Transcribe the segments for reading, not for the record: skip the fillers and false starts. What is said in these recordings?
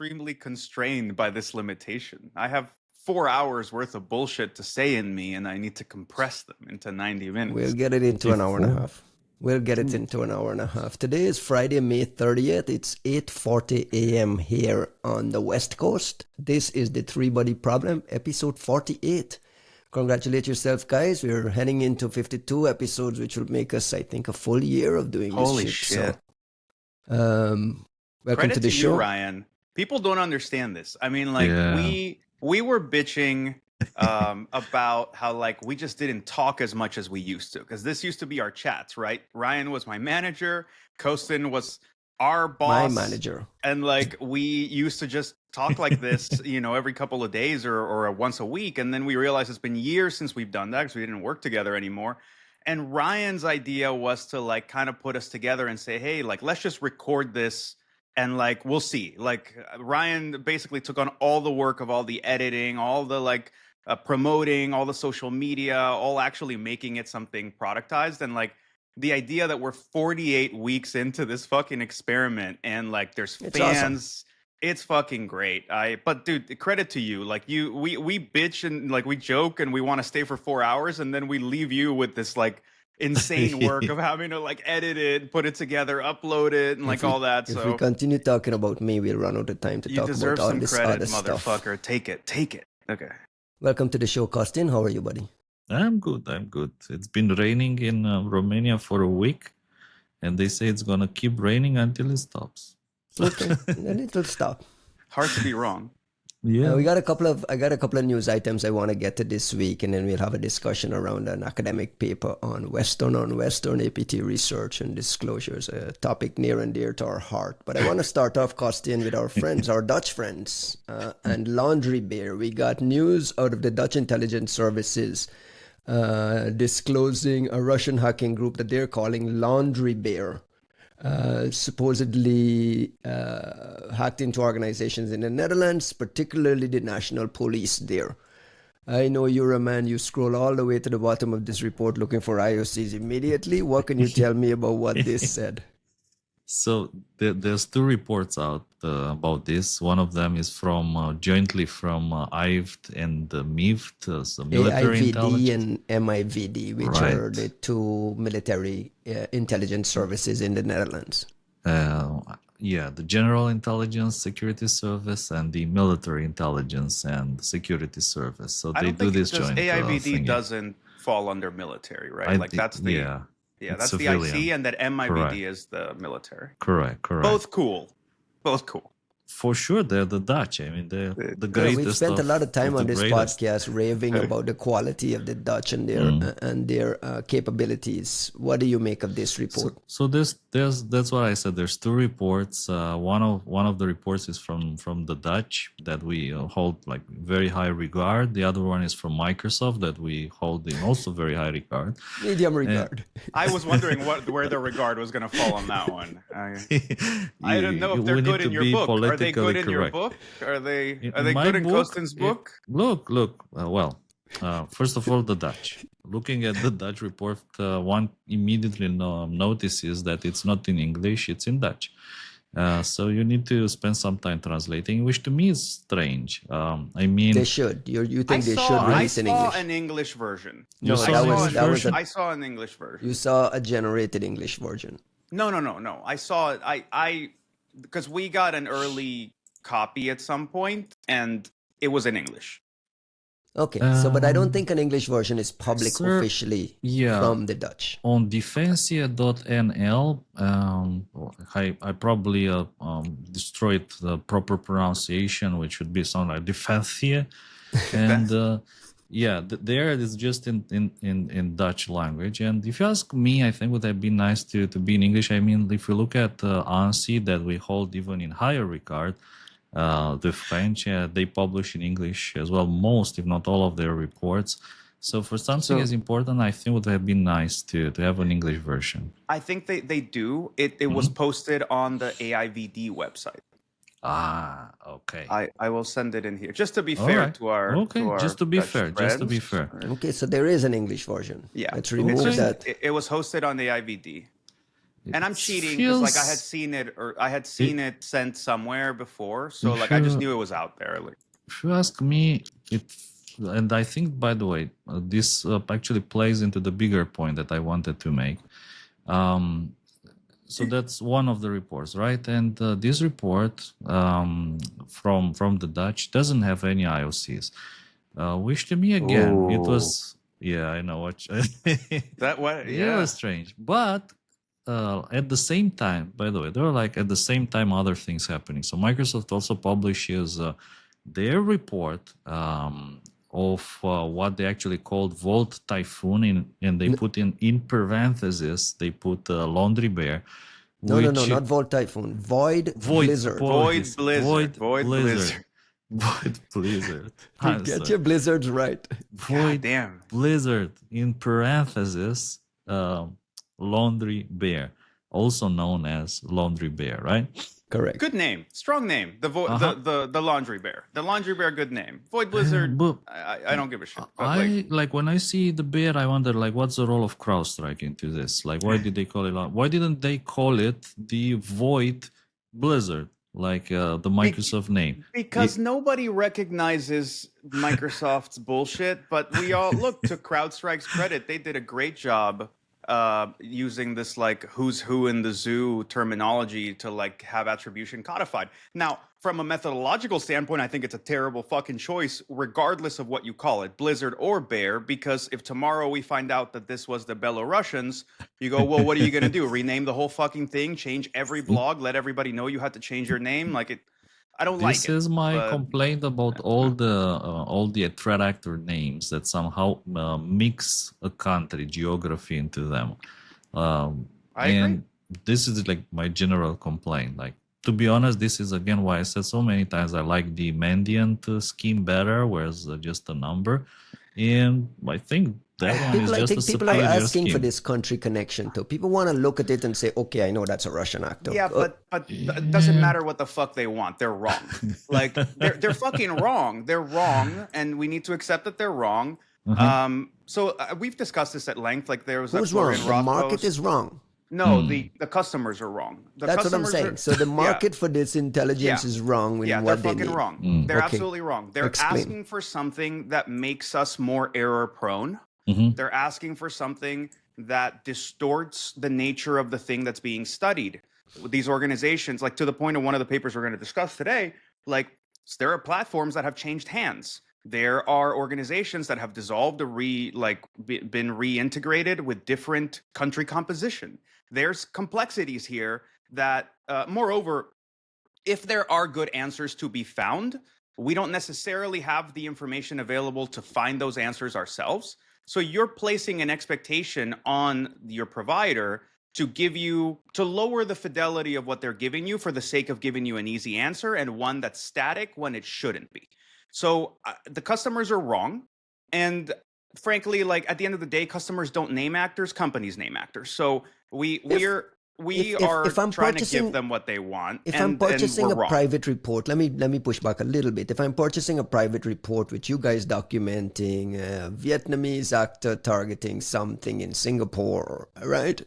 extremely constrained by this limitation. I have 4 hours worth of bullshit to say in me, and I need to compress them into 90 minutes. We'll get it into an hour and a half. We'll get it into an hour and a half. Today is Friday, May 30th. It's 8:40 a.m. here on the West Coast. This is the Three Body Problem, episode 48. Congratulate yourself, guys. We're heading into 52 episodes, which will make us, I think, a full year of doing this Holy shit. shit. So, welcome Credit to the show. You, Ryan. People don't understand this. I mean, like, we were bitching about how, like, we just didn't talk as much as we used to, because this used to be our chats, right? Ryan was my manager. Costin was our boss. My manager. And, like, we used to just talk like this, you know, every couple of days or once a week. And then we realized it's been years since we've done that because we didn't work together anymore. And Ryan's idea was to, like, kind of put us together and say, hey, like, let's just record this and, like, we'll see. Like, Ryan basically took on all the work of all the editing, all the, like, promoting, all the social media, all actually making it something productized. And, like, the idea that we're 48 weeks into this fucking experiment and, like, there's fans. Awesome. It's fucking great. But dude, credit to you. Like, we bitch and, like, we joke and we want to stay for 4 hours, and then we leave you with this, like, insane work of having to, like, edit it, put it together, upload it, and, like, all that. If we continue talking about me, we'll run out of time to talk about all this other stuff. You deserve some credit, motherfucker. Take it. Okay. Welcome to the show, Costin. How are you, buddy? I'm good. It's been raining in Romania for a week, and they say it's gonna keep raining until it stops. Okay, then it'll stop. Hard to be wrong. Yeah, I got a couple of news items I want to get to this week, and then we'll have a discussion around an academic paper on Western APT research and disclosures, a topic near and dear to our heart. But I want to start off, Costin, with our friends, our Dutch friends, and Laundry Bear. We got news out of the Dutch intelligence services disclosing a Russian hacking group that they're calling Laundry Bear. Supposedly hacked into organizations in the Netherlands, particularly the national police there. I know you're a man, you scroll all the way to the bottom of this report looking for IOCs immediately. What can you tell me about what this said? So there's two reports out about this. One of them is from jointly from IVT and MIVT, so military AIVD intelligence. and MIVD, which are the two military intelligence services in the Netherlands. The General Intelligence Security Service and the Military Intelligence and Security Service. So they do this joint AIVD doesn't fall under military, right? That's the... Yeah, that's civilian. The IC, and that MIVD is the military. Correct. Both cool. For sure, they're the Dutch. I mean, they're the greatest. We've spent a lot of time on this podcast raving about the quality of the Dutch and their capabilities. What do you make of this report? So that's what I said. There's two reports. One of the reports is from the Dutch that we hold like very high regard. The other one is from Microsoft that we hold in also very high regard. Medium regard. I was wondering where the regard was going to fall on that one. I don't know if they're good in your book. Are they good in your book? Are they good in Costin's book? Look. First of all, the Dutch. Looking at the Dutch report, one immediately notices that it's not in English; it's in Dutch. So you need to spend some time translating, which to me is strange. I mean, they should. You think they should release in English? I saw an English version. No, I saw an English version. You saw a generated English version. No. I saw it. I because we got an early copy at some point, and it was in English. Okay, but I don't think an English version is public officially from the Dutch. On defensia.nl, I probably destroyed the proper pronunciation, which would be sound like defensia, and there it is just in Dutch language. And if you ask me, I think would have been nice to be in English. I mean, if you look at ANSI that we hold even in higher regard, the French, they publish in English as well, most, if not all of their reports. So for something as important, I think would have been nice to have an English version. I think they do. It was posted on the AIVD website. Ah, okay. I will send it in here just to be fair to our just to be fair. Okay, so there is an English version. Yeah, let's remove that. It was hosted on the IVD. And I'm It cheating because like I had feels seen it or I had it, seen it sent somewhere before. So like if I just you knew it was out there. Like if you ask me, and I think, by the way, this actually plays into the bigger point that I wanted to make. Um, so that's one of the reports, right? And this report from the Dutch doesn't have any IOCs. Which to me again, it Oh, was, yeah, I know what that what it was yeah. strange, but at the same time, by the way, there are like at the same time other things happening. So Microsoft also publishes their report of what they actually called Volt Typhoon, and they N- put in parentheses they put Laundry Bear, no, which not Volt Typhoon. Void Void Blizzard. Void apologies, Blizzard. Void Void Blizzard, Blizzard. Void Blizzard. I'm Get sorry. your blizzards right. God Void damn. Blizzard in parentheses Laundry Bear, also known as Laundry Bear, right? Correct. Good name. Strong name. Uh-huh. The laundry bear. The laundry bear, good name. Void Blizzard, But I don't give a shit. But like I like when I see the bear, I wonder like what's the role of CrowdStrike into this? Like why did they call it? Why didn't they call it the Void Blizzard, like the Microsoft name? because nobody recognizes Microsoft's bullshit, but we all look to CrowdStrike's credit. They did a great job using this like who's who in the zoo terminology to like have attribution codified. Now, from a methodological standpoint, I think it's a terrible fucking choice, regardless of what you call it, Blizzard or Bear, because if tomorrow we find out that this was the Belarusians, you go, well, what are you going to do? Rename the whole fucking thing, change every blog, let everybody know you had to change your name? Like it, I don't like This it. is my But complaint about all the threat actor names that somehow mix a country geography into them, I agree. and this is like my general complaint. Like to be honest, this is again why I said so many times I like the Mandiant scheme better, whereas just a number, and I think that one is I just a think people are superior asking for scheme. this country connection too. People want to look at it and say, okay, I know that's a Russian actor. Yeah, but it doesn't matter what the fuck they want. They're wrong. Like they're fucking wrong. They're wrong, and we need to accept that they're wrong. Uh-huh. So we've discussed this at length. Like there was that Who's wrong? Florian The Roth market post. is wrong. No, Hmm. the customers are wrong. The That's what I'm customers saying. are, So the yeah, market for this intelligence yeah. is wrong in Yeah, they're what they fucking need. wrong. Mm. They're Okay. absolutely wrong. They're Explain. asking for something that makes us more error prone. Mhm. They're asking for something that distorts the nature of the thing that's being studied. These organizations, like to the point of one of the papers we're going to discuss today, like there are platforms that have changed hands. There are organizations that have dissolved or been reintegrated with different country composition. There's complexities here that, moreover, if there are good answers to be found, we don't necessarily have the information available to find those answers ourselves. So you're placing an expectation on your provider to lower the fidelity of what they're giving you for the sake of giving you an easy answer and one that's static when it shouldn't be. So the customers are wrong. And frankly, like at the end of the day, customers don't name actors, companies name actors. So we are if I'm trying to purchasing- give them what they want. If I'm purchasing we're a wrong. private report, let me push back a little bit. If I'm purchasing a private report with you guys documenting a Vietnamese actor targeting something in Singapore, right?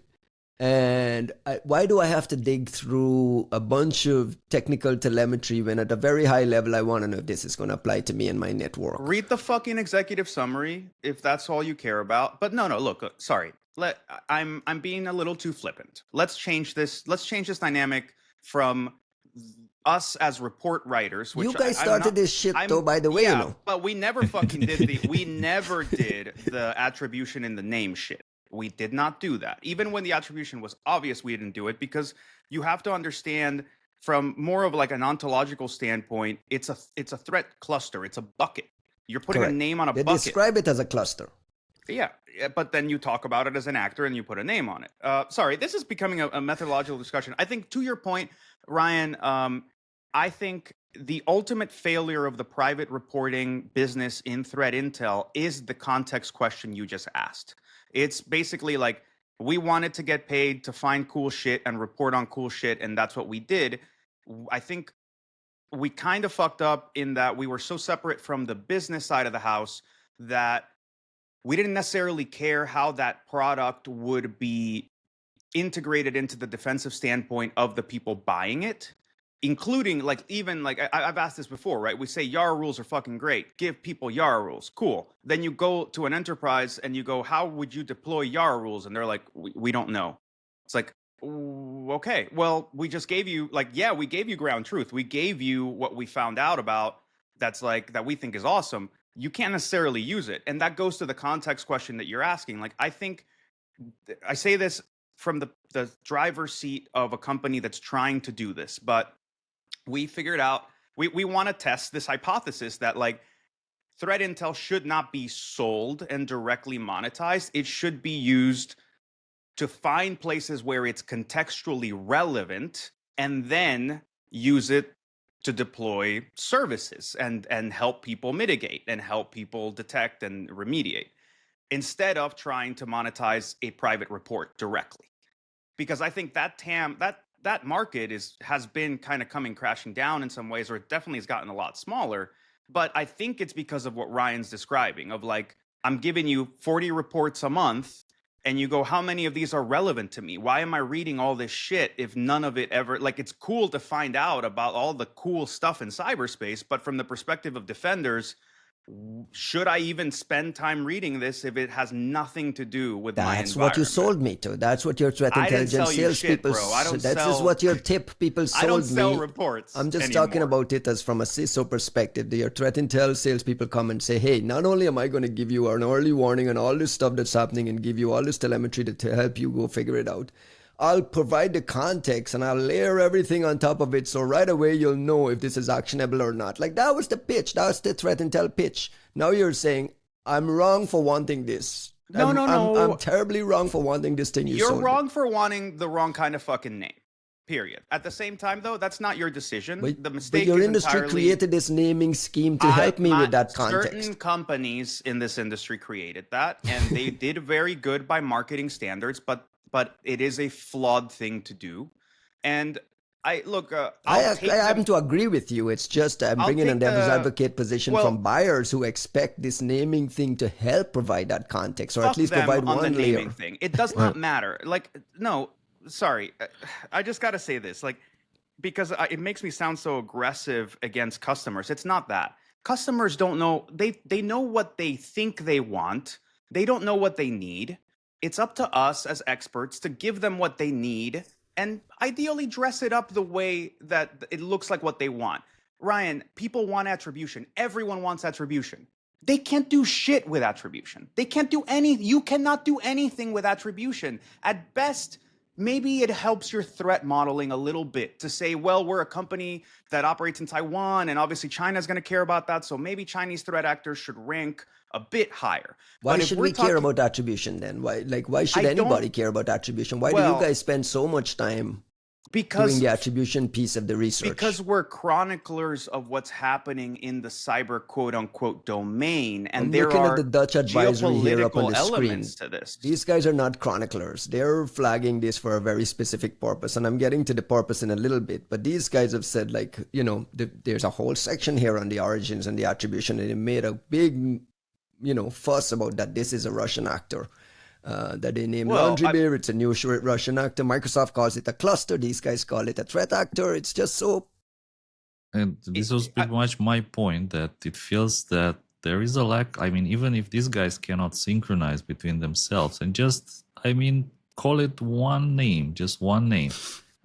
And why do I have to dig through a bunch of technical telemetry when at a very high level I want to know if this is going to apply to me and my network? Read the fucking executive summary if that's all you care about. But no, look, sorry. I'm being a little too flippant. Let's change this. Let's change this dynamic from us as report writers. Which You guys started this shit though, by the way, yeah, you know. but we never fucking we never did the attribution in the name shit. We did not do that. Even when the attribution was obvious, we didn't do it because you have to understand from more of like an ontological standpoint, it's a threat cluster. It's a bucket. You're putting Correct. a name on a They bucket. describe it as a cluster. Yeah, but then you talk about it as an actor and you put a name on it. Sorry, this is becoming a methodological discussion. I think to your point, Ryan, I think the ultimate failure of the private reporting business in threat intel is the context question you just asked. It's basically like we wanted to get paid to find cool shit and report on cool shit, and that's what we did. I think we kind of fucked up in that we were so separate from the business side of the house that we didn't necessarily care how that product would be integrated into the defensive standpoint of the people buying it, including like even like I've asked this before, right? We say Yara rules are fucking great. Give people Yara rules. Cool. Then you go to an enterprise and you go, how would you deploy Yara rules? And they're like, we don't know. It's like, okay, well, we just gave you like, yeah, we gave you ground truth. We gave you what we found out about that's like that we think is awesome. You can't necessarily use it. And that goes to the context question that you're asking. Like, I think I say this from the driver's seat of a company that's trying to do this, but we figured out we want to test this hypothesis that like threat intel should not be sold and directly monetized. It should be used to find places where it's contextually relevant and then use it to deploy services and help people mitigate and help people detect and remediate, instead of trying to monetize a private report directly. Because I think that that market has been kind of coming crashing down in some ways, or it definitely has gotten a lot smaller. But I think it's because of what Ryan's describing of like, I'm giving you 40 reports a month and you go, how many of these are relevant to me? Why am I reading all this shit if none of it ever, like, it's cool to find out about all the cool stuff in cyberspace, but from the perspective of defenders, should I even spend time reading this if it has nothing to do with my environment? That's what you sold me to. That's what your threat intelligence salespeople. That is what your tip people sold me. I don't sell reports. I'm just anymore. talking about it as from a CISO perspective. Your threat intel salespeople come and say, "Hey, not only am I going to give you an early warning on all this stuff that's happening and give you all this telemetry to help you go figure it out, I'll provide the context and I'll layer everything on top of it, so right away you'll know if this is actionable or not." Like, that was the pitch. That was the threat intel pitch. Now you're saying, I'm wrong for wanting this. No. I'm terribly wrong for wanting this thing. You're wrong for wanting the wrong kind of fucking name. Period. At the same time, though, that's not your decision. The mistake but your is industry created this naming scheme to help me with that context. Certain companies in this industry created that, and they did very good by marketing standards, but it is a flawed thing to do. And I happen to agree with you. It's just I'm bringing a devil's advocate position from buyers who expect this naming thing to help provide that context, or at least provide one layer. Naming thing. It does not matter. Like, no, sorry, I just got to say this, like, because it makes me sound so aggressive against customers. It's not that. Customers don't know. They know what they think they want. They don't know what they need. It's up to us as experts to give them what they need and ideally dress it up the way that it looks like what they want. Ryan, people want attribution. Everyone wants attribution. They can't do shit with attribution. They can't do you cannot do anything with attribution. At best, maybe it helps your threat modeling a little bit to say, well, we're a company that operates in Taiwan, and obviously China's going to care about that, so maybe Chinese threat actors should rank a bit higher. Why should we care about attribution then? Why should anybody care about attribution? Why do you guys spend so much time doing the attribution piece of the research? Because we're chroniclers of what's happening in the cyber quote-unquote domain, and there are the Dutch advisory here up on the screen. To this. These guys are not chroniclers. They're flagging this for a very specific purpose, and I'm getting to the purpose in a little bit. But these guys have said, like, there's a whole section here on the origins and the attribution, and they made a big fuss about that this is a Russian actor. That they name Laundry Bear. It's a new Russian actor. Microsoft calls it a cluster. These guys call it a threat actor. It's just so. And this was pretty much my point, that it feels that there is a lack. I mean, even if these guys cannot synchronize between themselves and just, call it one name, just one name.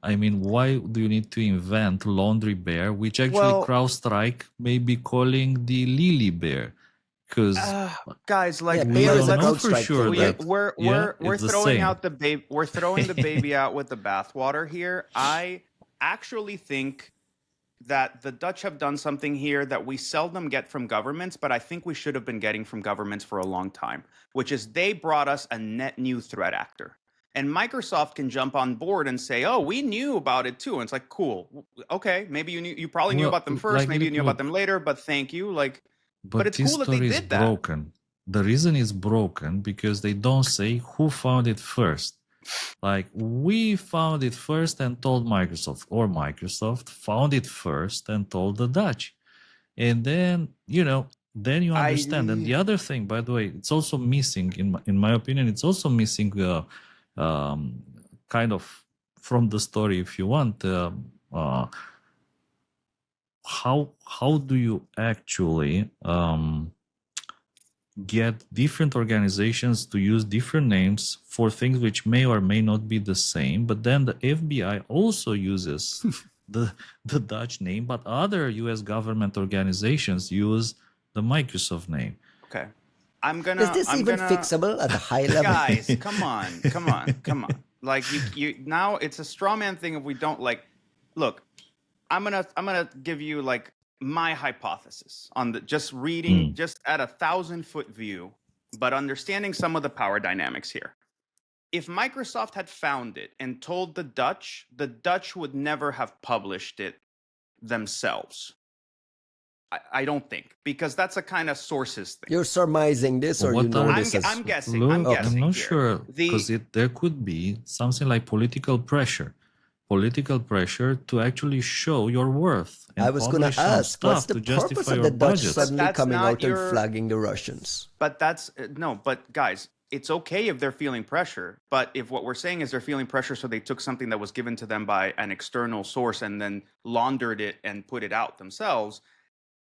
I mean, why do you need to invent Laundry Bear, which actually CrowdStrike may be calling the Lily Bear? Because guys, like, we're throwing out the baby. We're throwing the baby out with the bathwater here. I actually think that the Dutch have done something here that we seldom get from governments, but I think we should have been getting from governments for a long time, which is they brought us a net new threat actor. And Microsoft can jump on board and say, "Oh, we knew about it too." And it's like, cool, okay, maybe you probably knew about them first, maybe you knew about them later, but thank you, like. But it's cool that they did that. Broken. The reason it's broken because they don't say who found it first. Like, we found it first and told Microsoft, or Microsoft found it first and told the Dutch. And then, then you understand. And the other thing, by the way, it's also missing, in my opinion, it's also missing kind of from the story if you want. How do you actually get different organizations to use different names for things which may or may not be the same, but then the FBI also uses the Dutch name, but other US government organizations use the Microsoft name. Okay. Is this even fixable at a high level? Guys, come on. Like you now it's a straw man thing if we don't like look, I'm gonna give you like my hypothesis on the just reading just at 1,000-foot view, but understanding some of the power dynamics here. If Microsoft had found it and told the Dutch would never have published it themselves. I don't think, because that's a kind of sources thing. You're surmising this, or you know this? I'm guessing. Look, I'm guessing. I'm not here. sure, because there could be something like political pressure to actually show your worth. I was going to ask, what's the purpose of the Dutch suddenly coming out and flagging the Russians? But that's no. But guys, it's okay if they're feeling pressure. But if what we're saying is they're feeling pressure, so they took something that was given to them by an external source and then laundered it and put it out themselves.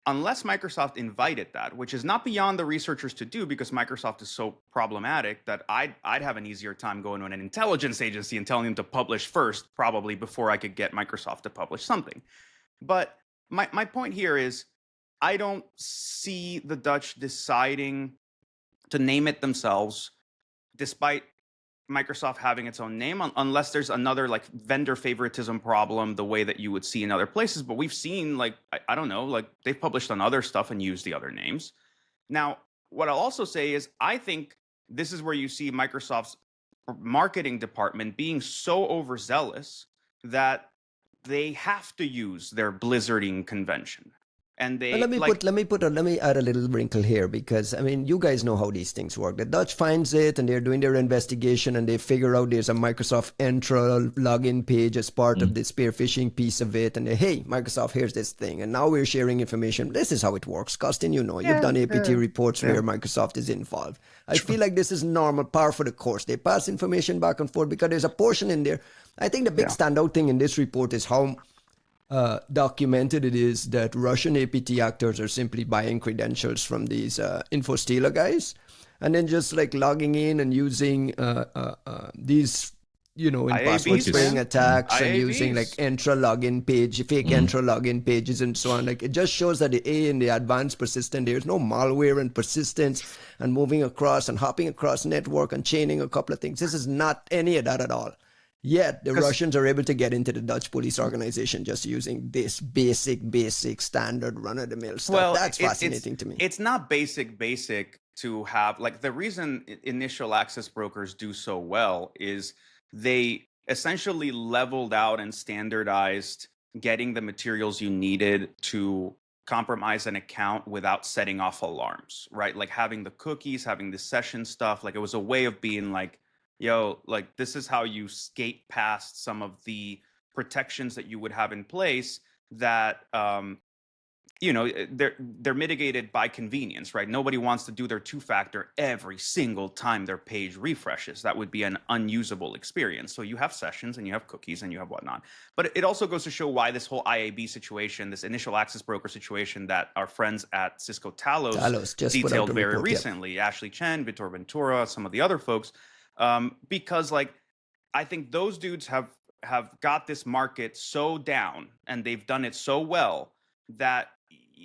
Unless Microsoft invited that, which is not beyond the researchers to do, because Microsoft is so problematic that I'd have an easier time going to an intelligence agency and telling them to publish first, probably before I could get Microsoft to publish something. But my point here is I don't see the Dutch deciding to name it themselves, despite Microsoft having its own name, unless there's another like vendor favoritism problem, the way that you would see in other places. But we've seen like, I don't know, like they've published on other stuff and used the other names. Now, what I'll also say is I think this is where you see Microsoft's marketing department being so overzealous that they have to use their blizzarding convention. And they let me add a little wrinkle here, because I mean, you guys know how these things work. The Dutch finds it and they're doing their investigation and they figure out there's a Microsoft Entra login page as part of the spear phishing piece of it, and they, hey, Microsoft, here's this thing, and now we're sharing information. This is how it works. Costin, you know, you've done APT reports where Microsoft is involved. I feel like this is normal, par for the course. They pass information back and forth because there's a portion in there. I think the big standout thing in this report is how documented it is that Russian APT actors are simply buying credentials from these info stealer guys, and then just like logging in and using these, you know, in password spraying attacks and using like Entra login page, fake Entra login pages and so on. Like it just shows that in the advanced persistent, there's no malware and persistence and moving across and hopping across network and chaining a couple of things. This is not any of that at all. Yet the Russians are able to get into the Dutch police organization just using this basic standard run-of-the-mill stuff. Well, that's fascinating to me. It's not basic to have, like, the reason initial access brokers do so well is they essentially leveled out and standardized getting the materials you needed to compromise an account without setting off alarms, right? Like having the cookies, having the session stuff, like it was a way of being like, yo, like this is how you skate past some of the protections that you would have in place that, you know, they're mitigated by convenience, right? Nobody wants to do their two-factor every single time their page refreshes. That would be an unusable experience. So you have sessions and you have cookies and you have whatnot. But it also goes to show why this whole IAB situation, this initial access broker situation that our friends at Cisco Talos detailed very recently, Ashley Chen, Vitor Ventura, some of the other folks, because like I think those dudes have got this market so down and they've done it so well that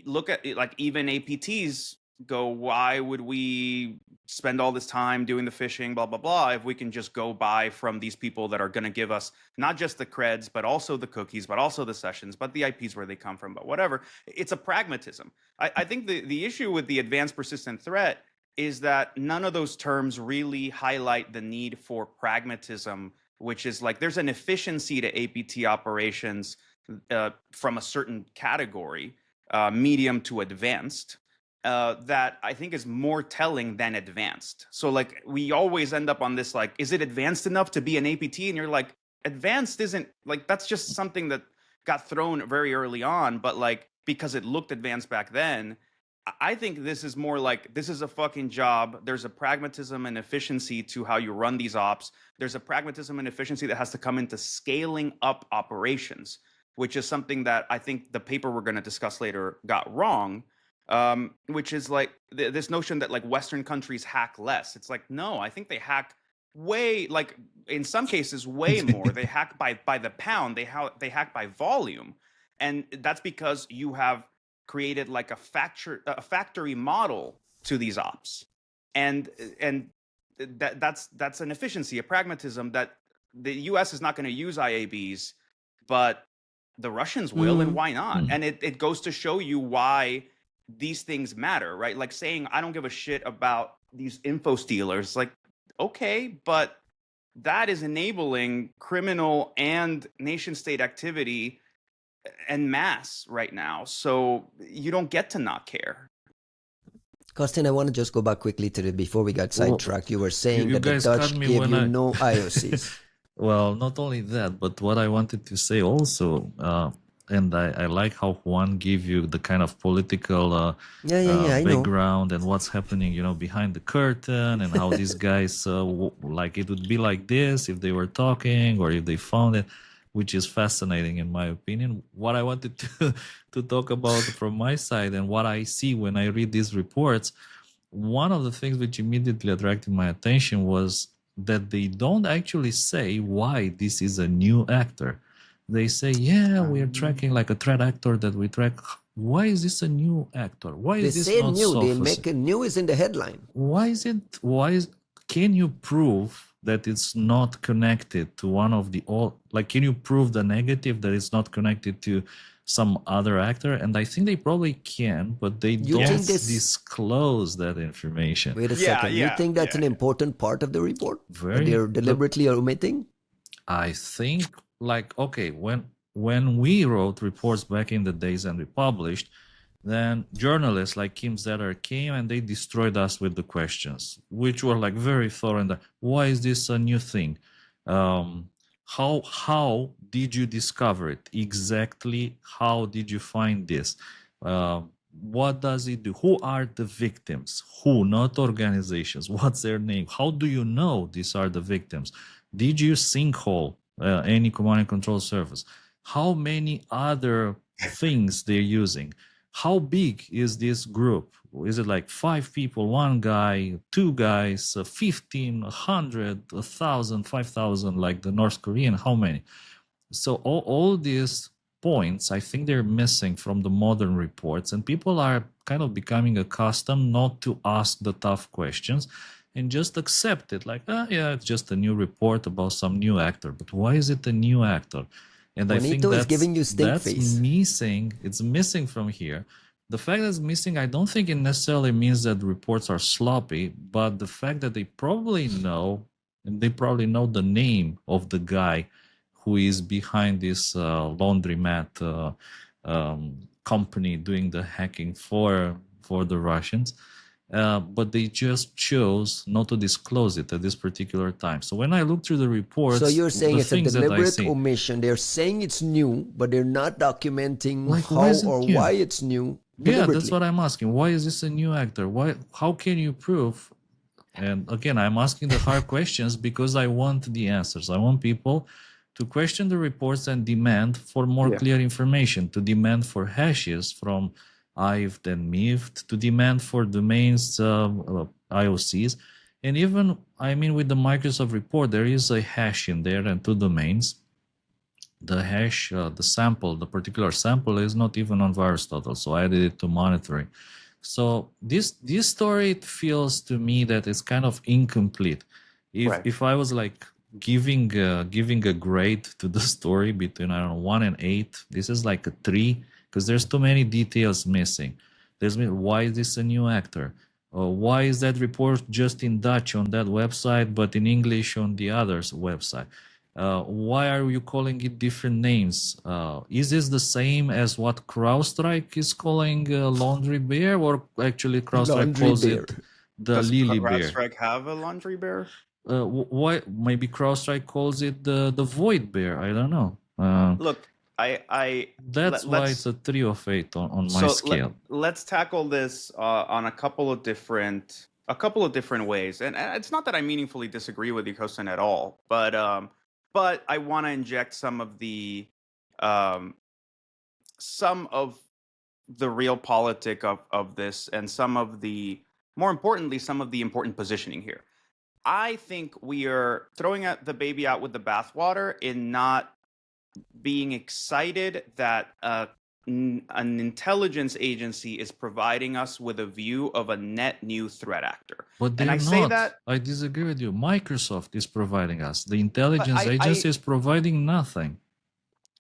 look at it, like even APTs go, why would we spend all this time doing the phishing, blah, blah, blah, if we can just go buy from these people that are going to give us not just the creds, but also the cookies, but also the sessions, but the IPs where they come from, but whatever. It's a pragmatism. I think the issue with the advanced persistent threat is that none of those terms really highlight the need for pragmatism, which is like there's an efficiency to APT operations from a certain category, medium to advanced, that I think is more telling than advanced. So like we always end up on this, like, is it advanced enough to be an APT? And you're like, advanced isn't, like, that's just something that got thrown very early on, but like because it looked advanced back then, I think this is more like this is a fucking job. There's a pragmatism and efficiency to how you run these ops. There's a pragmatism and efficiency that has to come into scaling up operations, which is something that I think the paper we're going to discuss later got wrong. Which is like this notion that like Western countries hack less. It's like, no, I think they hack way, like in some cases way more. They hack by the pound. They hack by volume, and that's because you have created like a factory model to these ops, and that's an efficiency, a pragmatism that the U.S. is not going to use IABs, but the Russians will, and why not? And it goes to show you why these things matter, right? Like saying I don't give a shit about these info stealers, like, okay, but that is enabling criminal and nation state activity en masse right now. So you don't get to not care. Costin, I want to just go back quickly to before we got sidetracked. You were saying that the guys Dutch cut me gave when you no IOCs. Well, not only that, but what I wanted to say also, and I like how Juan gave you the kind of political I know. background and what's happening, you know, behind the curtain, and how these guys, like it would be like this if they were talking or if they found it, which is fascinating in my opinion. What I wanted to talk about from my side and what I see when I read these reports, one of the things which immediately attracted my attention was that they don't actually say why this is a new actor. They say, yeah, we are tracking like a threat actor that we track. Why is this a new actor? Why is this say not new. They surfacing? make a new is in the headline. Can you prove that it's not connected to one of the can you prove the negative that it's not connected to some other actor? And I think they probably can, but they don't disclose that information. Wait a second. You think that's an important part of the report? They're deliberately omitting? I think, okay, when we wrote reports back in the days and we published, then journalists like Kim Zetter came and they destroyed us with the questions, which were like very thorough. And why is this a new thing? How did you discover it? Exactly how did you find this? What does it do? Who are the victims? Who, not organizations? What's their name? How do you know these are the victims? Did you sinkhole any command and control service? How many other things they're using? How big is this group? Is it like 5 people, 1 guy, 2 guys, 15, 100, 1,000, 5,000, like the North Korean? How many? So all these points, I think they're missing from the modern reports, and people are kind of becoming accustomed not to ask the tough questions and just accept it, like, yeah, it's just a new report about some new actor. But why is it a new actor? And I think is giving you stink face. Missing. It's missing from here. The fact that it's missing, I don't think it necessarily means that reports are sloppy, but the fact that they probably know, and they probably know the name of the guy who is behind this laundromat company doing the hacking for the Russians. But they just chose not to disclose it at this particular time. So when I look through the reports, so you're saying it's a deliberate omission. They're saying it's new, but they're not documenting why it's new. Yeah, that's what I'm asking. Why is this a new actor? How can you prove? And again, I'm asking the hard questions because I want the answers. I want people to question the reports and demand for more clear information, to demand for hashes from IVed and MIVed, to demand for domains, IOCs. And even, I mean, with the Microsoft report, there is a hash in there and 2 domains. The hash, the sample, the particular sample is not even on VirusTotal, so I added it to monitoring. So this story, it feels to me that it's kind of incomplete. If I was like giving a grade to the story between, I don't know, 1 and 8, this is like a 3, because there's too many details missing. Why is this a new actor? Why is that report just in Dutch on that website, but in English on the other's website? Why are you calling it different names? Is this the same as what CrowdStrike is calling Laundry Bear, or actually CrowdStrike calls it the Lily Bear? Does CrowdStrike have a Laundry Bear? Why? Maybe CrowdStrike calls it the Void Bear. I don't know. Look, that's why it's a 3 of 8 on my scale. let's tackle this on a couple of different ways. And it's not that I meaningfully disagree with you, Costin, at all, but I want to inject um, some of the real politic of this, and more importantly, some of the important positioning here. I think we are throwing out the baby out with the bathwater in not being excited that an intelligence agency is providing us with a view of a net new threat actor. But And they're I say not. that, I disagree with you. Microsoft is providing us. The but intelligence agency is providing nothing.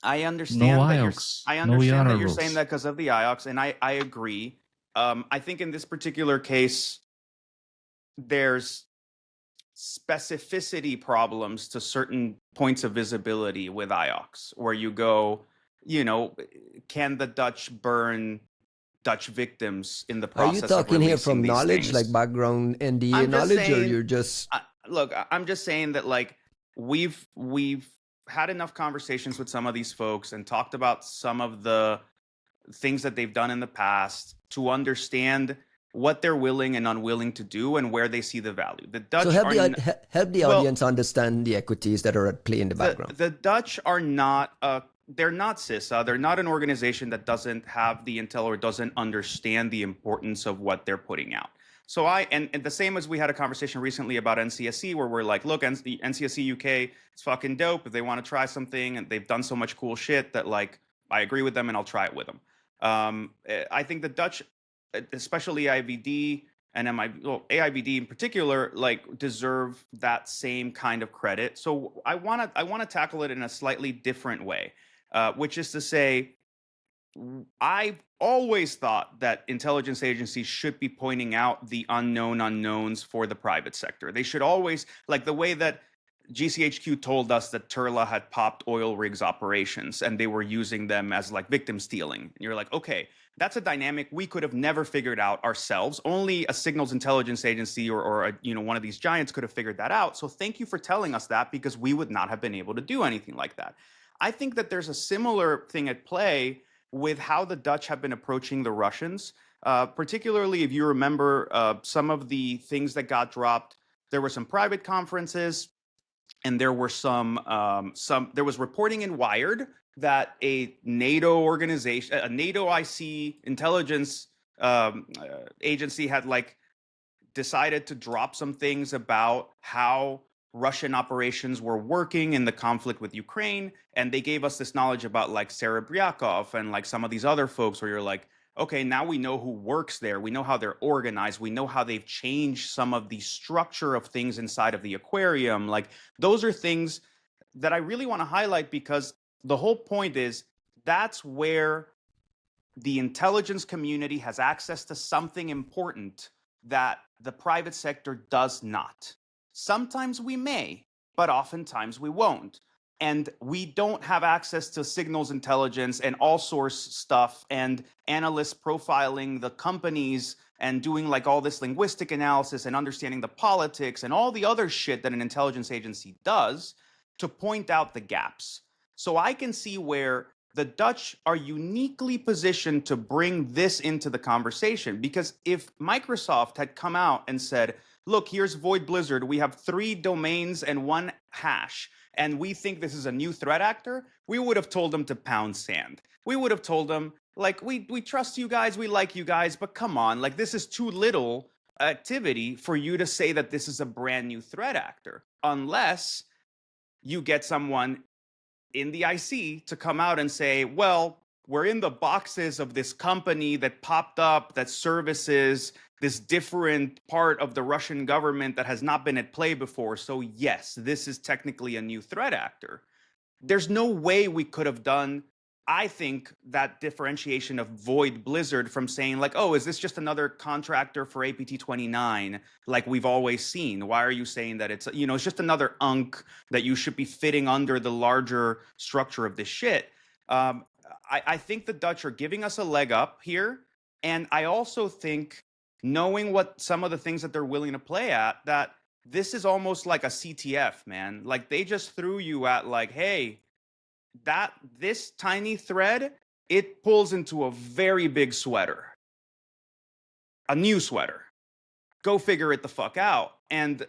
I No understand that IOCs, I no understand IANA that you're saying rules. that because of the IOCs, and I agree. I think in this particular case, there's specificity problems to certain points of visibility with IOCs, where you go, can the Dutch burn Dutch victims in the Are you process of talking here releasing from these knowledge, like things? background NDA I'm just knowledge, or saying, you're just look, I'm just saying that like we've had enough conversations with some of these folks and talked about some of the things that they've done in the past to understand what they're willing and unwilling to do and where they see the value. The so Dutch help are help the well, audience understand the equities that are at play in the background. the Dutch are not they're not CISA. They're not an organization that doesn't have the intel or doesn't understand the importance of what they're putting out. So and the same as we had a conversation recently about NCSC, where we're like, look, NCSC UK is fucking dope. If they want to try something, and they've done so much cool shit that like I agree with them and I'll try it with them. I think the Dutch, especially AIVD and AIVD in particular, like deserve that same kind of credit. So I want to tackle it in a slightly different way, which is to say, I've always thought that intelligence agencies should be pointing out the unknown unknowns for the private sector. They should always, like the way that GCHQ told us that Turla had popped oil rigs operations and they were using them as like victim stealing. And you're like, okay, that's a dynamic we could have never figured out ourselves. Only a signals intelligence agency or one of these giants could have figured that out. So thank you for telling us that, because we would not have been able to do anything like that. I think that there's a similar thing at play with how the Dutch have been approaching the Russians, particularly if you remember some of the things that got dropped. There were some private conferences, and there were there was reporting in Wired that a NATO organization, a NATO IC intelligence agency had like decided to drop some things about how Russian operations were working in the conflict with Ukraine. And they gave us this knowledge about like Serebryakov and like some of these other folks, where you're like, okay, now we know who works there. We know how they're organized. We know how they've changed some of the structure of things inside of the aquarium. Like those are things that I really want to highlight, because the whole point is that's where the intelligence community has access to something important that the private sector does not. Sometimes we may, but oftentimes we won't. And we don't have access to signals intelligence and all source stuff and analysts profiling the companies and doing like all this linguistic analysis and understanding the politics and all the other shit that an intelligence agency does to point out the gaps. So I can see where the Dutch are uniquely positioned to bring this into the conversation, because if Microsoft had come out and said, look, here's Void Blizzard, we have 3 domains and 1 hash, and we think this is a new threat actor, we would have told them to pound sand. We would have told them, like, we trust you guys, we like you guys, but come on, like, this is too little activity for you to say that this is a brand new threat actor, unless you get someone in the IC to come out and say, well, we're in the boxes of this company that popped up that services this different part of the Russian government that has not been at play before. So yes, this is technically a new threat actor. There's no way we could have done, I think, that differentiation of Void Blizzard from saying like, oh, is this just another contractor for APT 29 like we've always seen? Why are you saying that it's just another unk that you should be fitting under the larger structure of this shit? I think the Dutch are giving us a leg up here. And I also think, knowing what some of the things that they're willing to play at, that this is almost like a CTF, man. Like they just threw you at like, hey, this tiny thread, it pulls into a very big sweater. a new sweater. Go figure it the fuck out. And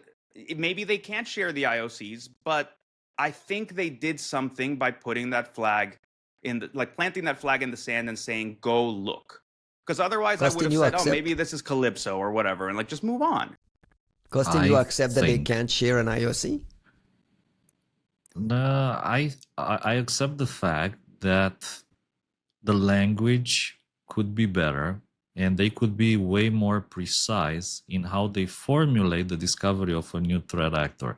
maybe they can't share the IOCs, but I think they did something by putting that flag in the, like planting that flag in the sand and saying, go look. Because otherwise I would Costin, have you said, oh, accept? maybe this is Calypso or whatever, and like just move on. Costin, you I accept that they think can't share an IOC? I accept the fact that the language could be better and they could be way more precise in how they formulate the discovery of a new threat actor.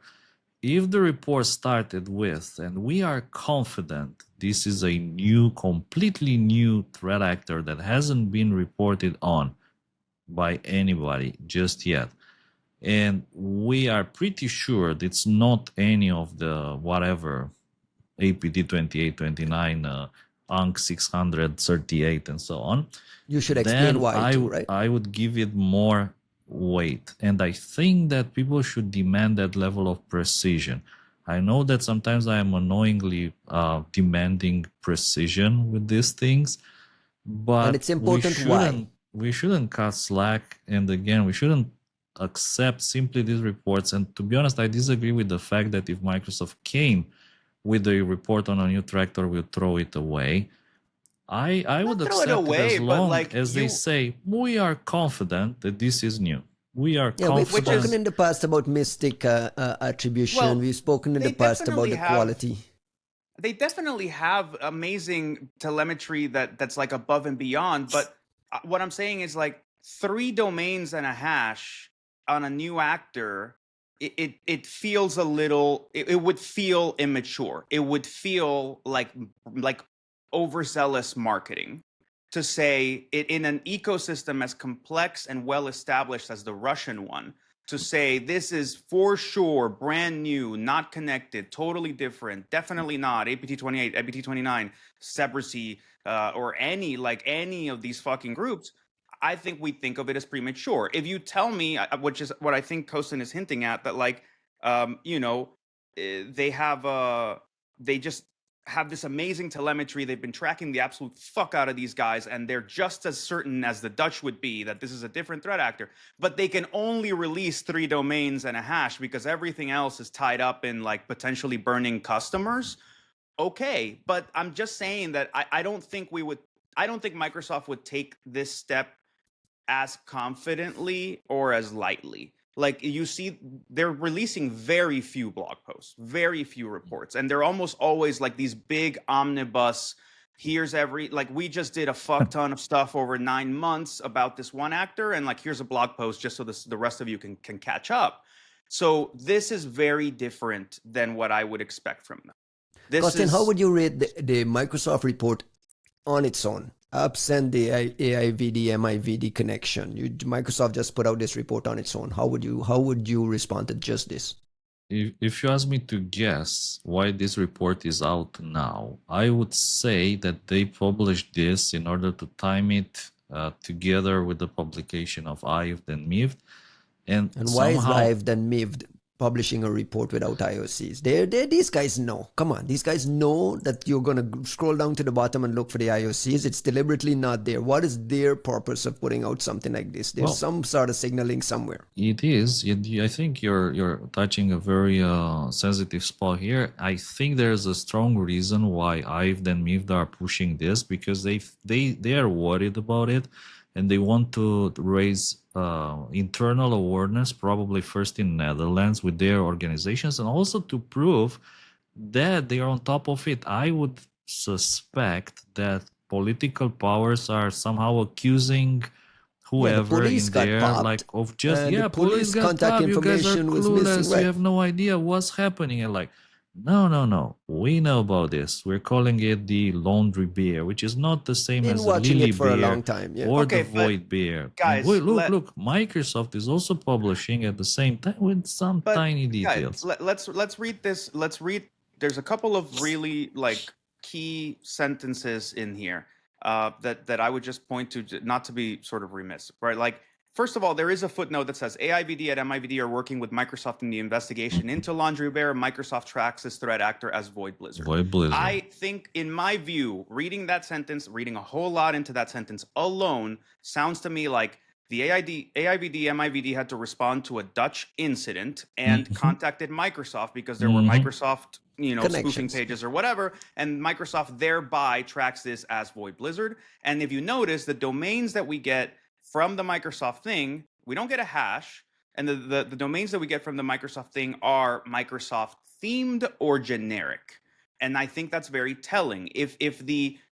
If the report started with, and we are confident this is a new, completely new threat actor that hasn't been reported on by anybody just yet, and we are pretty sure it's not any of the whatever APT 2829, ANC 638, and so on, You should explain then why too, right? I would give it more weight. And I think that people should demand that level of precision. I know that sometimes I am annoyingly demanding precision with these things, but And it's important why. we shouldn't cut slack. And again, we shouldn't accept simply these reports. And to be honest, I disagree with the fact that if Microsoft came with a report on a new tractor, we'll throw it away. I would Not throw it accept it away, as but long like as they say, we are confident that this is new. We are Yeah, we've confident. spoken in the past about mystic attribution. Well, We've spoken in they the past about definitely the have- quality. they definitely have amazing telemetry that's like above and beyond, but what I'm saying is like 3 domains and a hash on a new actor, it feels a little, it would feel immature. It would feel like overzealous marketing to say it in an ecosystem as complex and well established as the Russian one, to say this is for sure brand new, not connected, totally different, definitely not APT 28, APT 29, Sebracy, or any of these fucking groups. I think we think of it as premature. If you tell me, which is what I think Costin is hinting at, that like, they just have this amazing telemetry. They've been tracking the absolute fuck out of these guys, and they're just as certain as the Dutch would be that this is a different threat actor. But they can only release 3 domains and a hash because everything else is tied up in like potentially burning customers. Okay, but I'm just saying that I don't think Microsoft would take this step as confidently or as lightly. Like you see, they're releasing very few blog posts, very few reports, and they're almost always like these big omnibus. Here's we just did a fuck ton of stuff over 9 months about this one actor, and like here's a blog post just so the rest of you can catch up. So this is very different than what I would expect from them. Costin, how would you rate the Microsoft report on its own? Absent the AIVD, MIVD connection. Microsoft just put out this report on its own. How would you respond to just this? If you ask me to guess why this report is out now, I would say that they published this in order to time it together with the publication of IVD and MIVD. And why is IVD and MIVD publishing a report without IOCs? These guys know. Come on, these guys know that you're going to scroll down to the bottom and look for the IOCs. It's deliberately not there. What is their purpose of putting out something like this? There's some sort of signaling somewhere. It is. I think you're touching a very sensitive spot here. I think there's a strong reason why IVD and MIVD are pushing this, because they are worried about it, and they want to raise internal awareness, probably first in Netherlands with their organizations, and also to prove that they are on top of it. I would suspect that political powers are somehow accusing whoever in there, like of just police got popped. You guys are clueless. You have no idea what's happening, and like. No. We know about this. We're calling it the laundry bear, which is not the same as the lily it for bear a long time, or the void bear. Guys, look. Microsoft is also publishing at the same time with some tiny details. Guys, let's read this. There's a couple of really like key sentences in here that I would just point to, not to be sort of remiss, right? Like, first of all, there is a footnote that says AIVD and MIVD are working with Microsoft in the investigation into Laundry Bear. Microsoft tracks this threat actor as Void Blizzard. I think, in my view, reading that sentence, reading a whole lot into that sentence alone, sounds to me like the AIVD, MIVD had to respond to a Dutch incident and contacted Microsoft because there were Microsoft, spoofing pages or whatever, and Microsoft thereby tracks this as Void Blizzard. And if you notice, the domains that we get from the Microsoft thing, we don't get a hash, and the domains that we get from the Microsoft thing are Microsoft themed or generic. And I think that's very telling.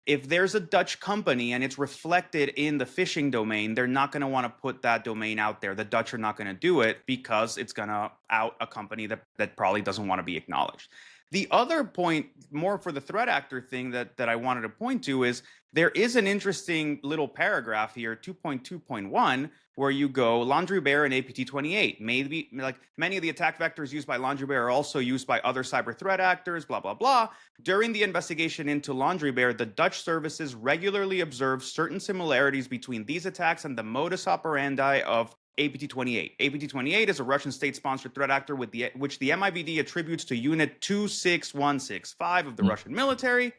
If there's a Dutch company and it's reflected in the phishing domain, they're not going to want to put that domain out there. The Dutch are not going to do it because it's going to out a company that probably doesn't want to be acknowledged. The other point, more for the threat actor thing that I wanted to point to, is there is an interesting little paragraph here, 2.2.1, where you go, Laundry Bear and APT28. Maybe like many of the attack vectors used by Laundry Bear are also used by other cyber threat actors, blah, blah, blah. During the investigation into Laundry Bear, the Dutch services regularly observed certain similarities between these attacks and the modus operandi of APT28. APT28 is a Russian state-sponsored threat actor which the MIVD attributes to Unit 26165 of the Russian military.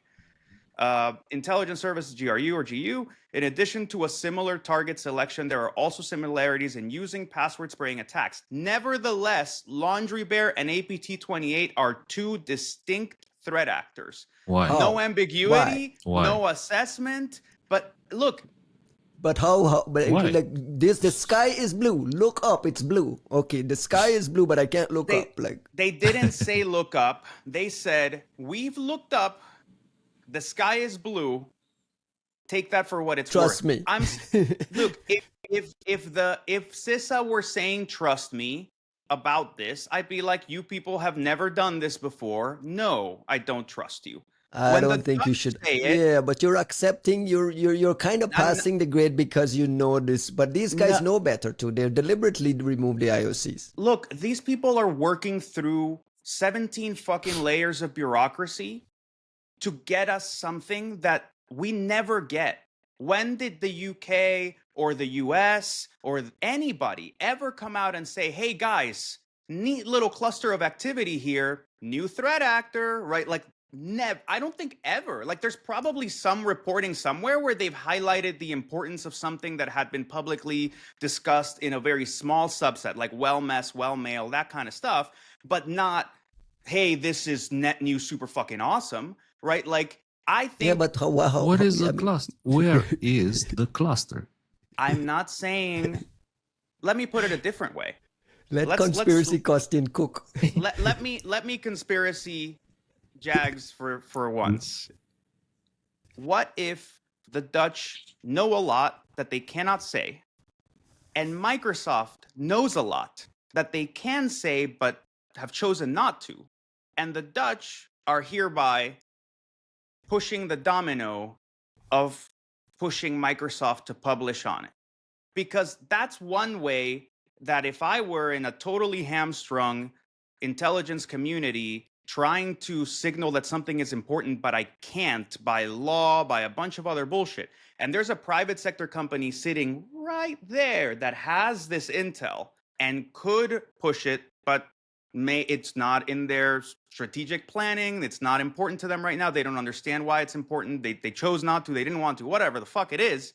Intelligence Services, GRU or GU. In addition to a similar target selection, there are also similarities in using password spraying attacks. Nevertheless, Laundry Bear and APT28 are two distinct threat actors. Why? No ambiguity, Why? no assessment. But look, but how but Why? like this, the sky is blue, look up, it's blue. Okay, the sky is blue, but I can't look up. Like, they didn't say look up. They said, we've looked up, the sky is blue. Take that for what it's trust worth. me. Look, if CISA were saying trust me about this, I'd be like, you people have never done this before. No, I don't trust you. I don't think you should. Yeah, but you're accepting. You're kind of passing the grade because you know this. But these guys know better too. They deliberately remove the IOCs. Look, these people are working through 17 fucking layers of bureaucracy to get us something that we never get. When did the UK or the US or anybody ever come out and say, hey guys, neat little cluster of activity here, new threat actor, right? Like, never. I don't think ever. Like, there's probably some reporting somewhere where they've highlighted the importance of something that had been publicly discussed in a very small subset, like well mess, well mail, that kind of stuff, but not, hey, this is net new, super fucking awesome, right? Like, I think. Yeah, but what is the cluster? Where is the cluster? I'm not saying. Let me put it a different way. Let conspiracy Costin cook. let me conspiracy Jags for once. What if the Dutch know a lot that they cannot say, and Microsoft knows a lot that they can say but have chosen not to, and the Dutch are hereby pushing the domino of pushing Microsoft to publish on it? Because that's one way that if I were in a totally hamstrung intelligence community trying to signal that something is important, but I can't by law, by a bunch of other bullshit, and there's a private sector company sitting right there that has this intel and could push it, but it's not in their strategic planning. It's not important to them right now. They don't understand why it's important. They chose not to. They didn't want to. Whatever the fuck it is.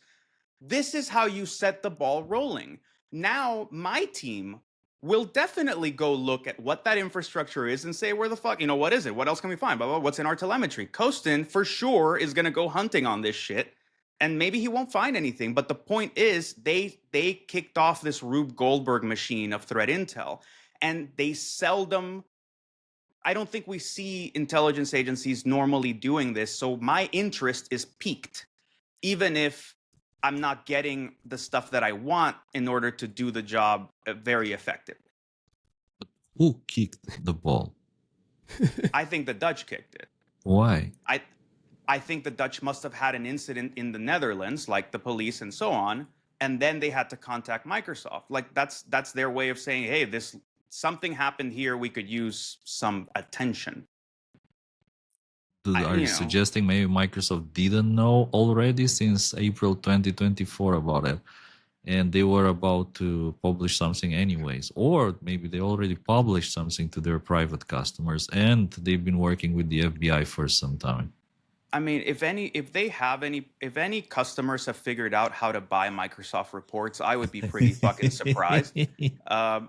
This is how you set the ball rolling. Now, my team will definitely go look at what that infrastructure is and say, where the fuck, what is it? What else can we find? Blah, blah, what's in our telemetry? Costin, for sure, is going to go hunting on this shit. And maybe he won't find anything. But the point is, they kicked off this Rube Goldberg machine of threat intel. And they seldom, I don't think we see intelligence agencies normally doing this. So my interest is piqued, even if I'm not getting the stuff that I want in order to do the job very effectively. Who kicked the ball? I think the Dutch kicked it. Why? I think the Dutch must have had an incident in the Netherlands, like the police and so on, and then they had to contact Microsoft. Like that's their way of saying, hey, something happened here. We could use some attention. Are you suggesting maybe Microsoft didn't know already since April 2024 about it, and they were about to publish something anyways? Or maybe they already published something to their private customers and they've been working with the FBI for some time. I mean, if any customers have figured out how to buy Microsoft reports, I would be pretty fucking surprised. I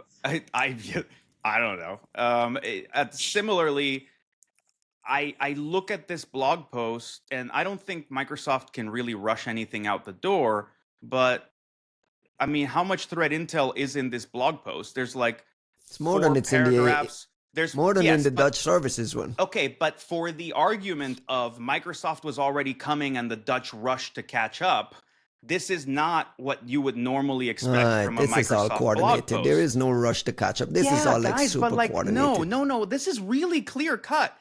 I don't know. Similarly, I look at this blog post and I don't think Microsoft can really rush anything out the door. But I mean, how much threat intel is in this blog post? There's like It's more than it's paragraphs. There's more than in the Dutch services one. Okay, but for the argument of Microsoft was already coming and the Dutch rushed to catch up, this is not what you would normally expect from a Microsoft This is all coordinated. blog post. There is no rush to catch up. This is all like guys, super but like, coordinated. No. This is really clear cut.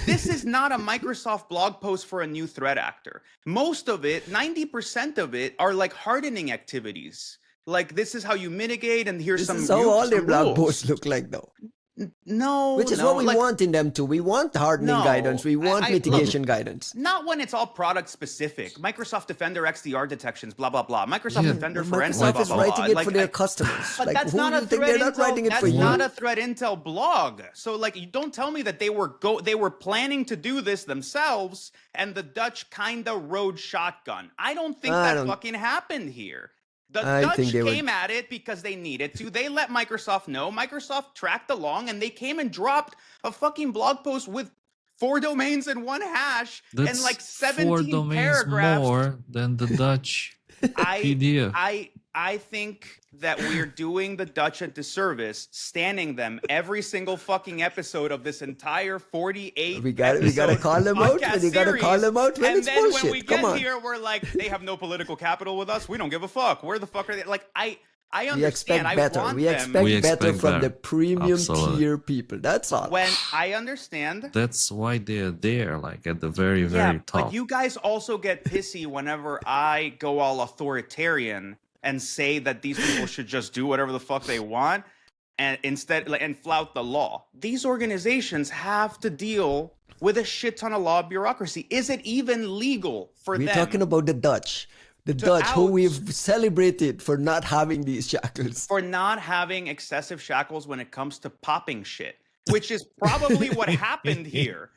This is not a Microsoft blog post for a new threat actor. Most of it, 90% of it, are like hardening activities. Like, this is how you mitigate, and here's This some. is how all their some blog rules. posts look like, though. No, Which is what we want in them too. We want hardening No, guidance. We want I- mitigation guidance. Not when it's all product specific. Microsoft Defender XDR detections, blah blah blah. Microsoft Yeah. Defender But Forensic, Microsoft blah is blah blah. writing it Like, for their customers. But Like, that's who not do a you think threat they're not intel. writing it That's for you? not a threat intel blog. So like, you don't tell me that they were planning to do this themselves, and the Dutch kinda rode shotgun. I don't think that fucking happened here. The Dutch came at it because they needed to. They let Microsoft know. Microsoft tracked along, and they came and dropped a fucking blog post with 4 domains and 1 hash That's and like 4 17 domains paragraphs. more than the Dutch PDF. I think that we're doing the Dutch a disservice, standing them every single fucking episode of this entire 48. We gotta call them out. We gotta call them out when and it's then bullshit. when we Come get on. here, we're like, they have no political capital with us. We don't give a fuck. Where the fuck are they? Like, I understand. We expect better. I want We them. expect better from better. the premium Absolutely. tier people. That's all. When I understand. That's why they're there, like at the very, very top. But you guys also get pissy whenever I go all authoritarian and say that these people should just do whatever the fuck they want and and flout the law. These organizations have to deal with a shit ton of law bureaucracy. Is it even legal for them? We're talking about the Dutch. The Dutch, who we've celebrated for not having these shackles. For not having excessive shackles when it comes to popping shit, which is probably what happened here.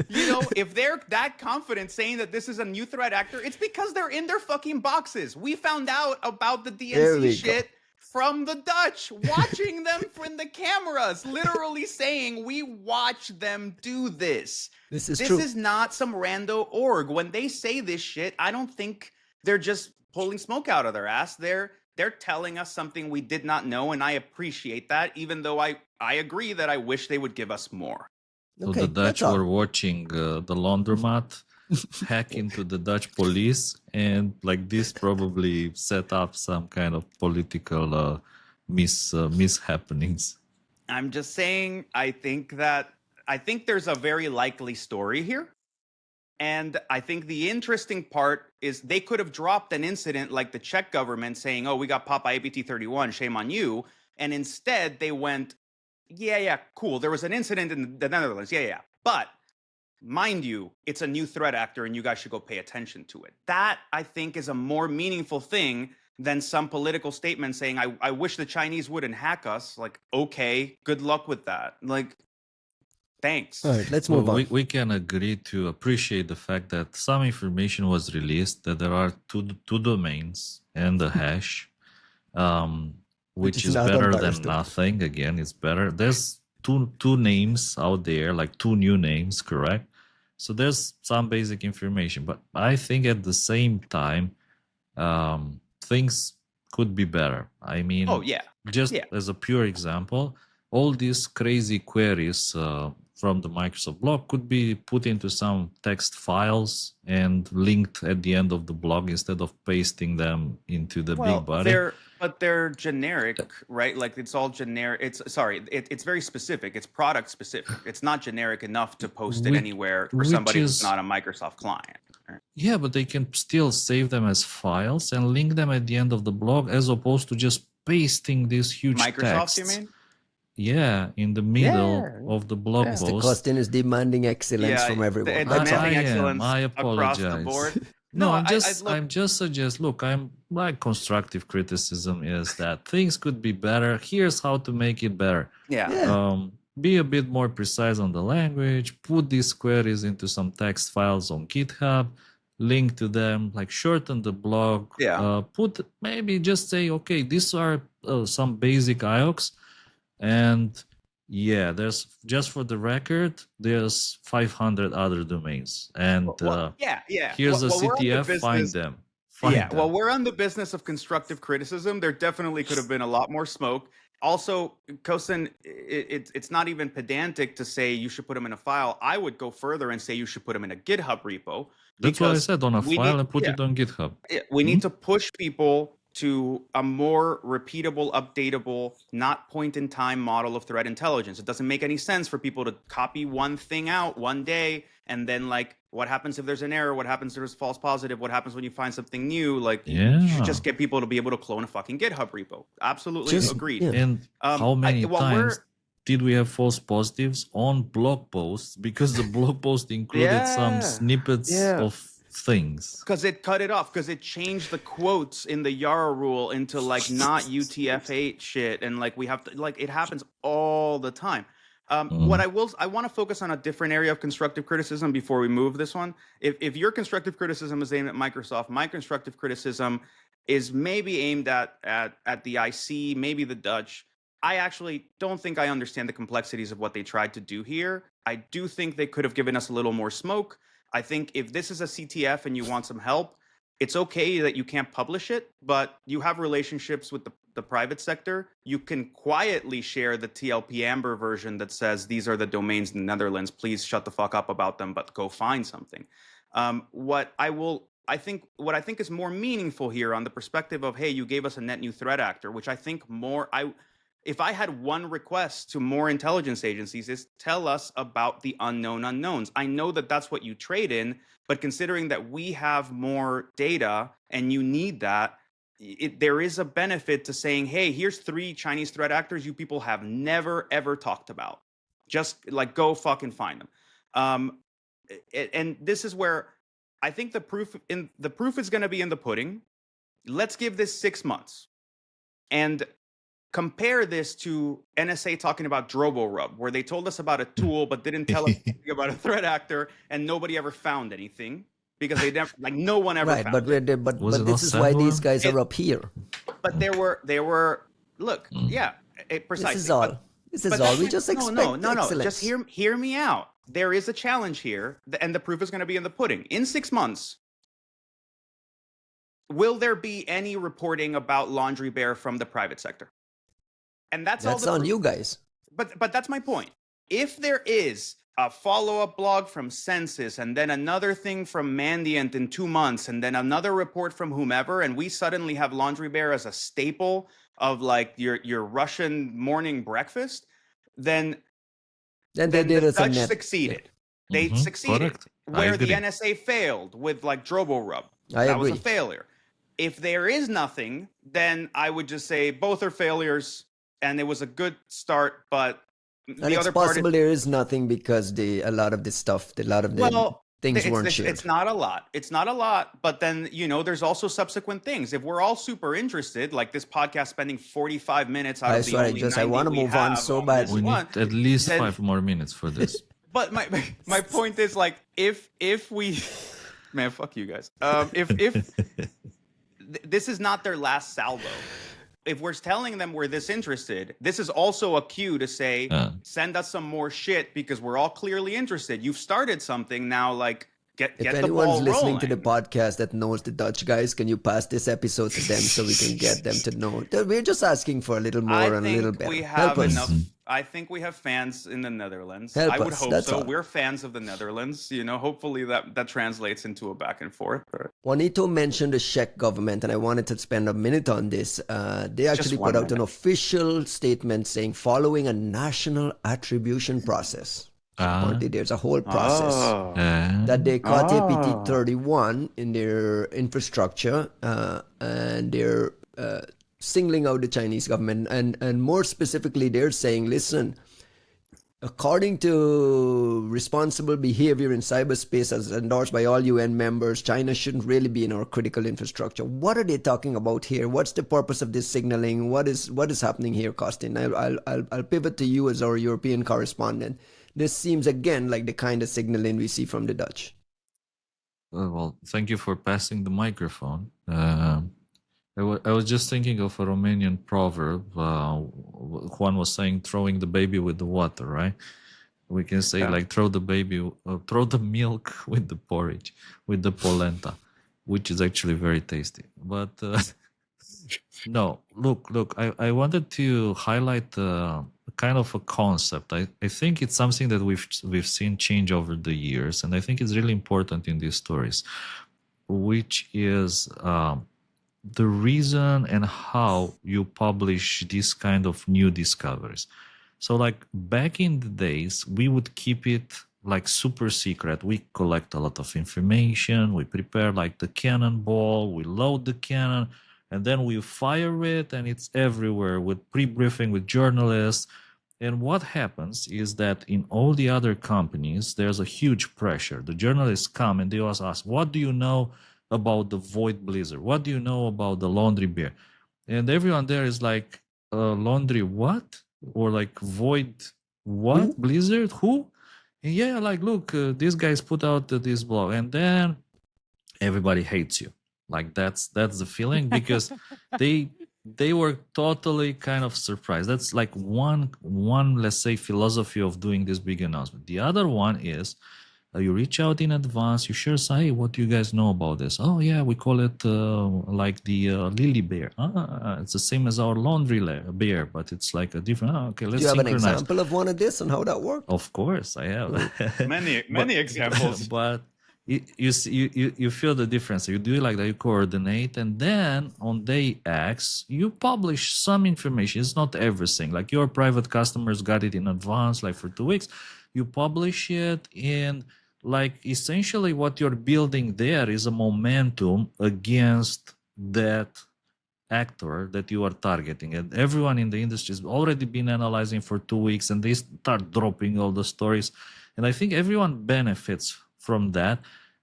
You know, if they're that confident saying that this is a new threat actor, it's because they're in their fucking boxes. We found out about the DNC shit from the Dutch, watching them from the cameras, literally saying, we watch them do this. This is This true. is not some rando org. When they say this shit, I don't think they're just pulling smoke out of their ass. They're telling us something we did not know, and I appreciate that, even though I agree that I wish they would give us more. So the Dutch were watching the laundromat hack into the Dutch police, and like this probably set up some kind of political mishappenings. I'm just saying, I think there's a very likely story here. And I think the interesting part is they could have dropped an incident like the Czech government saying, oh, we got popped by APT 31, shame on you. And instead they went, yeah, cool. There was an incident in the Netherlands. Yeah. But mind you, it's a new threat actor and you guys should go pay attention to it. That, I think, is a more meaningful thing than some political statement saying, I wish the Chinese wouldn't hack us. Like, okay, good luck with that. Like, thanks. All right, let's move on. We can agree to appreciate the fact that some information was released, that there are two domains and a hash, which is better than nothing. Again, it's better. There's two names out there, like 2 new names, correct? So there's some basic information, but I think at the same time, things could be better. I mean, as a pure example, all these crazy queries from the Microsoft blog could be put into some text files and linked at the end of the blog instead of pasting them into the big body. They're generic, right? Like, it's all generic. It's very specific. It's product specific. It's not generic enough to post it anywhere for somebody who's not a Microsoft client. Right? Yeah, but they can still save them as files and link them at the end of the blog, as opposed to just pasting this huge Microsoft, text. you mean? Yeah, in the middle of the blog post. The Costin is demanding excellence from everyone. I apologize. Across the board. No, I'm just suggest. Look, my constructive criticism is that things could be better. Here's how to make it better. Yeah. be a bit more precise on the language, put these queries into some text files on GitHub, link to them, like shorten the blog, Yeah. put maybe just say, okay, these are some basic IOCs, and yeah, there's, just for the record, there's 500 other domains, and Well, yeah. here's a Well, we're on the CTF, find business. them. Yeah, Find well, them. we're on the business of constructive criticism. There definitely could have been a lot more smoke. Also, Costin, it's not even pedantic to say you should put them in a file. I would go further and say you should put them in a GitHub repo That's what I because said, on a we file need, and put yeah, it on GitHub. we Hmm? need to push people to a more repeatable, updatable, not point in time model of threat intelligence. It doesn't make any sense for people to copy one thing out one day and then, like, what happens if there's an error? What happens if there's a false positive? What happens when you find something new? Like, you should Yeah. just get people to be able to clone a fucking GitHub repo. Absolutely Just agreed. yeah. And how many well, times did we have false positives on blog posts because the blog post included some Yeah, snippets yeah. of things? Because it cut it off, because it changed the quotes in the Yara rule into like not UTF-8 shit, and like we have to, like, it happens all the time. What I want to focus on a different area of constructive criticism before we move this one. If your constructive criticism is aimed at Microsoft, my constructive criticism is maybe aimed at the IC, maybe the Dutch. I actually don't think I understand the complexities of what they tried to do here. I do think they could have given us a little more smoke. I think if this is a CTF and you want some help, it's okay that you can't publish it, but you have relationships with the private sector. You can quietly share the TLP Amber version that says these are the domains in the Netherlands. Please shut the fuck up about them, but go find something. What I think is more meaningful here on the perspective of, hey, you gave us a net new threat actor, which I think if I had one request to more intelligence agencies, is tell us about the unknown unknowns. I know that that's what you trade in, but considering that we have more data and you need that, there is a benefit to saying, hey, here's 3 Chinese threat actors you people have never, ever talked about. Just like go fucking find them. And this is where I think the proof is going to be in the pudding. Let's give this 6 months. And compare this to NSA talking about DroboRub, where they told us about a tool but didn't tell us anything about a threat actor, and nobody ever found anything because they never, like, no one ever Right, found but Was it this not is why these Sandworm? guys are up here. But there were look, yeah, precisely. This is all. This is all. We just expect no. excellence. Just hear me out. There is a challenge here, and the proof is going to be in the pudding. In 6 months, will there be any reporting about Laundry Bear from the private sector? And that's all on you guys. But that's my point. If there is a follow-up blog from Census, and then another thing from Mandiant in 2 months, and then another report from whomever, and we suddenly have Laundry Bear as a staple of like your Russian morning breakfast, then They did the us a Dutch net. succeeded. They succeeded. Correct. Where the agree. NSA failed with like DroboRub. I That was agree. a failure. If there is nothing, then I would just say both are failures, and it was a good start, but And the it's other part possible is, there is nothing because a lot of the things weren't shared. it's not a lot. It's not a lot, but then, there's also subsequent things. If we're all super interested, like this podcast spending 45 minutes out of the only 90 I want to we move on have so on bad. this We one, need at least then- 5 more minutes for this. But my point is, like, if we, man, fuck you guys. If this is not their last salvo. If we're telling them we're this interested, this is also a cue to say, send us some more shit because we're all clearly interested. You've started something now, like, get If the anyone's ball listening rolling. to the podcast that knows the Dutch guys, can you pass this episode to them so we can get them to know? We're just asking for a little more and a little better. We Help have us. enough. I think we have fans in the Netherlands. Help I would us, hope that's so. all. We're fans of the Netherlands. Hopefully that translates into a back and forth. Juanito mentioned the Czech government, and I wanted to spend a minute on this. They actually one put out an minute. official statement saying following a national attribution process. Apparently, there's a whole process that they caught APT 31 in their infrastructure, and they're singling out the Chinese government, and more specifically, they're saying, listen, According to responsible behavior in cyberspace as endorsed by all UN members, China shouldn't really be in our critical infrastructure. What are they talking about here? What's the purpose of this signaling? What is happening here, Costin? I'll pivot to you as our European correspondent. This seems again like the kind of signaling we see from the Dutch. Well, thank you for passing the microphone. I was just thinking of a Romanian proverb. Juan was saying, throwing the baby with the water, right? We can say like throw the milk with the porridge, with the polenta, which is actually very tasty. But no, look, I wanted to highlight kind of a concept. I think it's something that we've seen change over the years, and I think it's really important in these stories, which is the reason and how you publish this kind of new discoveries. So like back in the days, we would keep it like super secret. We collect a lot of information, we prepare like the cannonball, we load the cannon, and then we fire it, and it's everywhere with pre-briefing with journalists. And what happens is that in all the other companies, there's a huge pressure. The journalists come and they always ask, what do you know about the void blizzard? What do you know about the laundry bear? And everyone there is like, laundry what? Or like void what? Blizzard? Who? And yeah, like, look, these guys put out this blog. And then everybody hates you. Like that's the feeling, because they were totally kind of surprised. That's like one let's say philosophy of doing this big announcement. The other one is you reach out in advance, you share, say, what do you guys know about this? Oh yeah, we call it like the lily bear. It's the same as our laundry bear, but it's like a different. Okay, let's Do you have synchronize. an example of one of this and how that works? Of course, I have many examples. But you feel the difference. You do it like that, you coordinate, and then on day X you publish some information. It's not everything. Like your private customers got it in advance, like for 2 weeks. You publish it, and like essentially what you're building there is a momentum against that actor that you are targeting. And everyone in the industry has already been analyzing for 2 weeks, and they start dropping all the stories. And I think everyone benefits from that.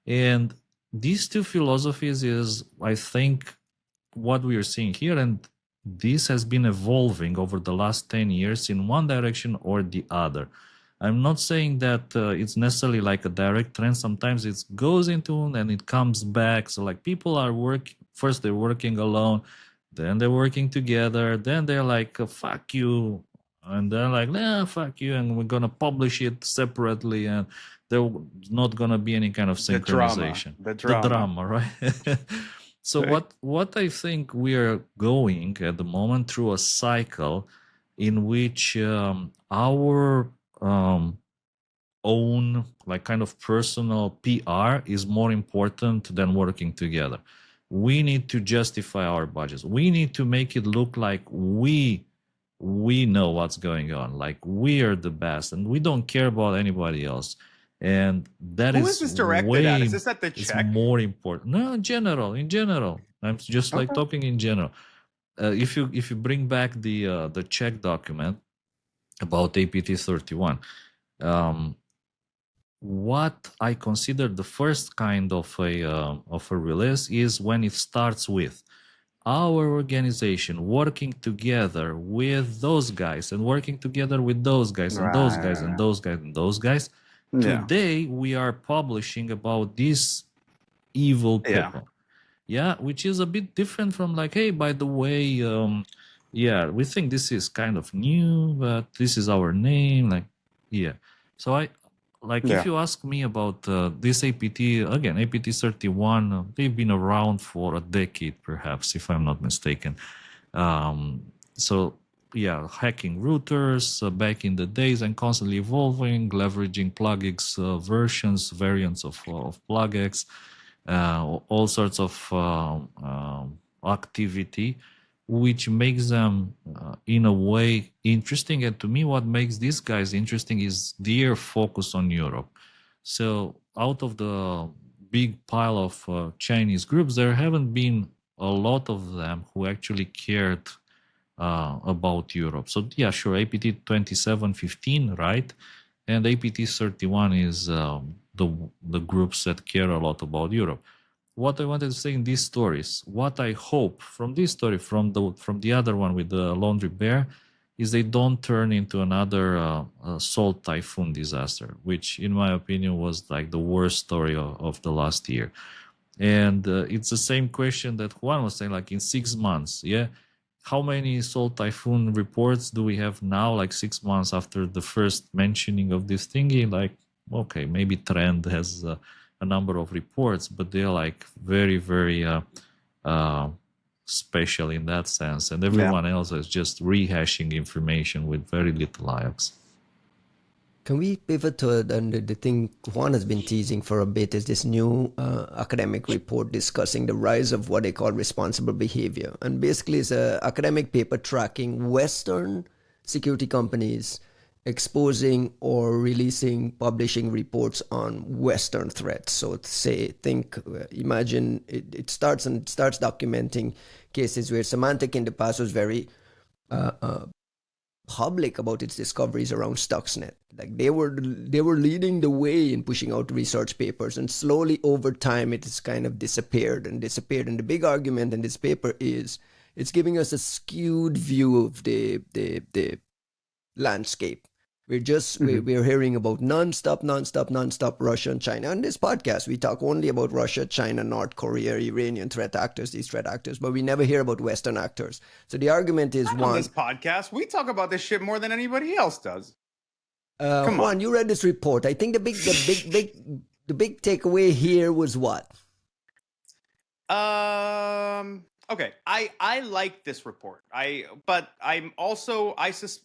And these two philosophies is, I think, what we are seeing here. And this has been evolving over the last 10 years in one direction or the other. I'm not saying that it's necessarily like a direct trend. Sometimes it goes into and it comes back. So like people are first they're working alone, then they're working together, then they're like, fuck you. And they're like, nah, fuck you. And we're going to publish it separately. And there's not going to be any kind of synchronization. The drama, right? So right. What I think we are going at the moment through a cycle in which our own like kind of personal PR is more important than working together. We need to justify our budgets. We need to make it look like we know what's going on, like we are the best, and we don't care about anybody else. And that Who is this directed at? Is this at the Czech? It's more important. No, in general. I'm just like talking in general. If you bring back the Czech document about APT 31, what I consider the first kind of a release is when it starts with our organization working together with those guys and working together with those guys and those guys and those guys and those guys. Yeah. Today we are publishing about these evil people. Yeah, which is a bit different from like, hey, by the way, we think this is kind of new, but this is our name. Like, yeah. So if you ask me about this APT, again, APT 31, they've been around for a decade, perhaps, if I'm not mistaken. Hacking routers back in the days and constantly evolving, leveraging plugx versions, variants of plugx, all sorts of activity, which makes them in a way interesting. And to me, what makes these guys interesting is their focus on Europe. So out of the big pile of Chinese groups, there haven't been a lot of them who actually cared about Europe. So yeah, sure, APT 2715, right? And APT 31 is the groups that care a lot about Europe. What I wanted to say in these stories, what I hope from this story, from the other one with the laundry bear, is they don't turn into another salt typhoon disaster, which in my opinion was like the worst story of the last year. And it's the same question that Juan was saying, like in 6 months, yeah, how many salt typhoon reports do we have now, like 6 months after the first mentioning of this thingy? Like, okay, maybe Trend has a number of reports, but they're like very, very special in that sense. And everyone else is just rehashing information with very little IOCs. Can we pivot to the thing Juan has been teasing for a bit is this new academic report discussing the rise of what they call responsible behavior. And basically it's an academic paper tracking Western security companies exposing or releasing, publishing reports on Western threats. So imagine it starts documenting cases where Symantec in the past was very public about its discoveries around Stuxnet. Like they were leading the way in pushing out research papers, and slowly over time it has kind of disappeared. And the big argument in this paper is it's giving us a skewed view of the landscape. We're hearing about non-stop Russia and China. On this podcast, we talk only about Russia, China, North Korea, Iranian these threat actors, but we never hear about Western actors. So the argument is, on this podcast, we talk about this shit more than anybody else does. Come on, you read this report. I think the big takeaway here was what? Okay, I like this report. But I'm also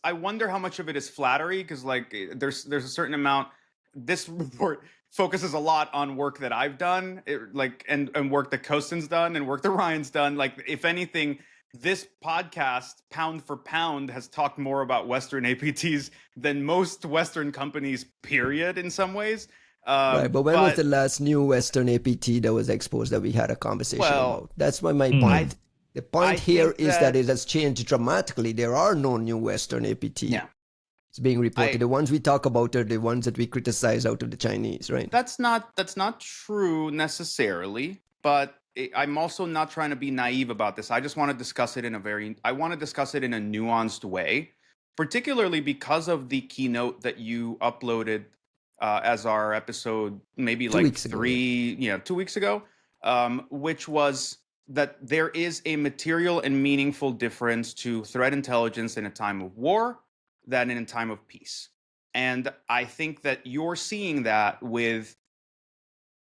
I wonder how much of it is flattery, because like there's a certain amount. This report focuses a lot on work that I've done, and work that Costin's done and work that Ryan's done. Like if anything, this podcast pound for pound has talked more about Western APTs than most Western companies. Period. In some ways. Right, but when was the last new Western APT that was exposed that we had a conversation about? That's my point. The point here is that it has changed dramatically. There are no new Western APT. Yeah. It's being reported. The ones we talk about are the ones that we criticize out of the Chinese, right? That's not true necessarily, but I'm also not trying to be naive about this. I just want to discuss it in a nuanced way, particularly because of the keynote that you uploaded as our episode, maybe 2 weeks ago, which was that there is a material and meaningful difference to threat intelligence in a time of war than in a time of peace. And I think that you're seeing that with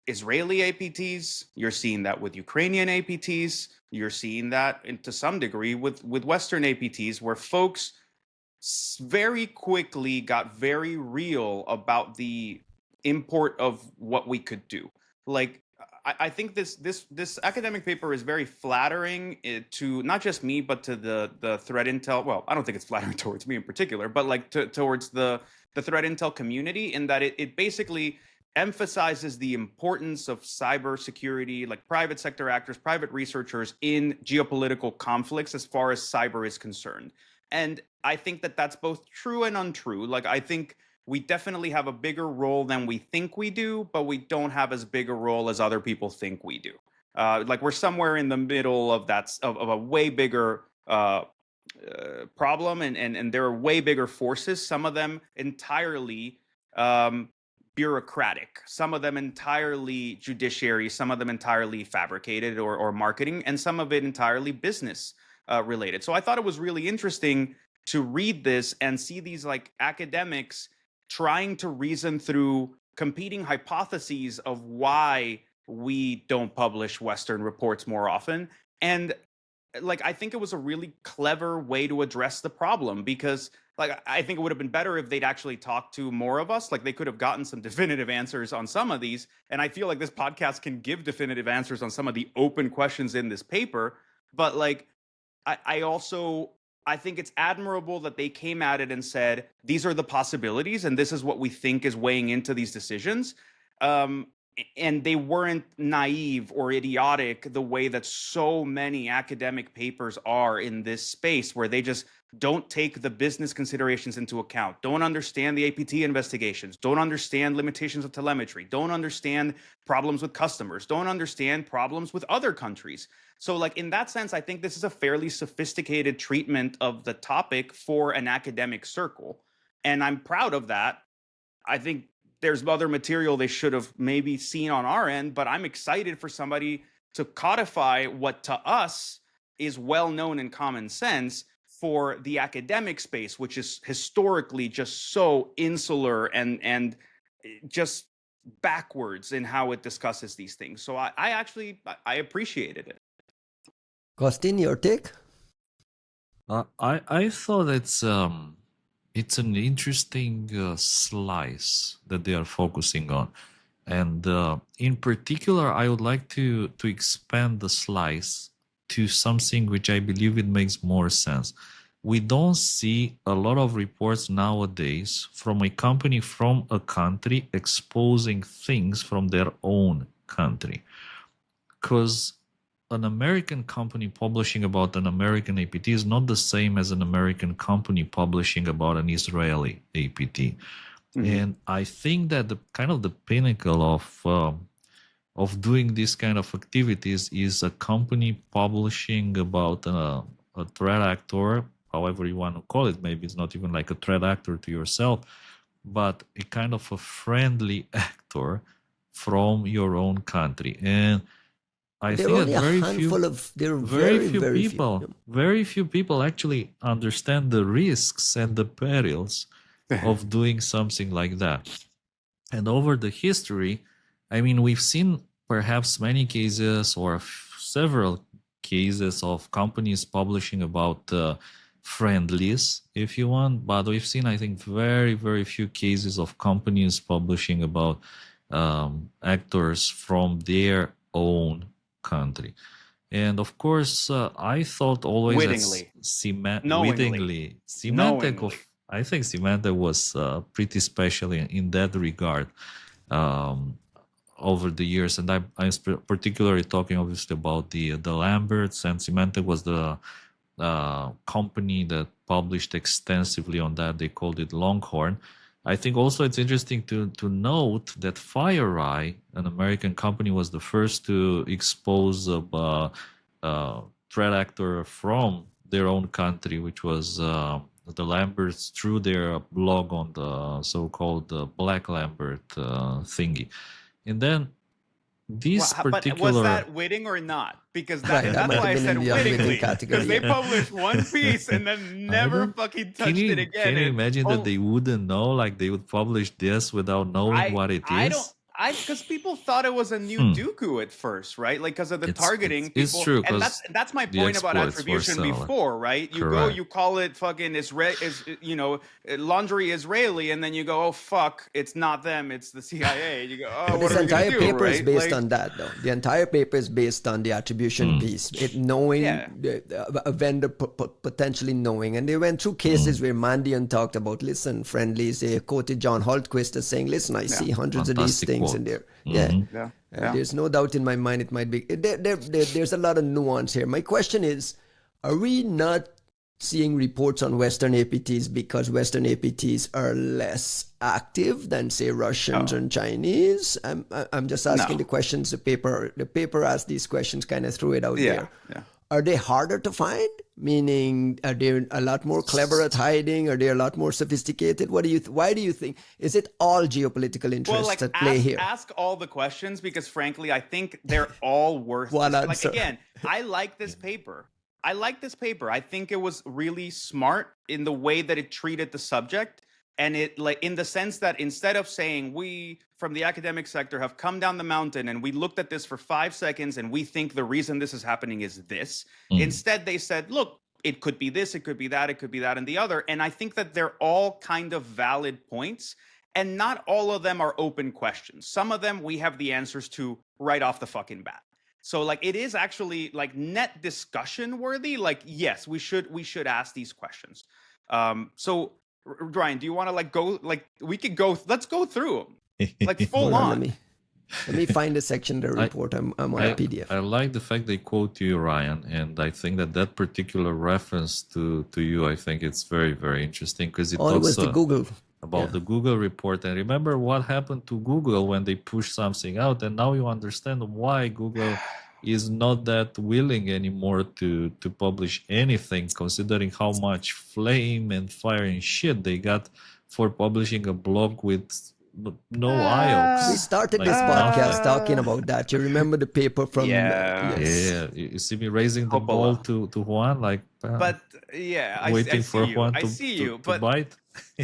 Israeli APTs, you're seeing that with Ukrainian APTs, you're seeing that to some degree with Western APTs, where folks very quickly got very real about the import of what we could do. Like, I think this academic paper is very flattering to not just me, but to the threat intel. Well, I don't think it's flattering towards me in particular, but like towards the threat intel community, in that it basically emphasizes the importance of cybersecurity, like private sector actors, private researchers in geopolitical conflicts as far as cyber is concerned. And I think that that's both true and untrue. Like, I think we definitely have a bigger role than we think we do, but we don't have as big a role as other people think we do. Like, we're somewhere in the middle of a way bigger problem, and there are way bigger forces, some of them entirely bureaucratic, some of them entirely judiciary, some of them entirely fabricated or marketing, and some of it entirely business related. So I thought it was really interesting to read this and see these like academics trying to reason through competing hypotheses of why we don't publish Western reports more often. And like, I think it was a really clever way to address the problem, because like, I think it would have been better if they'd actually talked to more of us. Like, they could have gotten some definitive answers on some of these. And I feel like this podcast can give definitive answers on some of the open questions in this paper. But like, I think it's admirable that they came at it and said, these are the possibilities, and this is what we think is weighing into these decisions. and they weren't naive or idiotic the way that so many academic papers are in this space, where they just don't take the business considerations into account, don't understand the APT investigations, don't understand limitations of telemetry, don't understand problems with customers, don't understand problems with other countries. So like in that sense, I think this is a fairly sophisticated treatment of the topic for an academic circle. And I'm proud of that. I think there's other material they should have maybe seen on our end, but I'm excited for somebody to codify what to us is well known and common sense for the academic space, which is historically just so insular and just backwards in how it discusses these things. So I actually appreciated it. Costin, your take? I thought it's an interesting slice that they are focusing on, and in particular, I would like to expand the slice to something which I believe it makes more sense. We don't see a lot of reports nowadays from a company from a country exposing things from their own country, because an American company publishing about an American APT is not the same as an American company publishing about an Israeli APT. Mm-hmm. And I think that the kind of the pinnacle of doing this kind of activities is a company publishing about a threat actor, however you want to call it. Maybe it's not even like a threat actor to yourself, but a kind of a friendly actor from your own country. And I there think are only very few people actually understand the risks and the perils of doing something like that. And over the history, I mean, we've seen perhaps many cases or several cases of companies publishing about friendlies, if you want, but we've seen, I think, very, very few cases of companies publishing about actors from their own country. And of course, I thought always wittingly. Symantec, I think Symantec was pretty special in that regard over the years. And I'm particularly talking obviously about the Lamberts, and Symantec was the company that published extensively on that. They called it Longhorn. I think also it's interesting to note that FireEye, an American company, was the first to expose a threat actor from their own country, which was the Lamberts, through their blog on the so-called Black Lambert thingy. And then But was that witting or not? Because that's why I said wittingly. Because they published one piece and then never fucking touched it again. Can you imagine that they wouldn't know? Like they would publish this without knowing what it is? Because people thought it was a new Dooku at first, right? Like because of the targeting. It's true. And that's my point about attribution before, right? You go, you call it fucking laundry Israeli, and then you go, oh fuck, it's not them, it's the CIA. You go, oh, what this are we entire gonna do, paper right? is based on that, though. The entire paper is based on the attribution piece. It knowing a vendor potentially knowing, and they went through cases where Mandian talked about, listen, friendlies. They quoted John Hultquist as saying, listen, I see hundreds of these things in there. There's no doubt in my mind it might be. There's a lot of nuance here. My question is, are we not seeing reports on Western APTs because Western APTs are less active than, say, Russians and Chinese? I'm just asking the questions. The paper asked these questions, kind of threw it out there. Are they harder to find? Meaning, are they a lot more clever at hiding? Are they a lot more sophisticated? Why do you think? Is it all geopolitical interests at play here? Ask all the questions, because frankly, I think they're all worth it. Like, again, I like this paper. I think it was really smart in the way that it treated the subject. And it, like, in the sense that instead of saying we from the academic sector have come down the mountain and we looked at this for 5 seconds and we think the reason this is happening is this, instead they said, look, it could be this, it could be that, it could be that and the other. And I think that they're all kind of valid points, and not all of them are open questions. Some of them we have the answers to right off the fucking bat. So like it is actually like net discussion worthy. Like, yes, we should ask these questions. So Ryan, do you want to like go, like we could go, let's go through them like full on. Let me find the section of the report. I'm on a PDF. I like the fact they quote you, Ryan, and I think that particular reference to you, I think it's very, very interesting because it Oh, it talks was the Google. about the Google report. And remember what happened to Google when they pushed something out, and now you understand why Google is not that willing anymore to publish anything, considering how much flame and fire and shit they got for publishing a blog with no IOCs. We started Like this podcast nothing. talking about that. You remember the paper from? Yeah. Yes. Yeah, you see me raising the Coppola. ball to Juan, like But yeah, I waiting see for you. Juan I to, see to, you. to bite.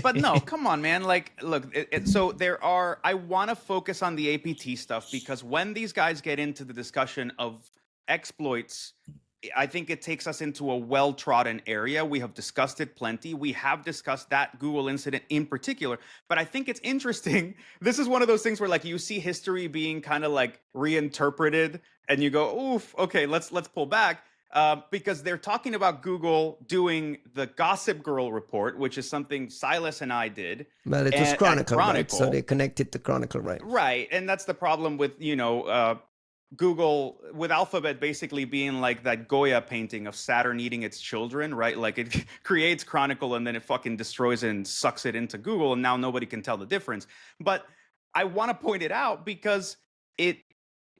But no, come on, man. Like, look, so there are, I want to focus on the APT stuff because when these guys get into the discussion of exploits, I think it takes us into a well-trodden area. We have discussed it plenty. We have discussed that Google incident in particular, but I think it's interesting. This is one of those things where like you see history being kind of like reinterpreted and you go, oof, okay, let's pull back. Because they're talking about Google doing the Gossip Girl report, which is something Silas and I did. Well, it was Chronicle, right? So they connected to Chronicle, right? Right, and that's the problem with, Google, with Alphabet basically being like that Goya painting of Saturn eating its children, right? Like it creates Chronicle and then it fucking destroys it and sucks it into Google, and now nobody can tell the difference. But I want to point it out because it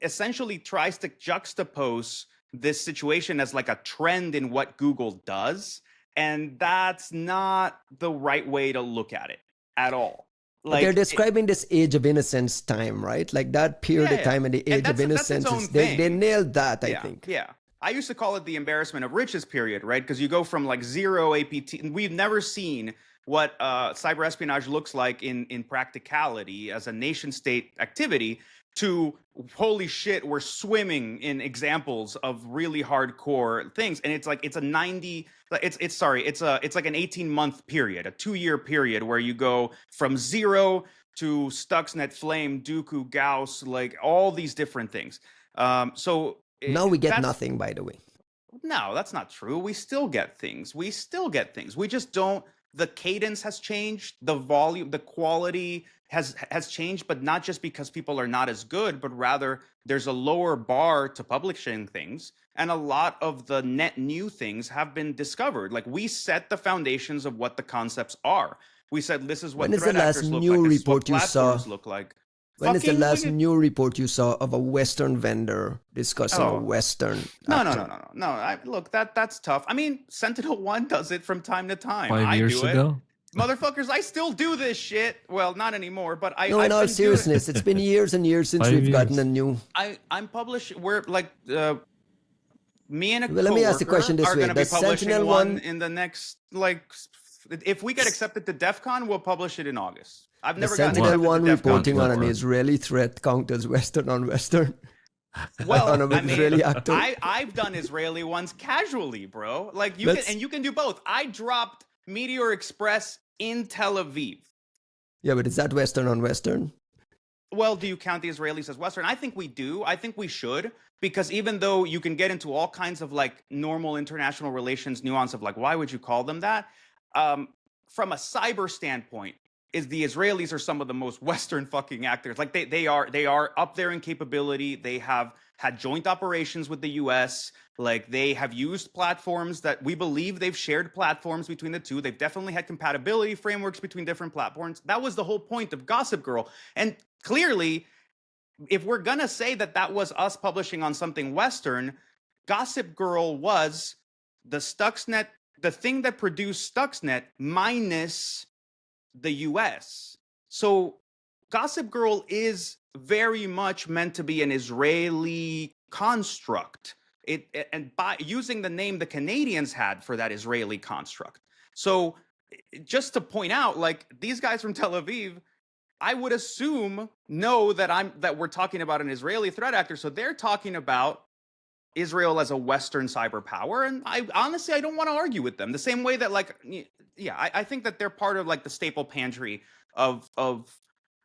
essentially tries to juxtapose this situation as like a trend in what Google does, and that's not the right way to look at it at all. Like, they're describing this age of innocence time, right? Like that period of time in the age of innocence. They nailed that, I think. Yeah. I used to call it the embarrassment of riches period, right? Because you go from like 0 APT, and we've never seen what cyber espionage looks like in practicality as a nation state activity, to holy shit, we're swimming in examples of really hardcore things. And it's like it's like an 18-month period, a 2-year period where you go from 0 to Stuxnet, Flame, Dooku, Gauss, like all these different things. So now we get nothing, by the way. No, that's not true. We still get things. We just don't. The cadence has changed, the volume, the quality has changed, but not just because people are not as good, but rather there's a lower bar to publishing things, and a lot of the net new things have been discovered. Like we set the foundations of what the concepts are. We said this is what threat actors look like. This is what platforms look like. When is the last new report you saw of a Western vendor discussing a Western actor? No. Look, that's tough. I mean, Sentinel-1 does it from time to time. 5 years ago? Motherfuckers, I still do this shit. Well, not anymore, but I... No, in all seriousness, it's been years and years since we've gotten a new... I'm publishing... We're like... me and a let me ask the question this are way. going to be publishing Sentinel-1 in the next, like... If we get accepted to DEF CON, we'll publish it in August. I've never gotten Sentinel-1 reporting on an Israeli threat counters Western on Western. Well, on an Israeli actor. I've done Israeli ones casually, bro. Like you can do both. I dropped Meteor Express in Tel Aviv. Yeah, but is that Western on Western? Well, do you count the Israelis as Western? I think we do. I think we should, because even though you can get into all kinds of like normal international relations nuance of like, why would you call them that? From a cyber standpoint, is the Israelis are some of the most Western fucking actors. Like they are up there in capability. They have had joint operations with the US. Like they have used platforms that we believe they've shared platforms between the two. They've definitely had compatibility frameworks between different platforms. That was the whole point of Gossip Girl. And clearly, if we're gonna say that that was us publishing on something Western, Gossip Girl was the Stuxnet, the thing that produced Stuxnet minus the US. So Gossip Girl is very much meant to be an Israeli construct. And by using the name the Canadians had for that Israeli construct. So just to point out, like these guys from Tel Aviv, I would assume know that we're talking about an Israeli threat actor. So they're talking about Israel as a Western cyber power. And I honestly don't want to argue with them. The same way that I think that they're part of like the staple pantry of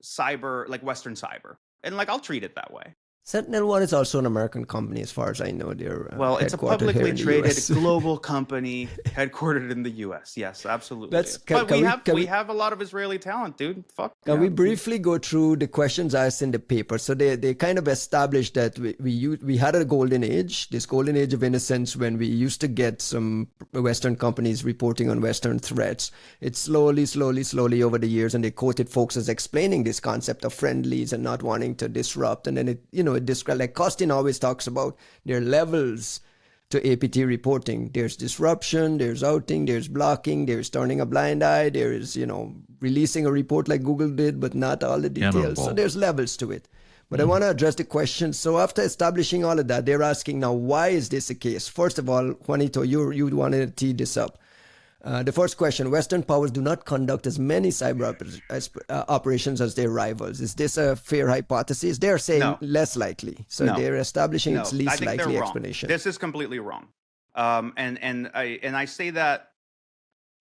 cyber, like Western cyber. And like I'll treat it that way. Sentinel-1 is also an American company, as far as I know. They're Well, it's a headquartered here publicly in the traded US. global company headquartered in the U.S. Yes, absolutely. Let's is. can, But can we we have a lot of Israeli talent, dude. Fuck. can Yeah. we briefly go through the questions asked in the paper? So they kind of established that we had a golden age, this golden age of innocence, when we used to get some Western companies reporting on Western threats. It's slowly over the years, and they quoted folks as explaining this concept of friendlies and not wanting to disrupt. And then it described, like Costin always talks about, there are levels to APT reporting. There's disruption, there's outing, there's blocking, there's turning a blind eye, there's, releasing a report like Google did, but not all the details. So there's levels to it. But I want to address the question. So after establishing all of that, they're asking now, why is this the case? First of all, Juanito, you wanted to tee this up. The first question, Western powers do not conduct as many cyber operations as their rivals. Is this a fair hypothesis? They're saying No. less likely. So No. they're establishing No, its I least think they're likely wrong. explanation. This is completely wrong. And I say that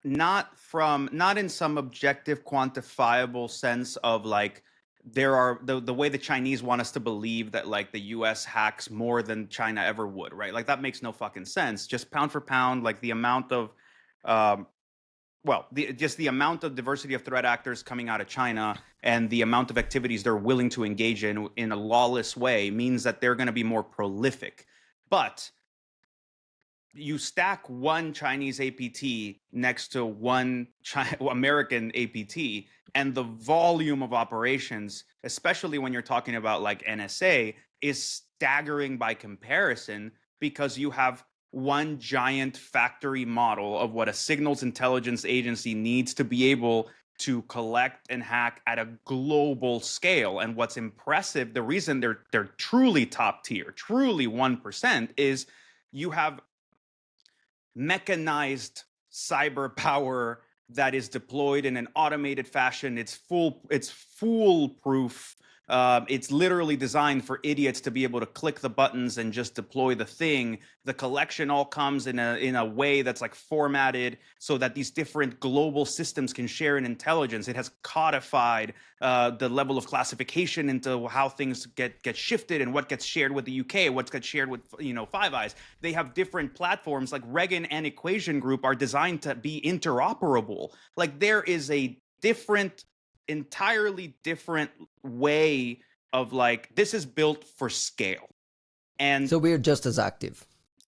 not in some objective quantifiable sense of like there are the way the Chinese want us to believe that like the US hacks more than China ever would, right? Like that makes no fucking sense. Just pound for pound, like the amount of the amount of diversity of threat actors coming out of China and the amount of activities they're willing to engage in a lawless way means that they're going to be more prolific. But you stack one Chinese APT next to one American APT, and the volume of operations, especially when you're talking about like NSA, is staggering by comparison, because you have one giant factory model of what a signals intelligence agency needs to be able to collect and hack at a global scale. And what's impressive, the reason they're truly top tier, truly 1%, is you have mechanized cyber power that is deployed in an automated fashion. It's foolproof. It's literally designed for idiots to be able to click the buttons and just deploy the thing. The collection all comes in a way that's like formatted so that these different global systems can share in intelligence. It has codified the level of classification into how things get shifted and what gets shared with the UK, what gets shared with Five Eyes. They have different platforms like Regan and Equation Group are designed to be interoperable. Like there is a entirely different way of like, this is built for scale. And so we're just as active.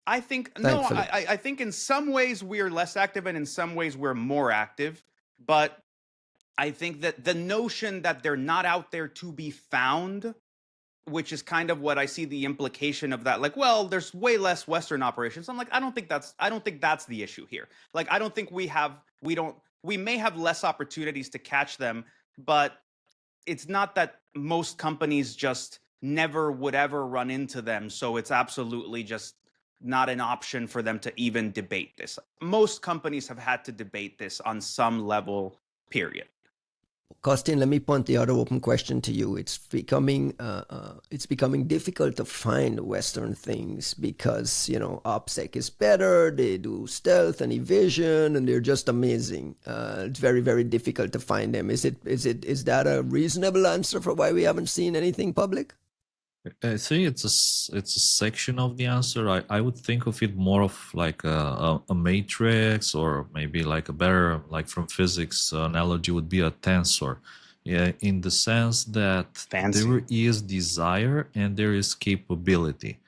I think Thankfully. I think in some ways we're less active and in some ways we're more active. But I think that the notion that they're not out there to be found, which is kind of what I see the implication of that, like, well, there's way less Western operations. I'm like, I don't think that's the issue here. Like, I don't think we may have less opportunities to catch them, but it's not that most companies just never would ever run into them. So it's absolutely just not an option for them to even debate this. Most companies have had to debate this on some level, period. Costin, let me point the other open question to you. It's becoming difficult to find Western things because OPSEC is better. They do stealth and evasion, and they're just amazing. It's very, very difficult to find them. Is that a reasonable answer for why we haven't seen anything public? I think it's a section of the answer. I would think of it more of like a matrix, or maybe like a better, like from physics analogy would be a tensor. Yeah, in the sense that there is desire and there is capability.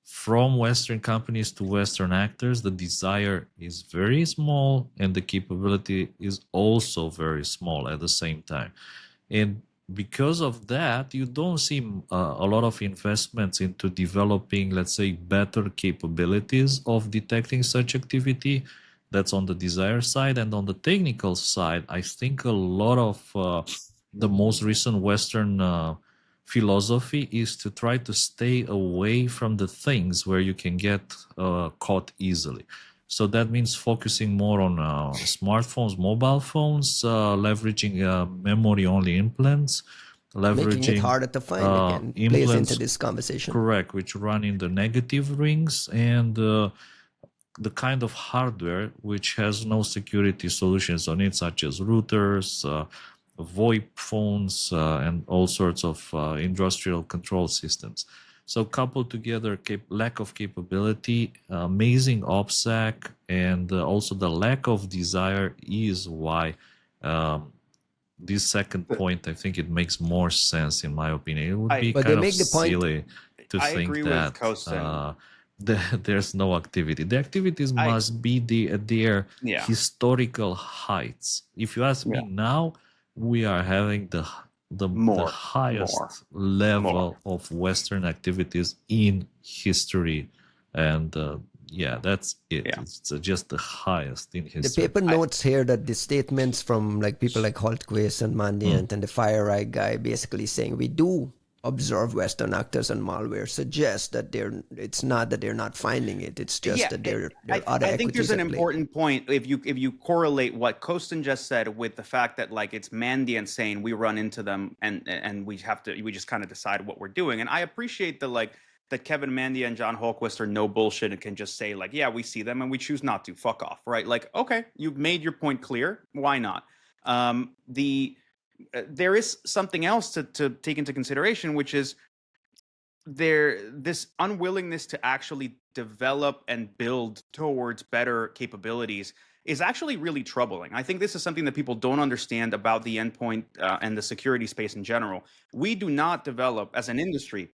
From Western companies to Western actors, the desire is very small and the capability is also very small at the same time. And because of that, you don't see a lot of investments into developing, let's say, better capabilities of detecting such activity. That's on the desire side. And on the technical side, I think a lot of the most recent Western philosophy is to try to stay away from the things where you can get caught easily. So that means focusing more on smartphones, mobile phones, leveraging memory-only implants, leveraging making it harder to find again. Plays into this conversation. Correct, which run in the negative rings, and the kind of hardware which has no security solutions on it, such as routers, VoIP phones, and all sorts of industrial control systems. So coupled together, lack of capability, amazing OPSEC, and also the lack of desire is why this second point, I think it makes more sense in my opinion. It would be But they kind of make the point. silly to I think agree with that Costin. there's no activity. The activities I must be at their yeah historical heights. If you ask me yeah now, we are having the more highest more. level of Western activities in history, and yeah, that's it. Yeah. It's just the highest in The history. paper notes here that the statements from like people like Holtquist and Mandiant and the FireEye guy basically saying we do observe Western actors and malware suggest that it's not that they're not finding it. It's just Yeah, that there are other I think there's equities an at play. important point if you correlate what Costin just said with the fact that like it's Mandiant saying we run into them and we just kind of decide what we're doing. And I appreciate the like that Kevin Mandia and John Holquist are no bullshit and can just say like, yeah, we see them and we choose not to. Fuck off, right? Like, okay, you've made your point clear. Why not? There is something else to take into consideration, which is this unwillingness to actually develop and build towards better capabilities is actually really troubling. I think this is something that people don't understand about the endpoint and the security space in general. We do not develop as an industry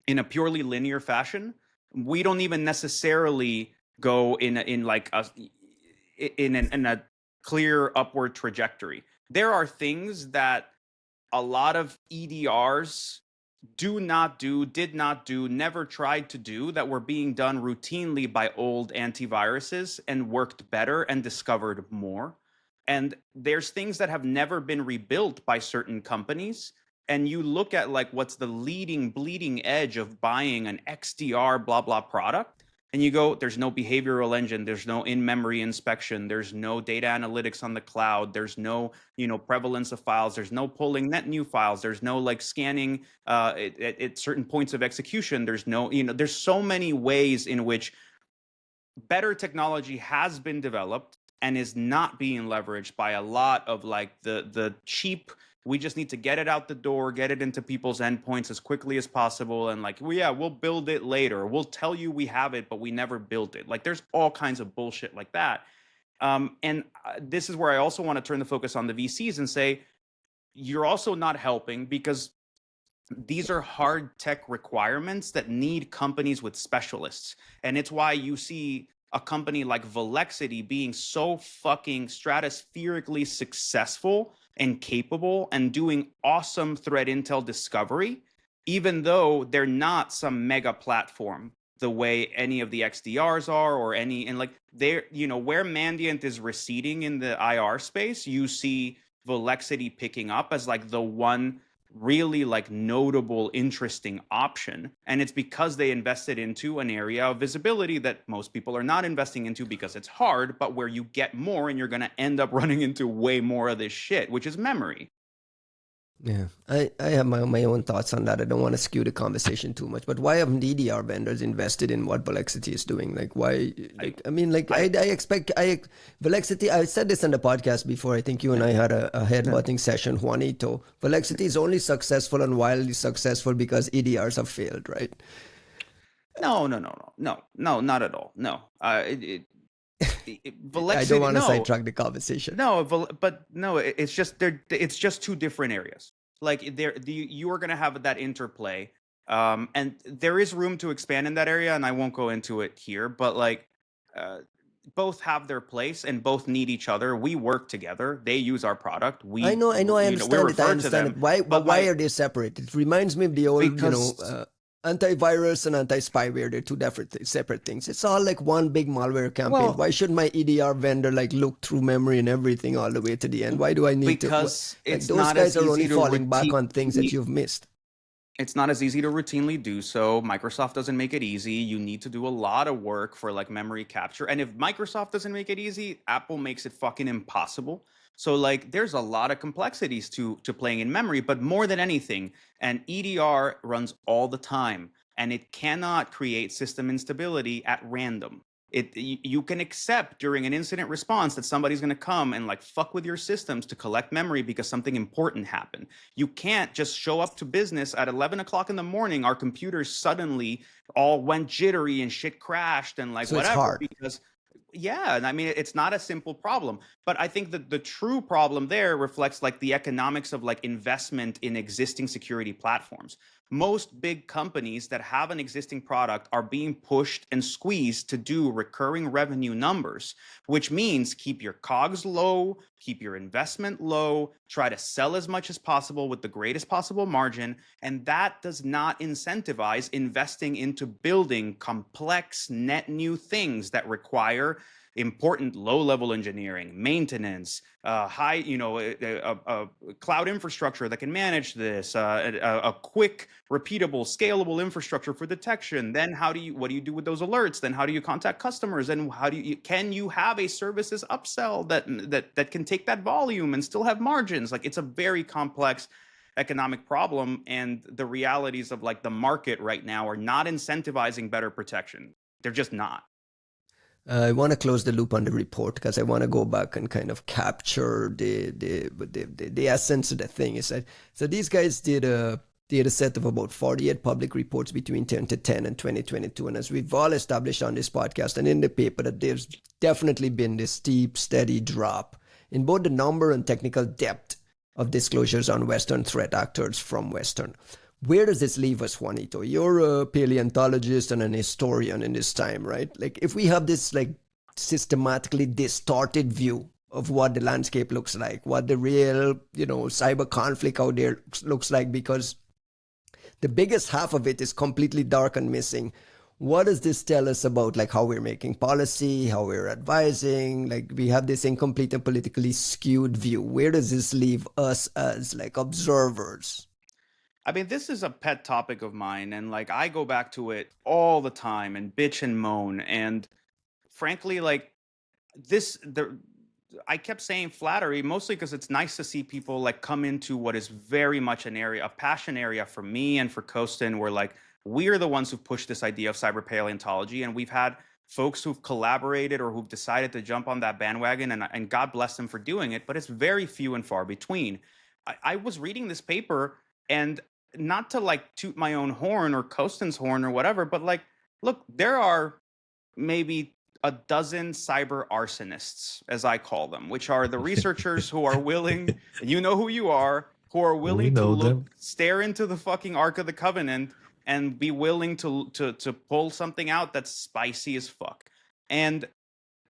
in a purely linear fashion. We don't even necessarily go in a clear upward trajectory. There are things that a lot of EDRs did not do, never tried to do that were being done routinely by old antiviruses and worked better and discovered more. And there's things that have never been rebuilt by certain companies. And you look at like what's the leading bleeding edge of buying an XDR blah blah product, and you go, there's no behavioral engine, there's no in-memory inspection, there's no data analytics on the cloud, there's no prevalence of files, there's no pulling net new files, there's no like scanning at certain points of execution, there's no there's so many ways in which better technology has been developed and is not being leveraged by a lot of like the cheap, we just need to get it out the door, get it into people's endpoints as quickly as possible, and like, well, yeah, we'll build it later, we'll tell you we have it but we never built it. Like there's all kinds of bullshit like that. And this is where I also want to turn the focus on the VCs and say you're also not helping, because these are hard tech requirements that need companies with specialists. And it's why you see a company like Valexity being so fucking stratospherically successful and capable and doing awesome threat intel discovery, even though they're not some mega platform the way any of the XDRs are or any, and like they're, where Mandiant is receding in the IR space, you see Valexity picking up as like the one really like notable, interesting option. And it's because they invested into an area of visibility that most people are not investing into because it's hard, but where you get more and you're going to end up running into way more of this shit, which is memory. Yeah, I have my own thoughts on that. I don't want to skew the conversation too much, but why haven't DDR vendors invested in what Valexity is doing? Like, why? Like, I expect Valexity. I said this on the podcast before. I think you and I had a headbutting session, Juanito. Valexity is only successful and wildly successful because EDRs have failed, right? No, not at all. No, Valexity, I don't want to sidetrack the conversation. No, but no, it's just two different areas. Like you are going to have that interplay, and there is room to expand in that area, and I won't go into it here. But like, both have their place and both need each other. We work together. They use our product. I know. I understand it. Why are they separate? It reminds me of the old, antivirus and anti-spyware. They're two separate things. It's all like one big malware campaign. Well, why should my EDR vendor like look through memory and everything all the way to the end? Why do I need to? Because it's those not guys as are only easy to falling back on things that you've missed. It's not as easy to routinely do so. Microsoft doesn't make it easy. You need to do a lot of work for like memory capture. And if Microsoft doesn't make it easy, Apple makes it fucking impossible. So like there's a lot of complexities to playing in memory, but more than anything, an EDR runs all the time and it cannot create system instability at random. You can accept during an incident response that somebody's going to come and like fuck with your systems to collect memory because something important happened. You can't just show up to business at 11 o'clock in the morning. Our computers suddenly all went jittery and shit crashed and like So it's whatever hard. because yeah, and I mean it's not a simple problem, but I think that the true problem there reflects like the economics of like investment in existing security platforms. Most big companies that have an existing product are being pushed and squeezed to do recurring revenue numbers, which means keep your cogs low, keep your investment low, try to sell as much as possible with the greatest possible margin, and that does not incentivize investing into building complex net new things that require important low-level engineering, maintenance, high, a cloud infrastructure that can manage this, a quick, repeatable, scalable infrastructure for detection. Then what do you do with those alerts? Then how do you contact customers? And can you have a services upsell that can take that volume and still have margins? Like it's a very complex economic problem, and the realities of like the market right now are not incentivizing better protection. They're just not. I want to close the loop on the report because I want to go back and kind of capture the essence of the thing. Is that so these guys did a set of about 48 public reports between 2010 and 2022, and as we've all established on this podcast and in the paper, that there's definitely been this steep, steady drop in both the number and technical depth of disclosures on Western threat actors from Western. Where does this leave us, Juanito? You're a paleontologist and an historian in this time, right? Like if we have this like systematically distorted view of what the landscape looks like, what the real, cyber conflict out there looks like, because the biggest half of it is completely dark and missing. What does this tell us about like how we're making policy, how we're advising? Like we have this incomplete and politically skewed view. Where does this leave us as like observers? I mean, this is a pet topic of mine, and like I go back to it all the time and bitch and moan. And frankly, like I kept saying flattery mostly because it's nice to see people like come into what is very much a passion area for me and for Costin, where like we're the ones who've pushed this idea of cyber paleontology, and we've had folks who've collaborated or who've decided to jump on that bandwagon, and God bless them for doing it, but it's very few and far between. I was reading this paper, and not to like toot my own horn or Costin's horn or whatever, but like, look, there are maybe a dozen cyber arsonists, as I call them, which are the researchers who are willing, you know who you are, who are willing to stare into the fucking Ark of the Covenant and be willing to pull something out that's spicy as fuck. And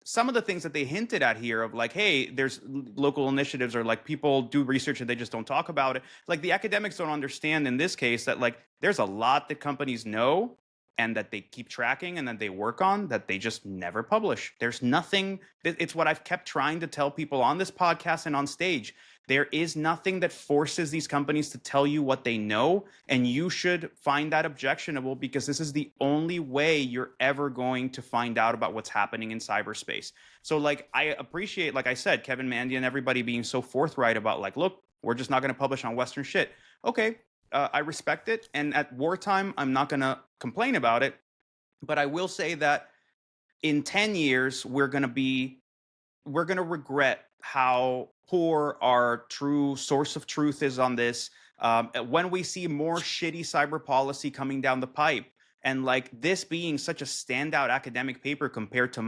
some of the things that they hinted at here of like, hey, there's local initiatives, or like people do research and they just don't talk about it. Like the academics don't understand in this case that like there's a lot that companies know and that they keep tracking and that they work on that they just never publish. There's nothing. It's what I've kept trying to tell people on this podcast and on stage. There is nothing that forces these companies to tell you what they know, and you should find that objectionable because this is the only way you're ever going to find out about what's happening in cyberspace. So like I appreciate, like I said, Kevin Mandy and everybody being so forthright about like, look, we're just not going to publish on Western shit. Okay, I respect it, and at wartime, I'm not going to complain about it, but I will say that in 10 years, we're going to regret how poor our true source of truth is on this. When we see more shitty cyber policy coming down the pipe, and like this being such a standout academic paper compared to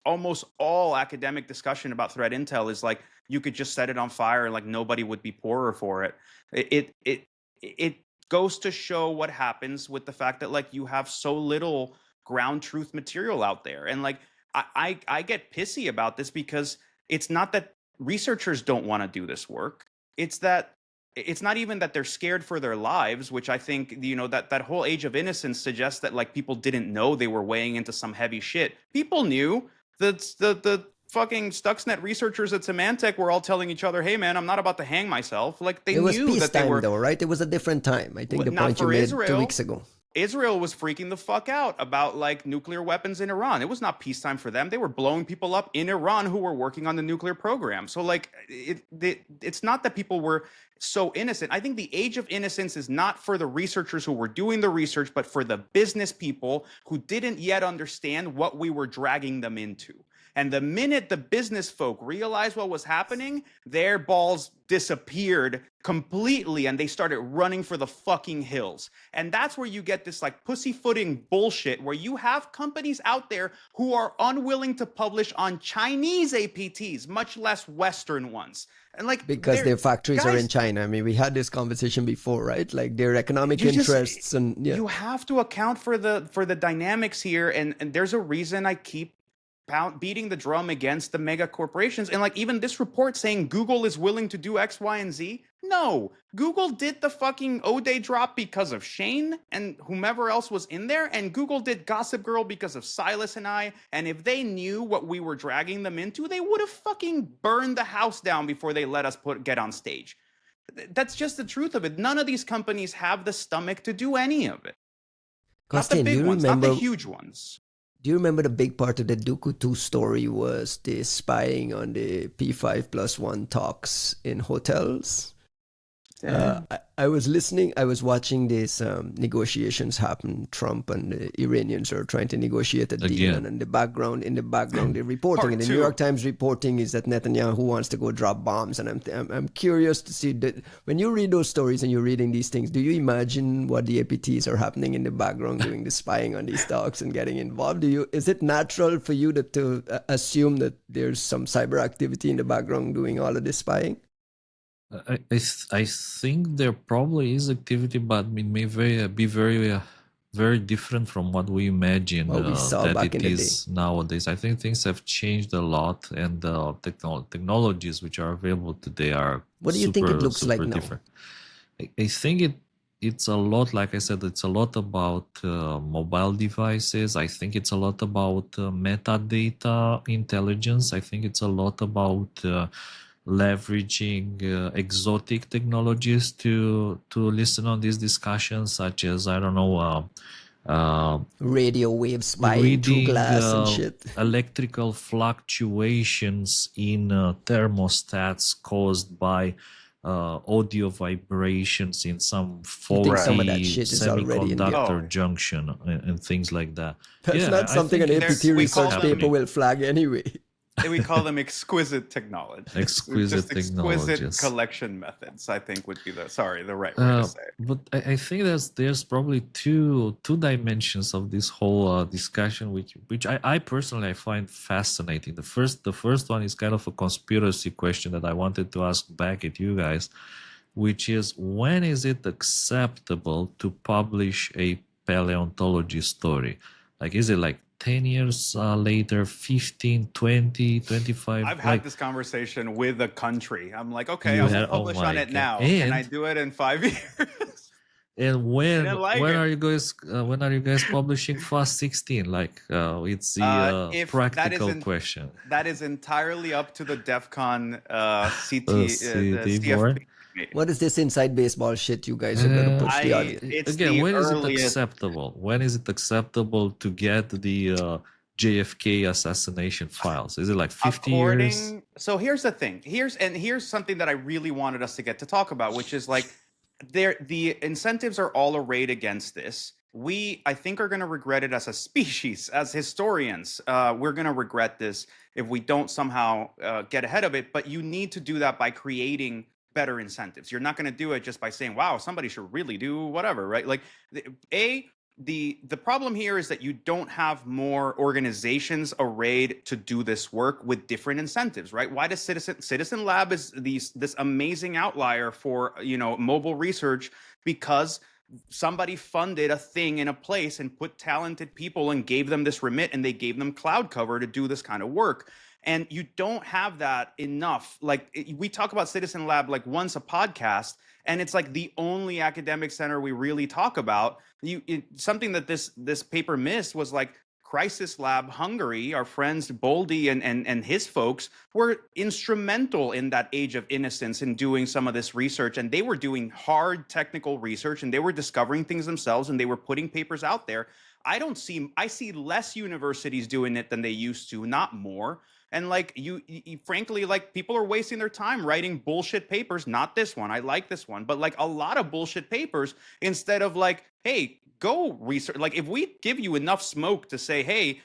almost all academic discussion about threat intel is like you could just set it on fire and like nobody would be poorer for it. It goes to show what happens with the fact that like you have so little ground truth material out there. And like I get pissy about this because it's not that researchers don't want to do this work. It's that it's not even that they're scared for their lives, which I think, that whole age of innocence suggests that like people didn't know they were weighing into some heavy shit. People knew. The fucking Stuxnet researchers at Symantec were all telling each other, hey man, I'm not about to hang myself. Like they knew that they were, though, right? It was a different time. I think the point you made Israel, 2 weeks ago. Israel was freaking the fuck out about like nuclear weapons in Iran. It was not peacetime for them. They were blowing people up in Iran who were working on the nuclear program. So like it's not that people were so innocent. I think the age of innocence is not for the researchers who were doing the research, but for the business people who didn't yet understand what we were dragging them into. And the minute the business folk realized what was happening, their balls disappeared completely and they started running for the fucking hills. And that's where you get this like pussyfooting bullshit where you have companies out there who are unwilling to publish on Chinese APTs, much less Western ones. And like because their factories are in China. I mean, we had this conversation before, right? Like their economic interests and you have to account for the dynamics here. And there's a reason I keep beating the drum against the mega corporations. And like even this report saying Google is willing to do X, Y, and Z. No, Google did the fucking O-Day drop because of Shane and whomever else was in there. And Google did Gossip Girl because of Silas and I. And if they knew what we were dragging them into, they would have fucking burned the house down before they let us get on stage. That's just the truth of it. None of these companies have the stomach to do any of it. Costin, not the big ones, not the huge ones. Do you remember the big part of the Dooku 2 story was the spying on the P5+1 talks in hotels? I was listening, I was watching these negotiations happen. Trump and the Iranians are trying to negotiate a deal. And in the background, the reporting, in the New York Times reporting is that Netanyahu wants to go drop bombs. And I'm curious to see that when you read those stories and you're reading these things, do you imagine what the APTs are happening in the background doing the spying on these talks and getting involved? Is it natural for you to assume that there's some cyber activity in the background doing all of this spying? I think there probably is activity, but it may be very different from what we imagine we saw that back it in the is nowadays. I think things have changed a lot, and the technologies which are available today are what do you think it looks like now? Different. I think it's a lot, like I said, it's a lot about mobile devices. I think it's a lot about metadata intelligence. I think it's a lot about leveraging exotic technologies to listen on these discussions, such as, I don't know, radio wave spying through glass and shit. Electrical fluctuations in thermostats caused by audio vibrations in some faulty semiconductor junction and things like that. That's not something an APT research paper will flag anyway. We call them exquisite technology. Exquisite collection methods, I think, would be the right way to say it. But I think there's probably two dimensions of this whole discussion, which I personally find fascinating. The first one is kind of a conspiracy question that I wanted to ask back at you guys, which is, when is it acceptable to publish a paleontology story? Like, is it like 10 years later, 15, 20, 25? I've had this conversation with a country. I'm like, okay, I'll publish on it now. Can I do it in 5 years? And when are you guys publishing FAST16? Like, it's the practical question. That is entirely up to the DEF CON CFP. What is this inside baseball shit you guys are going to push the audience? Again, when is it acceptable? When is it acceptable to get the JFK assassination files? Is it like 50 years? So here's the thing. Here's something that I really wanted us to get to talk about, which is like the incentives are all arrayed against this. We, I think, are going to regret it as a species, as historians. We're going to regret this if we don't somehow get ahead of it. But you need to do that by creating better incentives. You're not going to do it just by saying, wow, somebody should really do whatever, right? Like, the problem here is that you don't have more organizations arrayed to do this work with different incentives, right? Why does Citizen Lab is this amazing outlier for, mobile research? Because somebody funded a thing in a place and put talented people and gave them this remit, and they gave them cloud cover to do this kind of work. And you don't have that enough. Like, we talk about Citizen Lab like once a podcast, and it's like the only academic center we really talk about. Something that this paper missed was like Crisis Lab Hungary, our friends Boldy and his folks were instrumental in that age of innocence in doing some of this research. And they were doing hard technical research and they were discovering things themselves and they were putting papers out there. I see less universities doing it than they used to, not more. And like you frankly, like people are wasting their time writing bullshit papers. Not this one. I like this one, but like a lot of bullshit papers instead of like, hey, go research. Like if we give you enough smoke to say, hey,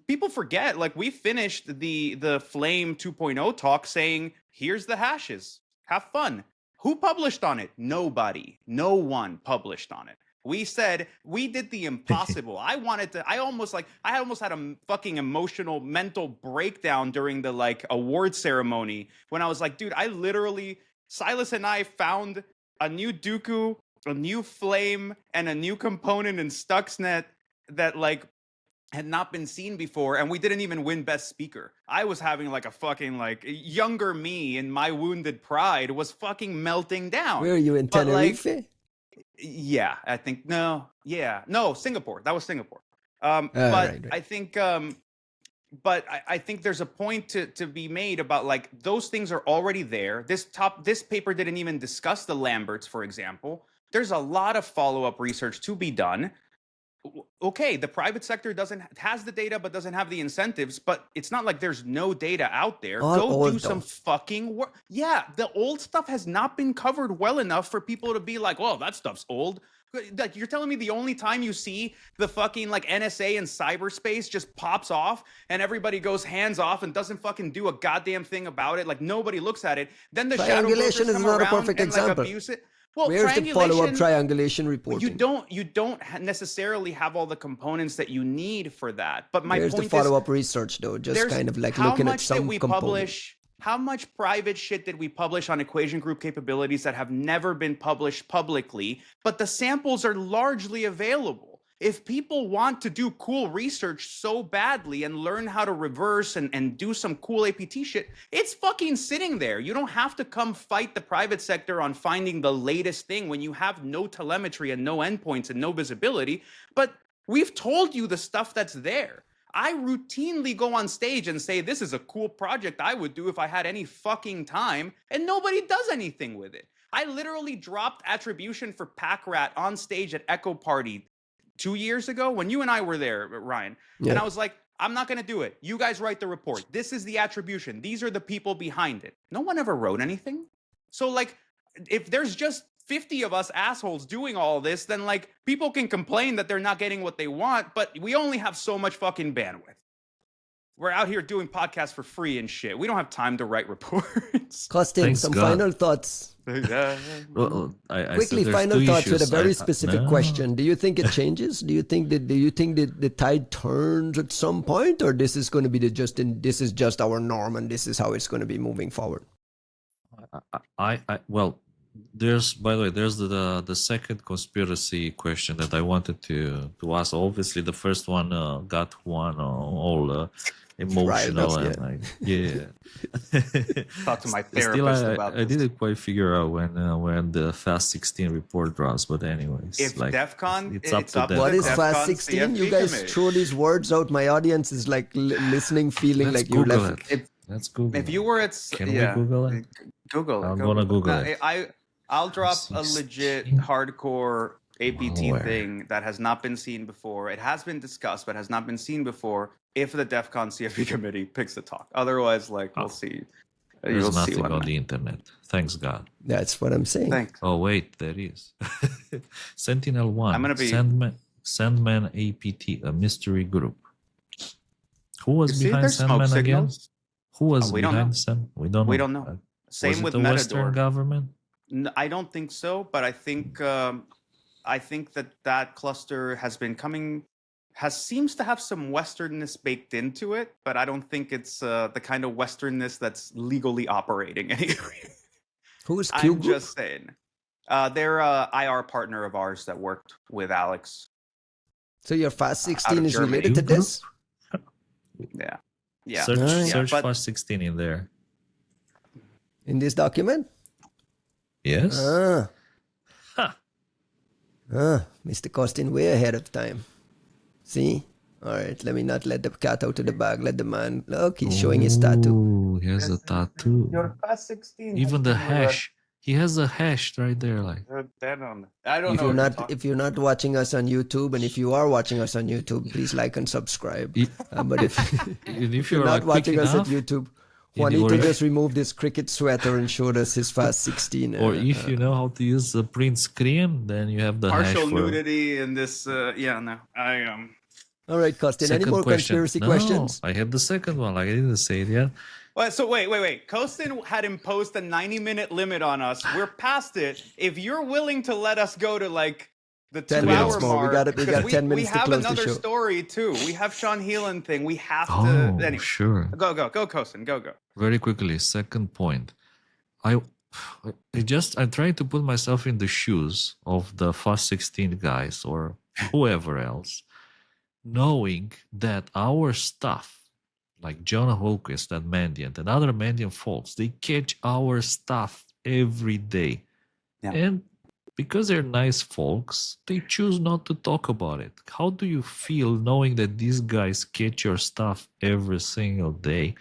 people forget, like we finished the Flame 2.0 talk saying, here's the hashes. Have fun. Who published on it? Nobody. No one published on it. We said we did the impossible. I almost had a fucking emotional mental breakdown during the like award ceremony when I was like, dude, I literally, Silas and I found a new Dooku, a new Flame, and a new component in Stuxnet that like had not been seen before, and we didn't even win Best Speaker. I was having like a fucking like younger me in my wounded pride was fucking melting down. Where are you in Tenerife? Like, yeah, I think no, Singapore. That was Singapore. But right. I think, I think there's a point to be made about like those things are already there. This paper didn't even discuss the Lamberts, for example. There's a lot of follow-up research to be done. Okay, the private sector has the data but doesn't have the incentives, but it's not like there's no data out there. Go do some fucking work. Yeah, the old stuff has not been covered well enough for people to be like, oh, that stuff's old. Like you're telling me the only time you see the fucking like NSA in cyberspace just pops off and everybody goes hands off and doesn't fucking do a goddamn thing about it, like nobody looks at it, then the shadow brokers come around and like abuse it. Well, where's the follow-up triangulation reporting? You don't necessarily have all the components that you need for that. But my where's point the follow-up research though? Just kind of like looking at some components. How much private shit did we publish on equation group capabilities that have never been published publicly, but the samples are largely available? If people want to do cool research so badly and learn how to reverse and do some cool APT shit, it's fucking sitting there. You don't have to come fight the private sector on finding the latest thing when you have no telemetry and no endpoints and no visibility. But we've told you the stuff that's there. I routinely go on stage and say, this is a cool project I would do if I had any fucking time, and nobody does anything with it. I literally dropped attribution for Packrat on stage at Echo Party 2 years ago when you and I were there, Ryan. Yeah. And I was like, I'm not going to do it. You guys write the report. This is the attribution. These are the people behind it. No one ever wrote anything. So like, if there's just 50 of us assholes doing all this, then like people can complain that they're not getting what they want, but we only have so much fucking bandwidth. We're out here doing podcasts for free and shit. We don't have time to write reports. Costin, some final thoughts. Well, quickly, final thoughts with a very specific question. Do you think it changes? Do you think that the tide turns at some point, or this is going to be this is just our norm and this is how it's going to be moving forward? Well, there's, by the way, there's the second conspiracy question that I wanted to ask. Obviously, the first one got Juan all emotional and like, yeah. Talk to my therapist about this. I didn't quite figure out when the Fast 16 report drops, but anyways, if like, DEFCON, it's up to them. What is Fast 16? You guys throw these words out. My audience is like listening, feeling like you left. Let's Google. If you were at, can we Google it? Google it. I'm gonna Google it. I'll drop a legit hardcore APT thing that has not been seen before. It has been discussed, but has not been seen before. If the DEF CON CFP committee picks the talk, otherwise, like we'll see. There's nothing on the internet. Thanks God. That's what I'm saying. Thanks. Oh wait, there is. Sentinel-1. I'm gonna be Sandman APT, a mystery group. Who was behind Sandman again? Who was behind Sandman? We don't know. We don't know. Same with the Western government. I don't think so, but I think that cluster has been coming. Seems to have some Westernness baked into it, but I don't think it's the kind of Westernness that's legally operating anyway. Who is Q I'm Group? just saying. They're a IR partner of ours that worked with Alex. So your Fast 16 is related to this? Yeah. Search Fast 16 in there. In this document? Yes. Mr. Costin way ahead of time. See? All right, let me not let the cat out of the bag. Let the man look. He's showing his tattoo. Ooh, he has a tattoo. Your past 16 has Even the been with us. hash. He has a hash right there, like. I don't If know. you're what not talking- if you're not watching us on YouTube, and if you are watching us on YouTube, please like and subscribe. But if And if you're you're not like watching quick us at enough, YouTube, in the Juanito ori- just removed his cricket sweater and showed us his fast 16. or if you know how to use the print screen, then you have the hash partial for nudity in this. Yeah, no, I All right, Costin, any second more question. conspiracy No, questions? I had the second one. Like I didn't say it yet. Well, so wait. Costin had imposed a 90-minute limit on us. We're past it. If you're willing to let us go to like the 10 2-hour minutes more. mark, We got 10 we minutes to have close the another show. story too. We have Sean Heelan thing. We have to. Oh, Anyway, sure. go, Costin, go. Very quickly, second point. I'm trying to put myself in the shoes of the Fast 16 guys or whoever else, knowing that our stuff, like Jonah Holquist and Mandiant and other Mandiant folks, they catch our stuff every day. Yeah. And because they're nice folks, they choose not to talk about it. How do you feel knowing that these guys catch your stuff every single day?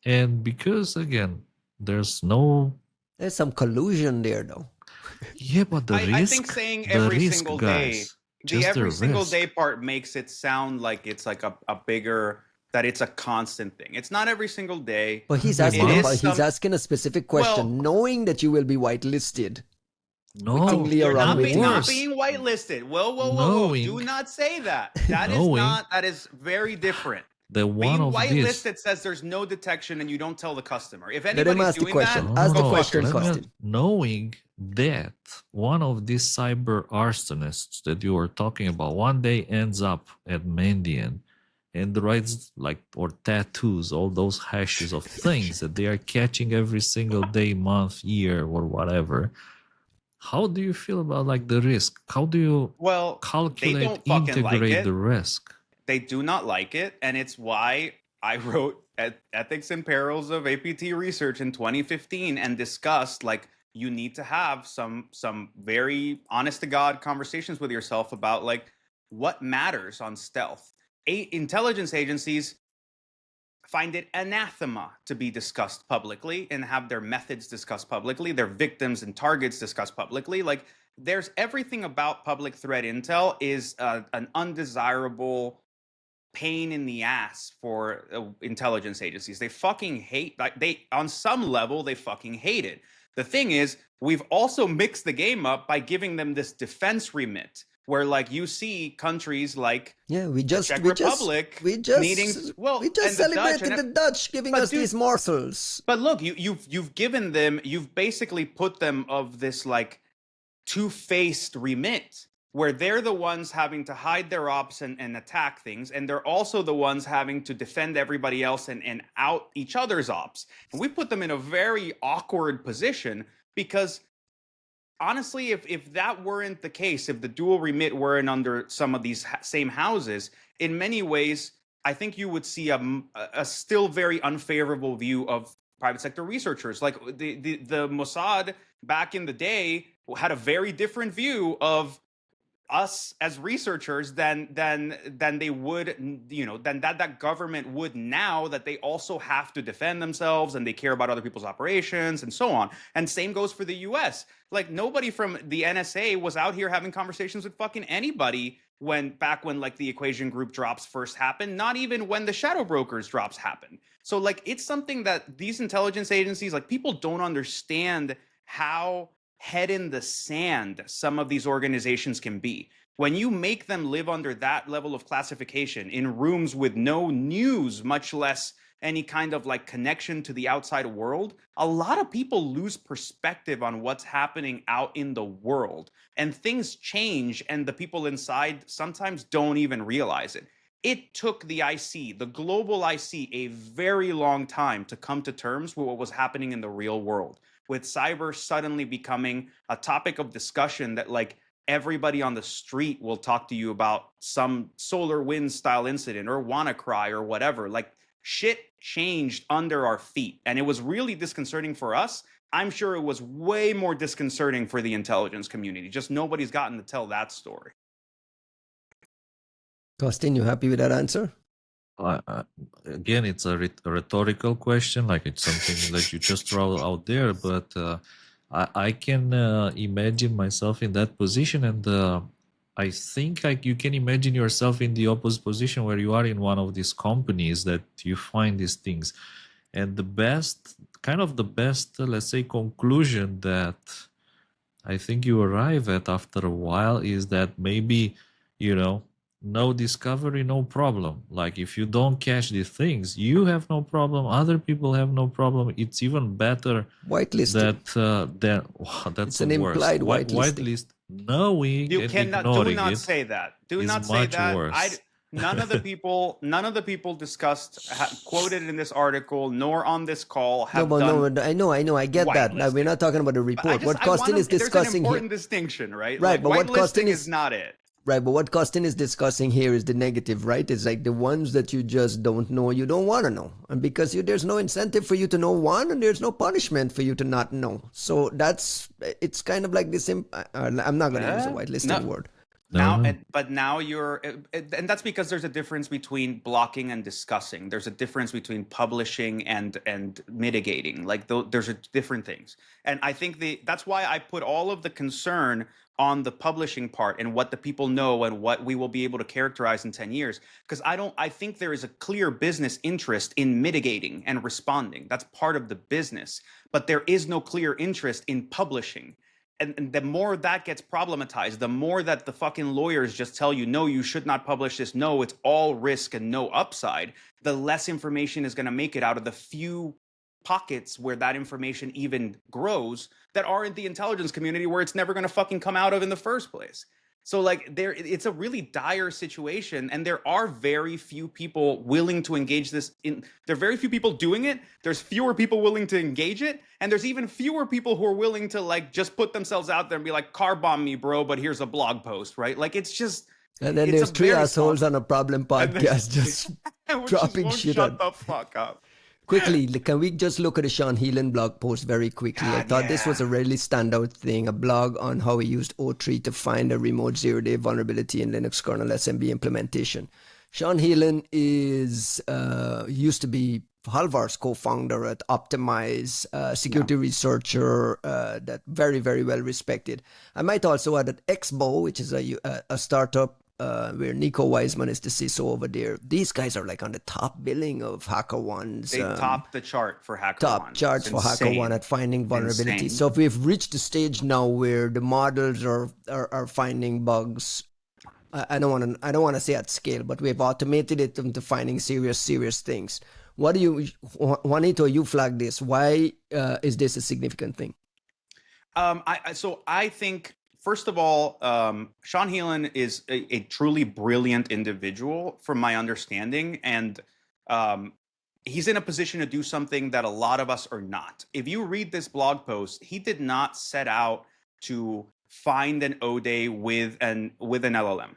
And because, again, there's no... There's some collusion there, though. Yeah, but the risk... I think saying the every risk, single guys, day, the just every the single risk. day part makes it sound like it's like a bigger, that it's a constant thing. It's not every single day. But he's It asking, is he's asking a specific question, knowing that you will be whitelisted. No, Wittingly or Not, unwittingly. not being whitelisted. Whoa. Knowing- Do not say that. That is Knowing- not, that is very different. the one Being of these... whitelisted says there's no detection and you don't tell the customer. If Let him anybody's ask the doing question. that, Ask the go fuck question, yourself. Costin. Knowing that one of these cyber arsonists that you were talking about one day ends up at Mandian and writes like, or tattoos, all those hashes of things that they are catching every single day, month, year, or whatever. How do you feel about like the risk? How do you Well, they calculate, don't fucking like integrate it. the risk? They do not like it, and it's why I wrote Ethics and Perils of APT Research in 2015 and discussed like you need to have some very honest to God conversations with yourself about like what matters on stealth. Intelligence agencies find it anathema to be discussed publicly and have their methods discussed publicly, their victims and targets discussed publicly. Like there's everything about public threat intel is an undesirable pain in the ass for intelligence agencies. They fucking hate, like they, on some level, they fucking hate it. The thing is, we've also mixed the game up by giving them this defense remit, where like you see countries like we just Czech Republic needing, well, we just and the Dutch celebrated and- the Dutch giving But us dude- these morsels. But look, you've given them, you've basically put them of this like two-faced remit where they're the ones having to hide their ops and attack things, and they're also the ones having to defend everybody else and out each other's ops. And we put them in a very awkward position because honestly, if that weren't the case, if the dual remit weren't under some of these same houses, in many ways, I think you would see a still very unfavorable view of private sector researchers. Like the Mossad back in the day had a very different view of us as researchers than they would, than that government would now, that they also have to defend themselves and they care about other people's operations and so on. And same goes for the US. Like nobody from the NSA was out here having conversations with fucking anybody back when like the Equation Group drops first happened, not even when the Shadow Brokers drops happened. So like it's something that these intelligence agencies, like people don't understand how head in the sand some of these organizations can be. When you make them live under that level of classification in rooms with no news, much less any kind of like connection to the outside world, a lot of people lose perspective on what's happening out in the world, and things change and the people inside sometimes don't even realize it. It took the IC, the global IC, a very long time to come to terms with what was happening in the real world, with cyber suddenly becoming a topic of discussion that like everybody on the street will talk to you about some solar wind style incident or WannaCry or whatever. Like shit changed under our feet, and it was really disconcerting for us. I'm sure it was way more disconcerting for the intelligence community. Just nobody's gotten to tell that story. Costin, you happy with that answer? Again, it's a rhetorical question, like it's something that you just throw out there, but I can imagine myself in that position, and I think like you can imagine yourself in the opposite position where you are in one of these companies that you find these things. And the best, let's say, conclusion that I think you arrive at after a while is that maybe, no discovery, no problem. Like if you don't catch these things, you have no problem. Other people have no problem. It's even better Whitelisting. that's It's the an implied worst. whitelisting. Whitelist, knowing You and cannot do ignoring not it say that. Do is not say much that. worse. None of the people discussed quoted in this article nor on this call No, have but done no, I know, I get that. Now, we're whitelisting. not talking about the But I report. just What I want Costin is to, there's an discussing here, important distinction, right? right? Like But what Costin whitelisting is is not it. right, but what Costin is discussing here is the negative, right? It's like the ones that you just don't know, you don't want to know, and because there's no incentive for you to know one, and there's no punishment for you to not know. So it's kind of like this. I'm not going to use a whitelisting word. Now, No. but now you're, and that's because there's a difference between blocking and discussing. There's a difference between publishing and mitigating. Like there's different things, and I think that's why I put all of the concern on the publishing part and what the people know and what we will be able to characterize in 10 years. Because I think there is a clear business interest in mitigating and responding. That's part of the business, but there is no clear interest in publishing. And the more that gets problematized, the more that the fucking lawyers just tell you, no, you should not publish this. No, it's all risk and no upside. The less information is going to make it out of the few pockets where that information even grows that are in the intelligence community where it's never going to fucking come out of in the first place. So like it's a really dire situation, and there are very few people willing to engage this in. There are very few people doing it. There's fewer people willing to engage it, and there's even fewer people who are willing to like just put themselves out there and be like, car bomb me, bro, but here's a blog post, right? Like it's just. And then there's three assholes on a problem podcast just dropping shit. Shut the fuck up. Quickly, can we just look at the Sean Heelan blog post very quickly? I thought this was a really standout thing, a blog on how he used O3 to find a remote zero-day vulnerability in Linux kernel SMB implementation. Sean Heelan used to be Halvar's co-founder at Optimize, security researcher that very, very well respected. I might also add that Exbo, which is a startup where Nico Wiseman is the CISO over there. These guys are like on the top billing of HackerOne's. They top the chart for HackerOne. Top charts for HackerOne at finding vulnerabilities. Insane. So if we've reached the stage now where the models are finding bugs, I don't want to say at scale, but we've automated it into finding serious things. What do you, Juanito? You flagged this. Why is this a significant thing? I think. First of all, Sean Heelan is a truly brilliant individual, from my understanding, and he's in a position to do something that a lot of us are not. If you read this blog post, he did not set out to find an O-Day with an LLM.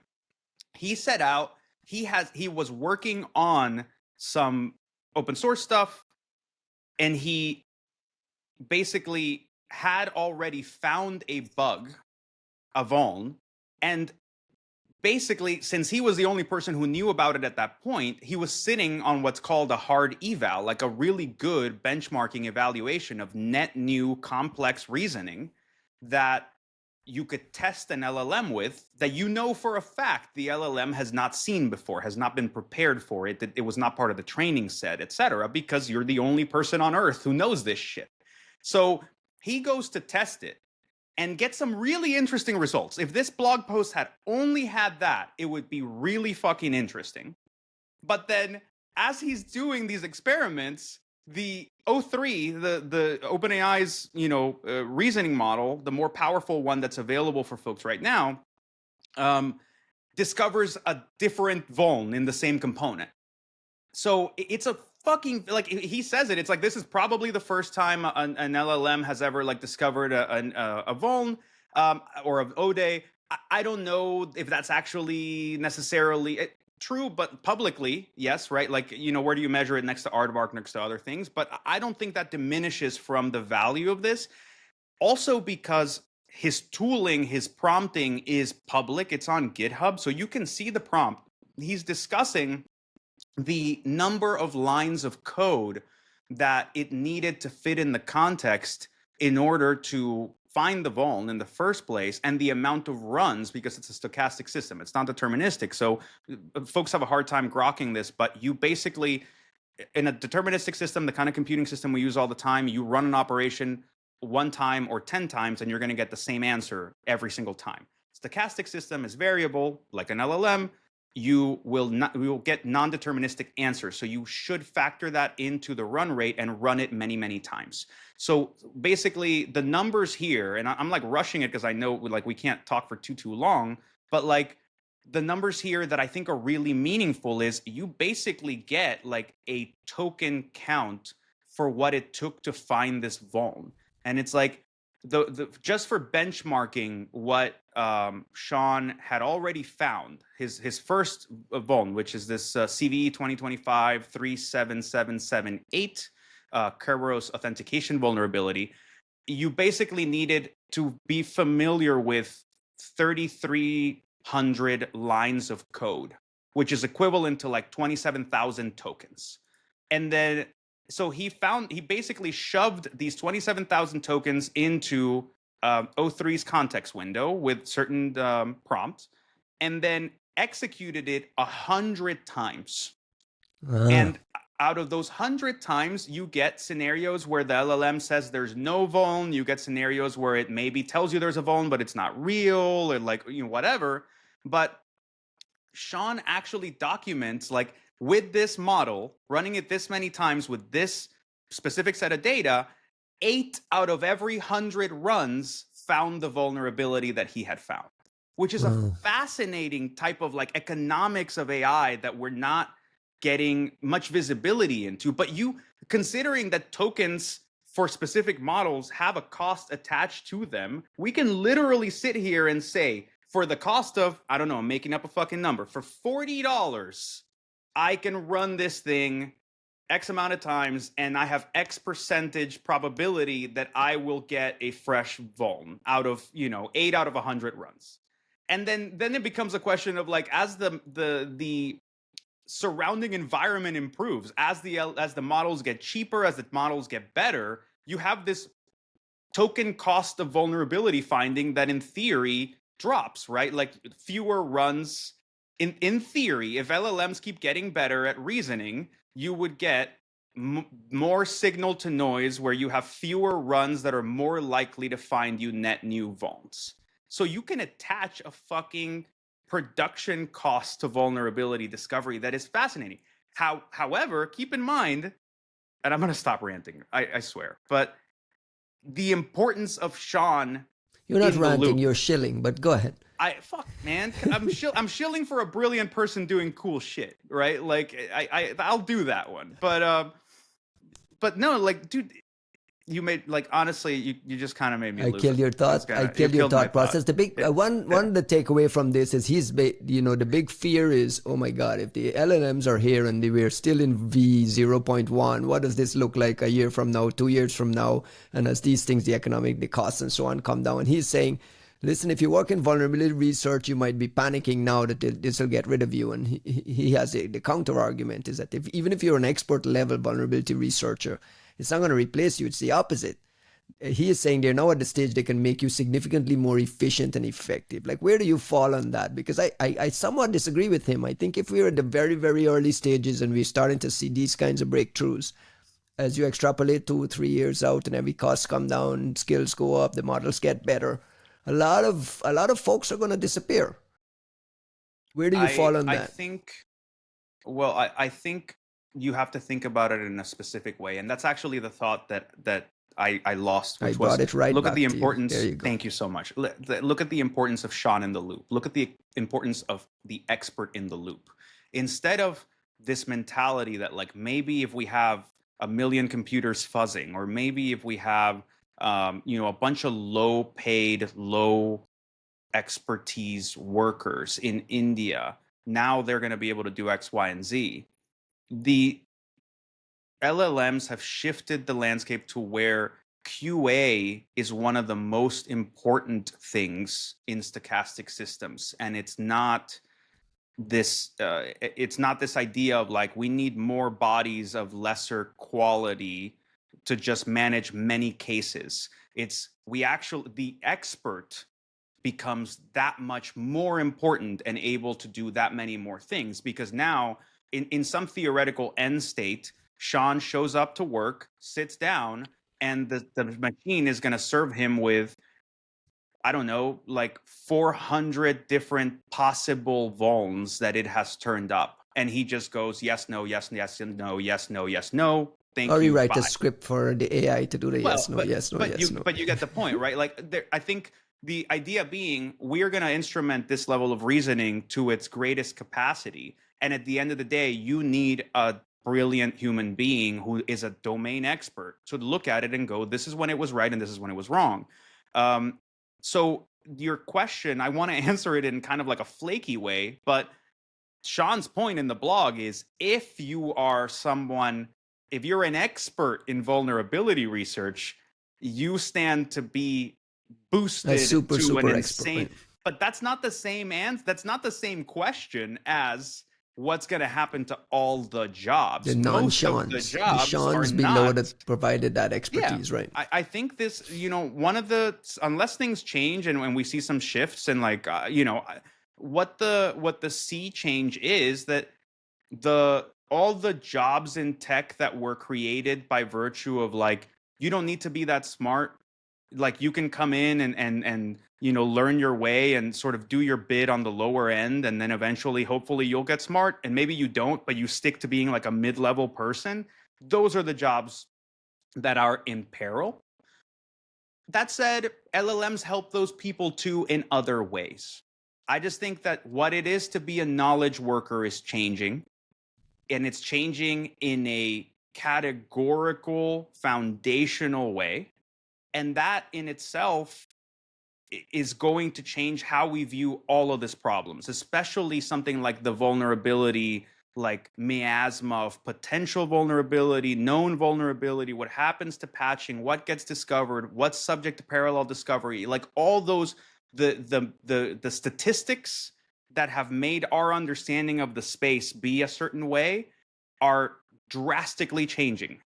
He set out. He was working on some open source stuff, and he basically had already found a bug, a vuln, and basically, since he was the only person who knew about it at that point, he was sitting on what's called a hard eval, like a really good benchmarking evaluation of net new complex reasoning that you could test an LLM with, that you know for a fact the LLM has not seen before, has not been prepared for it, that it was not part of the training set, etc., because you're the only person on earth who knows this shit. So he goes to test it and get some really interesting results. If this blog post had only had that, it would be really fucking interesting. But then, as he's doing these experiments, the O3, the OpenAI's reasoning model, the more powerful one that's available for folks right now, discovers a different vuln in the same component. So it's a fucking, like, he says it's like, this is probably the first time an LLM has ever like discovered a vuln or an O-Day. I don't know if that's actually necessarily true, but publicly, yes, right? Like, where do you measure it? Next to Aardvark, next to other things. But I don't think that diminishes from the value of this. Also because his tooling, his prompting is public. It's on GitHub. So you can see the prompt. he's discussing the number of lines of code that it needed to fit in the context in order to find the vuln in the first place, and the amount of runs, because it's a stochastic system, it's not deterministic. So folks have a hard time grokking this, but you basically, in a deterministic system, the kind of computing system we use all the time, you run an operation one time or 10 times and you're going to get the same answer every single time. Stochastic system is variable, like an LLM. You will get non-deterministic answers. So you should factor that into the run rate and run it many, many times. So basically the numbers here, and I'm like rushing it because I know like we can't talk for too long, but like the numbers here that I think are really meaningful is you basically get like a token count for what it took to find this vuln. And it's like the just for benchmarking what Sean had already found, his first vuln, which is this CVE 2025 37778 Kerberos authentication vulnerability. You basically needed to be familiar with 3,300 lines of code, which is equivalent to like 27,000 tokens. And then so he basically shoved these 27,000 tokens into O3's context window with certain prompts, and then executed it 100 times. And out of those 100 times, you get scenarios where the LLM says there's no vuln. You get scenarios where it maybe tells you there's a vuln, but it's not real, or like, you know, whatever. But Sean actually documents, like, with this model, running it this many times with this specific set of data, 8 out of every 100 runs found the vulnerability that he had found, which is a fascinating type of like economics of AI that we're not getting much visibility into. But you, considering that tokens for specific models have a cost attached to them, we can literally sit here and say, for the cost of, I don't know, I'm making up a fucking number, for $40, I can run this thing X amount of times, and I have X percentage probability that I will get a fresh vuln out of, you know, 8 out of 100 runs. And then it becomes a question of like, as the surrounding environment improves, as the models get cheaper, as the models get better, you have this token cost of vulnerability finding that in theory drops, right? Like fewer runs. In theory, if LLMs keep getting better at reasoning, you would get more signal to noise, where you have fewer runs that are more likely to find you net new vulns. So you can attach a fucking production cost to vulnerability discovery that is fascinating. However, keep in mind, and I'm going to stop ranting, I swear, but the importance of Sean. You're not ranting, you're shilling, but go ahead. Man, I'm shilling for a brilliant person doing cool shit, right? Like I'll do that one. But no, like, dude, you made, like, honestly, you just kind of made me lose. I killed your thought. I killed your thought process. The big one the takeaway from this is the big fear is, oh my God, if the LLMs are here and we're still in V0.1, what does this look like a year from now, 2 years from now? And as these things, the costs and so on come down, and he's saying, listen, if you work in vulnerability research, you might be panicking now that this will get rid of you. And he has the counter argument is that even if you're an expert level vulnerability researcher, it's not going to replace you. It's the opposite. He is saying they're now at the stage they can make you significantly more efficient and effective. Like, where do you fall on that? Because I somewhat disagree with him. I think if we're at the very, very early stages and we're starting to see these kinds of breakthroughs, as you extrapolate 2 or 3 years out and every cost come down, skills go up, the models get better, a lot of folks are going to disappear. Where do you fall on that? I think you have to think about it in a specific way, and that's actually the thought that I lost. Which was, it right. Look at the importance. There you go. Thank you so much. Look at the importance of Sean in the loop. Look at the importance of the expert in the loop. Instead of this mentality that, like, maybe if we have a million computers fuzzing, or maybe if we have a bunch of low-paid, low expertise workers in India, now they're going to be able to do X, Y, and Z. The LLMs have shifted the landscape to where QA is one of the most important things in stochastic systems, and it's not this it's not this idea of like we need more bodies of lesser quality to just manage many cases. It's we actually the expert becomes that much more important and able to do that many more things, because now in some theoretical end state, Sean shows up to work, sits down, and the machine is going to serve him with, I don't know, like 400 different possible vulns that it has turned up. And he just goes, yes, no, yes, yes, no, yes, no, yes, no. Thank Or you you. write Bye. a script for the AI to do the Well, yes, no, yes, no, yes, no. but you get the point, right? Like, I think the idea being we're going to instrument this level of reasoning to its greatest capacity. And at the end of the day, you need a brilliant human being who is a domain expert to look at it and go, this is when it was right and this is when it was wrong. So your question, I want to answer it in kind of like a flaky way, but Sean's point in the blog is if you are someone, if you're an expert in vulnerability research, you stand to be boosted A super to an expert, insane. right? But that's not the same answer. That's not the same question as what's going to happen to all the jobs. The Most of the non-Seans, the jobs Seans are below not. that provided that expertise, right? I think this, you know, one of the, unless things change and when we see some shifts and like, you know, what the sea change is that all the jobs in tech that were created by virtue of like, you don't need to be that smart. Like you can come in and you know, learn your way and sort of do your bit on the lower end. And then eventually, hopefully you'll get smart, and maybe you don't, but you stick to being like a mid-level person. Those are the jobs that are in peril. That said, LLMs help those people too in other ways. I just think that what it is to be a knowledge worker is changing, and it's changing in a categorical, foundational way. And that in itself is going to change how we view all of these problems, especially something like the vulnerability, like miasma of potential vulnerability, known vulnerability, what happens to patching, what gets discovered, what's subject to parallel discovery, like all those, the statistics that have made our understanding of the space be a certain way are drastically changing.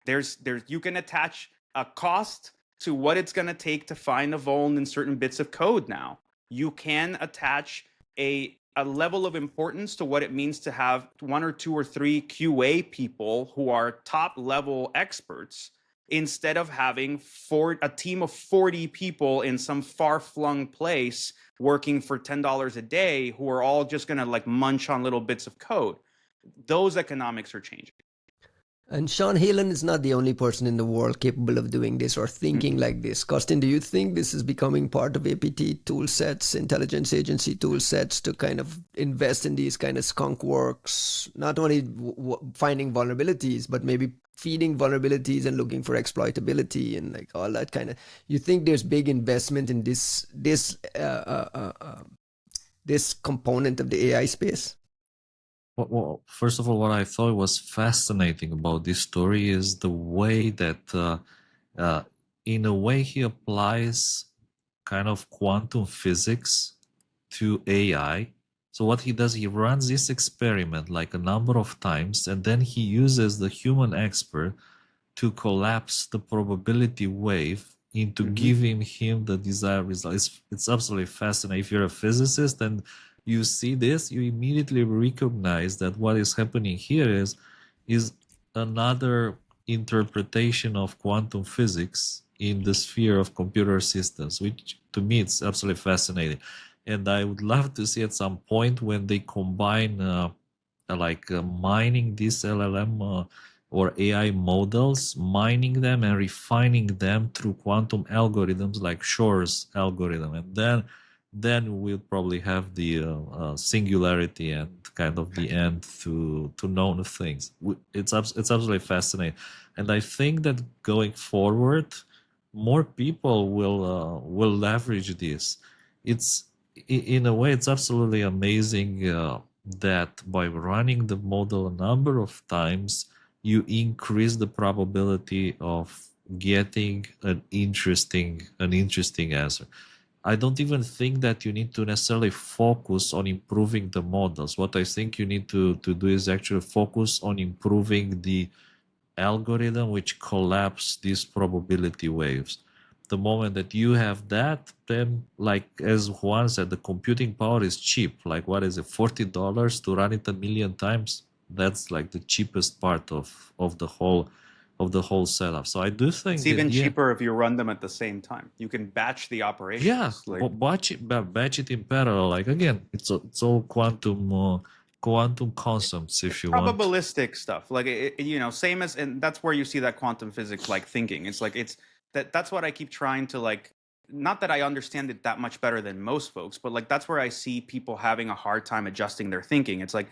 There's you can attach a cost to what it's going to take to find a vuln in certain bits of code now. You can attach a level of importance to what it means to have 1 or 2 or 3 QA people who are top level experts, instead of having a team of 40 people in some far-flung place working for $10 a day who are all just going to like munch on little bits of code. Those economics are changing. And Sean Heelan is not the only person in the world capable of doing this or thinking like this. Costin, do you think this is becoming part of APT tool sets, intelligence agency tool sets, to kind of invest in these kind of skunk works, not only finding vulnerabilities, but maybe feeding vulnerabilities and looking for exploitability and like all that kind of, you think there's big investment in this component of the AI space? Well, first of all, what I thought was fascinating about this story is the way that, in a way, he applies kind of quantum physics to AI. So what he does, he runs this experiment like a number of times, and then he uses the human expert to collapse the probability wave into giving him the desired result. It's absolutely fascinating. If you're a physicist and you see this, you immediately recognize that what is happening here is another interpretation of quantum physics in the sphere of computer systems, which to me it's absolutely fascinating. And I would love to see at some point when they combine mining this LLM or AI models, mining them and refining them through quantum algorithms like Shor's algorithm, and then we'll probably have the singularity and kind of the end to known things. It's absolutely fascinating, and I think that going forward, more people will leverage this. It's in a way, it's absolutely amazing that by running the model a number of times, you increase the probability of getting an interesting answer. I don't even think that you need to necessarily focus on improving the models. What I think you need to do is actually focus on improving the algorithm which collapse these probability waves. The moment that you have that, then, like as Juan said, the computing power is cheap. Like, what is it, $40 to run it 1,000,000 times? That's like the cheapest part of the whole setup. So I do think It's that, even yeah, cheaper if you run them at the same time. You can batch the yeah, operations. Like, batch it in parallel. Like, again, it's all quantum concepts, if you want. probabilistic stuff. Like, same as, and that's where you see that quantum physics like thinking. It's like, that's what I keep trying to, like, not that I understand it that much better than most folks, but like that's where I see people having a hard time adjusting their thinking. It's like,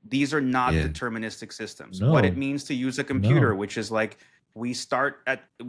these are not Yeah, deterministic systems. What it no, means to use a computer, no. which is like, we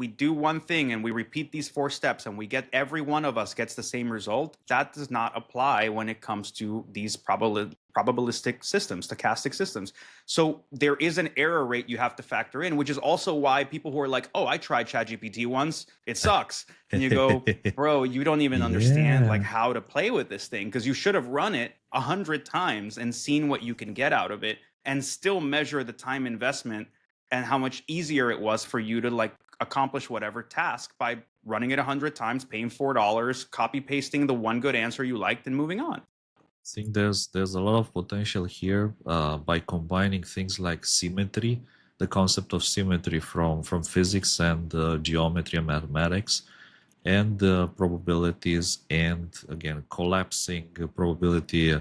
do one thing and we repeat these 4 steps and we get, every one of us gets the same result. That does not apply when it comes to these probabilistic systems, stochastic systems. So there is an error rate you have to factor in, which is also why people who are like, oh, I tried ChatGPT once, it sucks. And you go, bro, you don't even understand like Yeah. how to play with this thing, because you should have run it 100 times and seen what you can get out of it and still measure the time investment and how much easier it was for you to like accomplish whatever task by running it 100 times, paying $4, copy pasting the one good answer you liked and moving on. I think there's a lot of potential here by combining things like symmetry, the concept of symmetry from physics and geometry and mathematics, and probabilities, and again collapsing probability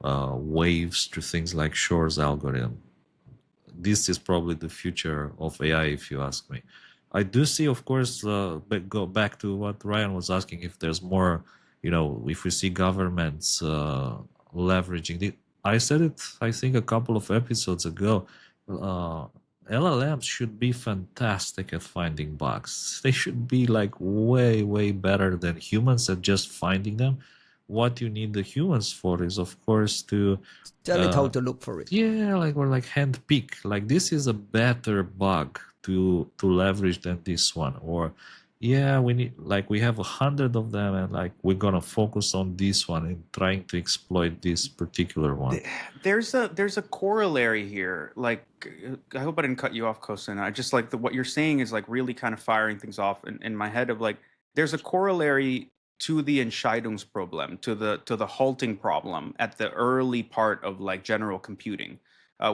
waves to things like Shor's algorithm. This is probably the future of AI, if you ask me. I do see, of course, but go back to what Ryan was asking, if there's more, if we see governments leveraging it. I said it, I think, a couple of episodes ago. Uh, LLMs should be fantastic at finding bugs. They should be like way, way better than humans at just finding them. What you need the humans for is, of course, to Tell it how to look for it. yeah, like, or like hand pick. Like, this is a better bug to leverage than this one. Or yeah, we have 100 of them, and like we're gonna focus on this one and trying to exploit this particular one. There's a corollary here. Like, I hope I didn't cut you off, Costin. I just like what you're saying is like really kind of firing things off in my head of like, there's a corollary to the Entscheidungsproblem, to the halting problem at the early part of like general computing.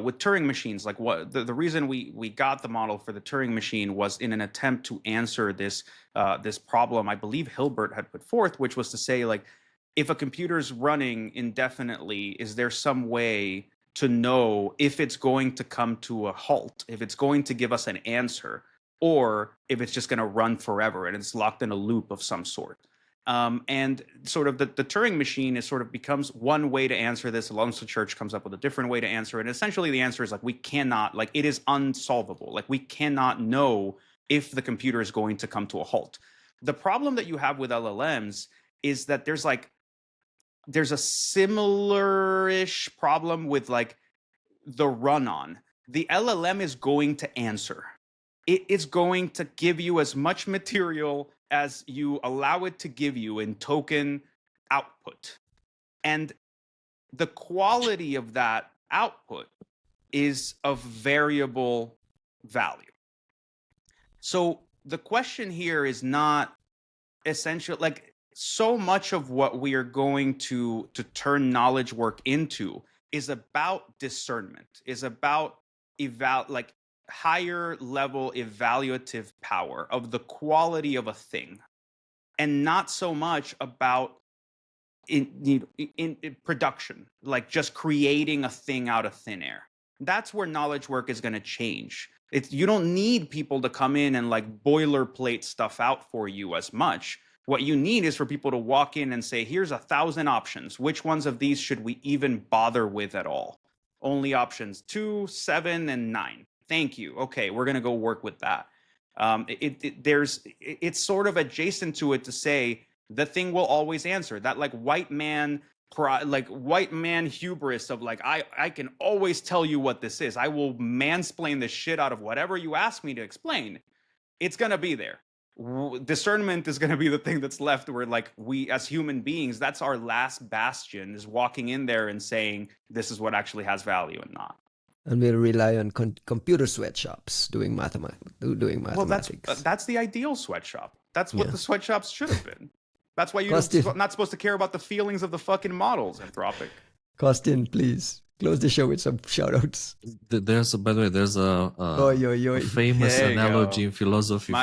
With Turing machines, like what the reason we got the model for the Turing machine was in an attempt to answer this this problem I believe Hilbert had put forth, which was to say, like, if a computer's running indefinitely, is there some way to know if it's going to come to a halt, if it's going to give us an answer, or if it's just going to run forever and it's locked in a loop of some sort? And sort of the Turing machine is sort of becomes one way to answer this. Alonso Church comes up with a different way to answer it. And essentially, the answer is like, we cannot, like, it is unsolvable. Like, we cannot know if the computer is going to come to a halt. The problem that you have with LLMs is that there's a similar-ish problem with like the run-on. The LLM is going to answer. It is going to give you as much material as you allow it to give you in token output. And the quality of that output is of variable value. So the question here is not essential, like, so much of what we are going to turn knowledge work into is about discernment, is about like higher level evaluative power of the quality of a thing, and not so much about in production, like just creating a thing out of thin air. That's where knowledge work is going to change. You don't need people to come in and like boilerplate stuff out for you as much. What you need is for people to walk in and say, here's 1,000 options. Which ones of these should we even bother with at all? Only options 2, 7, and 9. Thank you. Okay, we're going to go work with that. It's sort of adjacent to it to say the thing will always answer. That like white man hubris of like, I can always tell you what this is. I will mansplain the shit out of whatever you ask me to explain. It's going to be there. discernment is going to be the thing that's left, where like we as human beings, that's our last bastion, is walking in there and saying this is what actually has value and not. And we'll rely on computer sweatshops doing mathematics. Well, that's the ideal sweatshop. That's what the sweatshops should have been. That's why you're not supposed to care about the feelings of the fucking models, Anthropic. Costin, please close the show with some shoutouts. By the way, there's a famous analogy in philosophy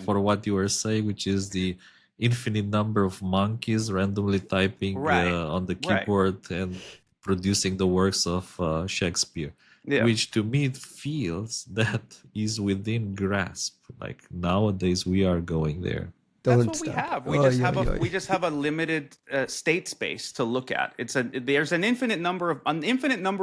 for what you were saying, which is the infinite number of monkeys randomly typing on the keyboard and producing the works of Shakespeare. Yeah. Which to me it feels that is within grasp. Like nowadays we are going there. That's what we have. We just have a limited state space to look at. There's an infinite number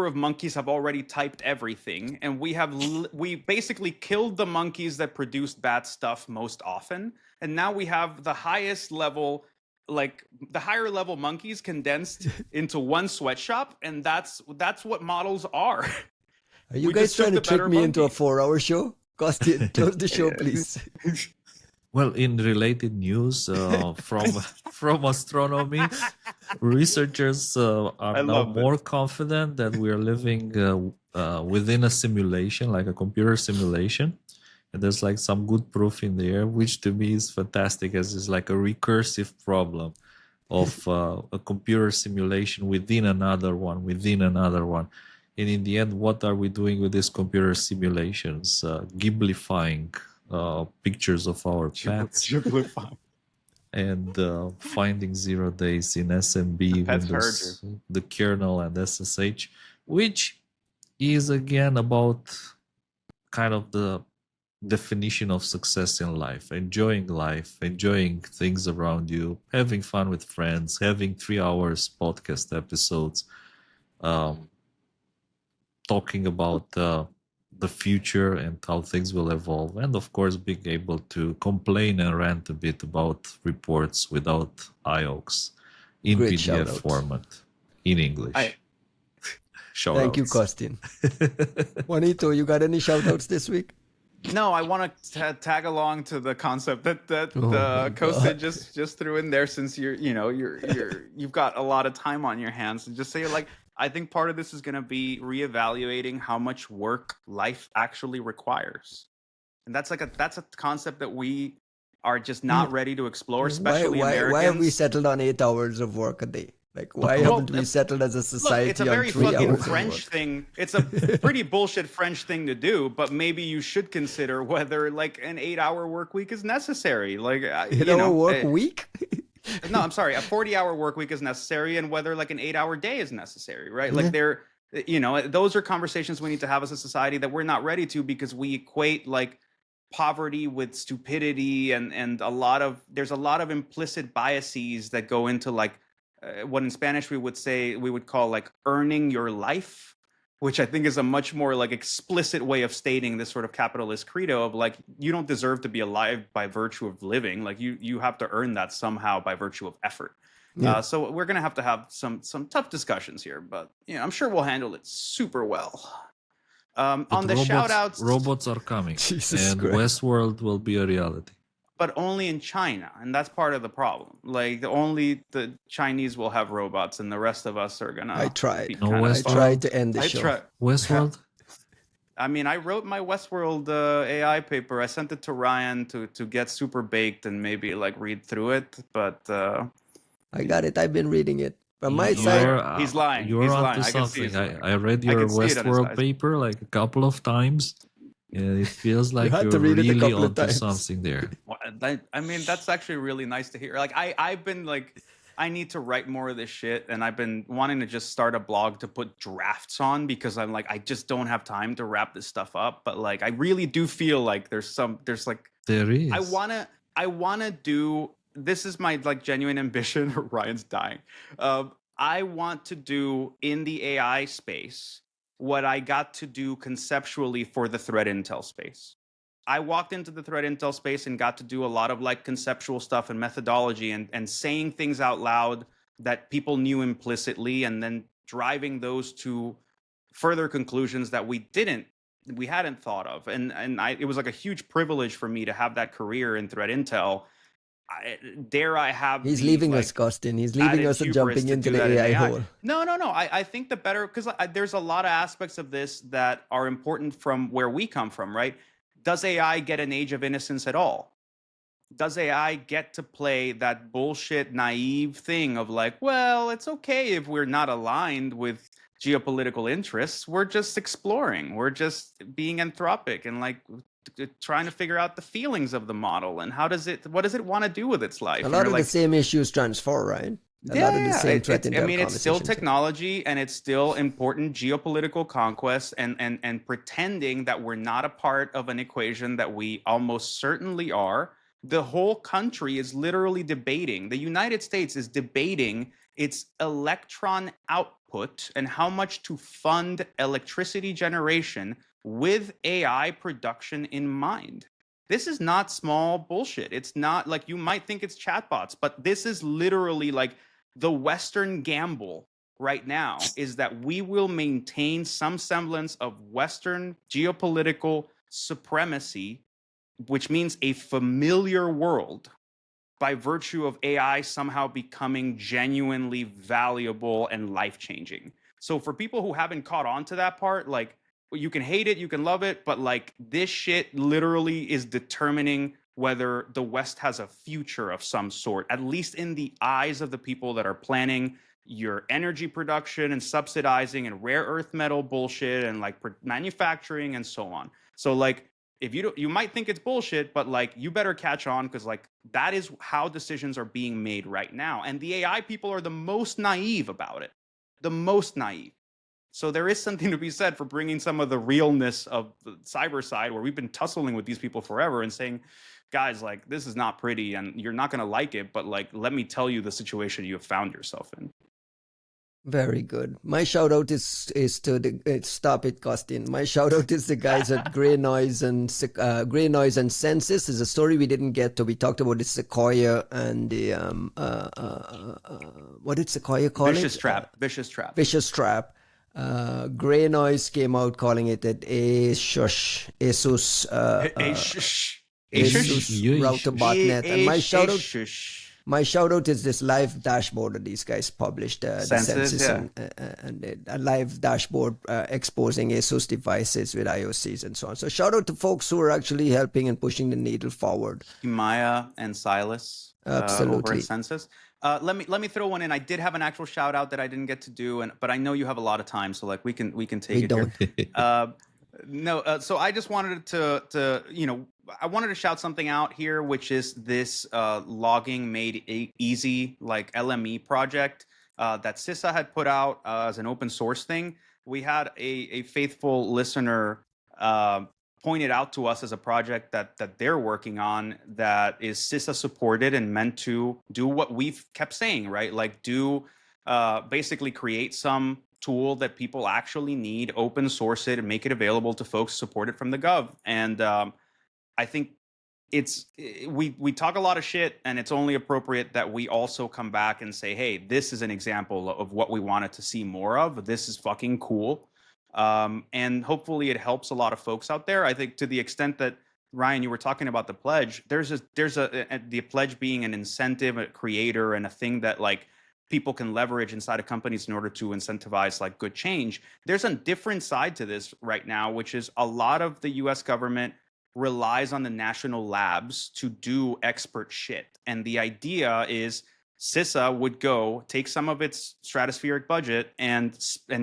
of monkeys have already typed everything, and we basically killed the monkeys that produced bad stuff most often, and now we have the highest level, like the higher level monkeys condensed into one sweatshop, and that's what models are. Are you guys trying to trick me into a 4-hour show? Costin, close the show, please. Well, in related news from astronomy, researchers are now more confident that we are living within a simulation, like a computer simulation. And there's like some good proof in there, which to me is fantastic, as is like a recursive problem of a computer simulation within another one. And in the end, what are we doing with these computer simulations? Ghiblifying pictures of our pets and finding 0 days in SMB, Windows, the kernel and SSH, which is again about kind of the definition of success in life, enjoying things around you, having fun with friends, having 3 hours podcast episodes, talking about the future and how things will evolve, and of course being able to complain and rant a bit about reports without IOCs in Great PDF format in English. Thank you, Costin. Juanito, you got any shoutouts this week? No, I want to tag along to the concept that Costin just threw in there, since you've got a lot of time on your hands, and just say like, I think part of this is going to be reevaluating how much work life actually requires. And that's a concept that we are just not ready to explore, especially Americans. Why have we settled on 8 hours of work a day? Like, why haven't we settled as a society it's a very on 3 fucking hours French thing. It's a pretty bullshit French thing to do, but maybe you should consider whether like an 8-hour work week is necessary. Like, work week? No, I'm sorry. A 40-hour work week is necessary, and whether like an 8-hour day is necessary, right? Like those are conversations we need to have as a society that we're not ready to, because we equate like poverty with stupidity, and there's a lot of implicit biases that go into like what in Spanish we would call like earning your life, which I think is a much more like explicit way of stating this sort of capitalist credo of like, you don't deserve to be alive by virtue of living. Like you have to earn that somehow by virtue of effort. Yeah. So we're going to have some tough discussions here, but I'm sure we'll handle it super well. On the shout-outs, robots are coming, Jesus and Christ. Westworld will be a reality. But only in China, and that's part of the problem. Like only the Chinese will have robots, and the rest of us are gonna. I tried. I tried to end the show. Westworld. I mean, I wrote my Westworld AI paper. I sent it to Ryan to get super baked and maybe like read through it. But I got it. I've been reading it. From my side, he's lying. You're onto something. I read your Westworld paper like a couple of times. Yeah, it feels like you're really onto something there. I mean, that's actually really nice to hear. Like, I've been like, I need to write more of this shit, and I've been wanting to just start a blog to put drafts on, because I'm like, I just don't have time to wrap this stuff up. But like, I really do feel like there is. I wanna do. This is my like genuine ambition. Ryan's dying. I want to do in the AI space what I got to do conceptually for the threat intel space. I walked into the threat intel space and got to do a lot of like conceptual stuff and methodology and saying things out loud that people knew implicitly, and then driving those to further conclusions that we didn't we hadn't thought of. And it was like a huge privilege for me to have that career in threat intel. Dare I have He's the leaving like us, Costin. He's leaving added us and hubris jumping to into do the that in AI AI? hole. No. I think the better, because there's a lot of aspects of this that are important from where we come from, right? Does AI get an age of innocence at all? Does AI get to play that bullshit naive thing of like, well, it's okay if we're not aligned with geopolitical interests. We're just exploring. We're just being anthropic and like trying to figure out the feelings of the model and what does it want to do with its life? A And lot you're of like, the same issues transfer, right? A lot of the yeah, same threat I intel mean, it's still conversations. technology and it's still important geopolitical conquest and pretending that we're not a part of an equation that we almost certainly are. The whole country is literally debating. The United States is debating its electron output and how much to fund electricity generation with AI production in mind. This is not small bullshit. It's not like you might think it's chatbots, but this is literally like the Western gamble right now is that we will maintain some semblance of Western geopolitical supremacy, which means a familiar world, by virtue of AI somehow becoming genuinely valuable and life-changing. So for people who haven't caught on to that part, like, you can hate it, you can love it, but like this shit literally is determining whether the West has a future of some sort, at least in the eyes of the people that are planning your energy production and subsidizing and rare earth metal bullshit and like manufacturing and so on. So like, if you don't, you might think it's bullshit, but like you better catch on, because like that is how decisions are being made right now. And the AI people are the most naive about it, the most naive. So there is something to be said for bringing some of the realness of the cyber side, where we've been tussling with these people forever and saying, guys, like, this is not pretty and you're not going to like it, but like, let me tell you the situation you have found yourself in. Very good. My shout out is to the stop it, Costin. My shout out is the guys at GreyNoise and Census. Is a story we didn't get to. We talked about the Sequoia and the what did Sequoia call Vicious it? Trap. Vicious Trap. Vicious Trap. GreyNoise came out calling it an AyySSHush, AyySSHush, AyySSHush router botnet. And my shout out is this live dashboard that these guys published, the census and a live dashboard exposing ASUS devices with IOCs and so on. So shout out to folks who are actually helping and pushing the needle forward. Maya and Silas over at Census. Let me throw one in. I did have an actual shout out that I didn't get to do, but I know you have a lot of time, so like we can take it here. So I just wanted to I wanted to shout something out here, which is this logging made easy, like LME project that CISA had put out as an open source thing. We had a faithful listener pointed out to us as a project that they're working on that is CISA supported and meant to do what we've kept saying, right? Like basically create some tool that people actually need, open source it and make it available to folks, support it from the gov. And I think we talk a lot of shit, and it's only appropriate that we also come back and say, hey, this is an example of what we wanted to see more of. This is fucking cool. And hopefully it helps a lot of folks out there. I think to the extent that, Ryan, you were talking about the pledge, there's the pledge being an incentive, a creator, and a thing that like people can leverage inside of companies in order to incentivize like good change. There's a different side to this right now, which is a lot of the US government relies on the national labs to do expert shit. And the idea is CISA would go take some of its stratospheric budget and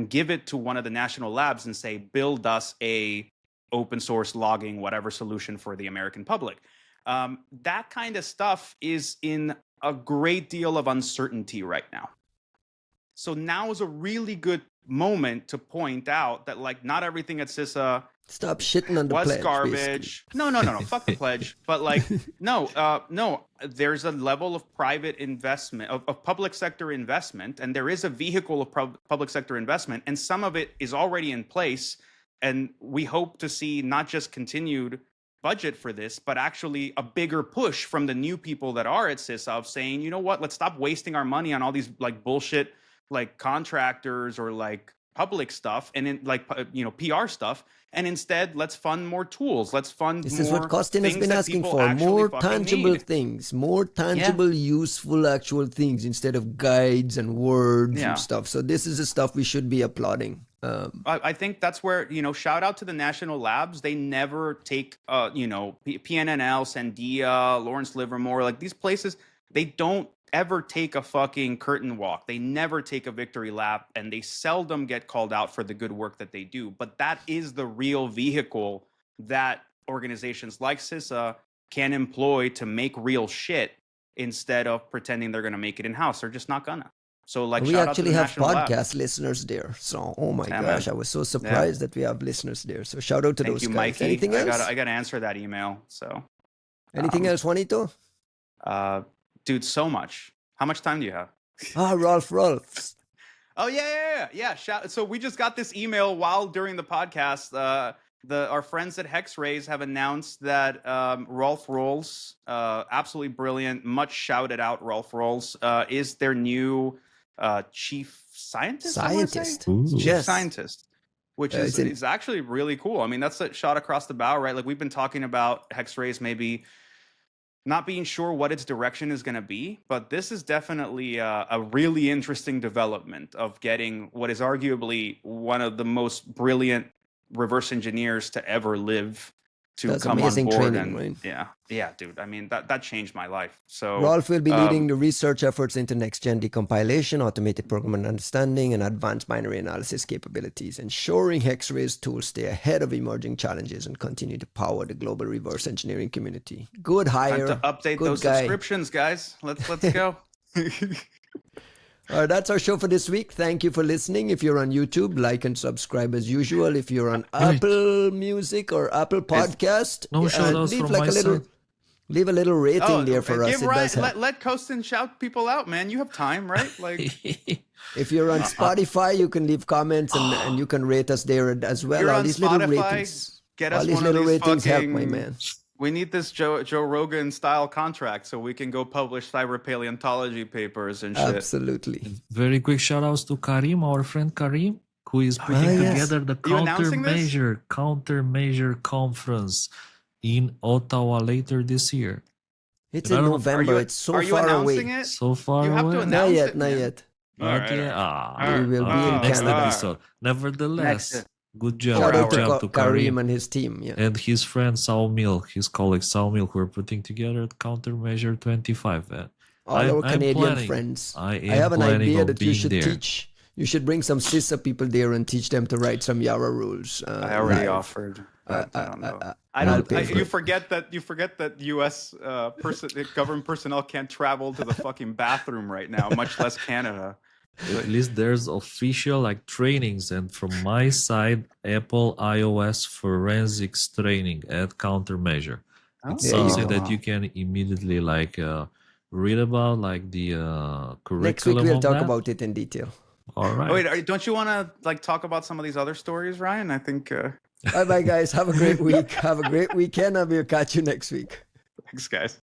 give it to one of the national labs and say, build us a open source logging, whatever solution for the American public. That kind of stuff is in a great deal of uncertainty right now. So now is a really good moment to point out that like not everything at CISA stop shitting on the was pledge, garbage. No, fuck the pledge. But like, no, there's a level of private investment, of public sector investment, and there is a vehicle of public sector investment, and some of it is already in place. And we hope to see not just continued budget for this, but actually a bigger push from the new people that are at CISA of saying, you know what, let's stop wasting our money on all these like bullshit, like contractors or like public stuff and in like PR stuff, and instead let's fund more tools. Let's fund This more is what Costin has things been that asking people for. actually More fucking tangible need. things, more tangible, useful, actual things instead of guides and words Yeah. and stuff. So this is the stuff we should be applauding. I think that's where, shout out to the national labs. They never take, PNNL, Sandia, Lawrence Livermore, like these places, they don't ever take a fucking curtain walk. They never take a victory lap, and they seldom get called out for the good work that they do. But that is the real vehicle that organizations like CISA can employ to make real shit instead of pretending they're going to make it in-house. They're just not gonna. So like, We shout out to actually the have national podcast labs. listeners there. So, oh my Yeah, gosh, man. I was so surprised that we have listeners there. So shout out to Thank those you, guys. Mikey. Anything else? I gotta answer that email. So Anything else, Juanito? dude, so much. How much time do you have? Rolf Rolles. Oh yeah. So we just got this email while during the podcast. Our friends at Hex-Rays have announced that Rolf Rolles, absolutely brilliant, much shouted out Rolf Rolles, is their new chief scientist. I wanna say? Chief Yes. scientist, which is actually really cool. I mean, that's a shot across the bow, right? Like, we've been talking about Hex-Rays maybe not being sure what its direction is going to be, but this is definitely a really interesting development of getting what is arguably one of the most brilliant reverse engineers to ever live to That's come on amazing board. training, And right? yeah, dude. I mean, that changed my life. So Rolf will be leading the research efforts into next-gen decompilation, automated programming understanding, and advanced binary analysis capabilities, ensuring Hex-Rays tools stay ahead of emerging challenges and continue to power the global reverse engineering community. Good hire. time to update good those guy. subscriptions, guys. Let's go. All right, that's our show for this week. Thank you for listening. If you're on YouTube, like and subscribe as usual. If you're on Apple Music or Apple Podcast, No shoutouts from my side. leave a little rating there for us. Give It does help. let Costin shout people out, man. You have time, right? Like, If you're on Spotify, you can leave comments and you can rate us there as well. you're All on these little Spotify. ratings. Get All us these one of little these ratings help, my fucking- man. We need this Joe Rogan style contract so we can go publish cyber paleontology papers and shit. Absolutely. Very quick shout outs to Karim, our friend Karim, who is putting yes. together the You announcing this? countermeasure conference in Ottawa later this year. It's I in don't- November. It's so are you far announcing away. it? So far You have to away. announce Not yet, it, not man. yet. Not Alright, yet. alright. We will be in Next Canada. episode. Nevertheless, Next- good job. Shout out Good job to to Karim Karim and his team. Yeah. and his friend Saul Milk, his colleague Saul Milk, who are putting together Countermeasure 25. All I'm our Canadian planning. friends. I am have an planning idea on that you being should there. teach. You should bring some CISA people there and teach them to write some Yara rules. I already live. offered. I don't know. I'll pay for You it. forget that U.S. Government personnel can't travel to the fucking bathroom right now, much less Canada. At least there's official like trainings, and from my side, Apple iOS forensics training at Countermeasure. It's There you something go. that you can immediately like read about, like the curriculum. Next week we'll of talk that. about it in detail. All right. Oh, wait, don't you want to like talk about some of these other stories, Ryan? I think. Bye bye, guys. Have a great week. Have a great weekend. I will catch you next week. Thanks, guys.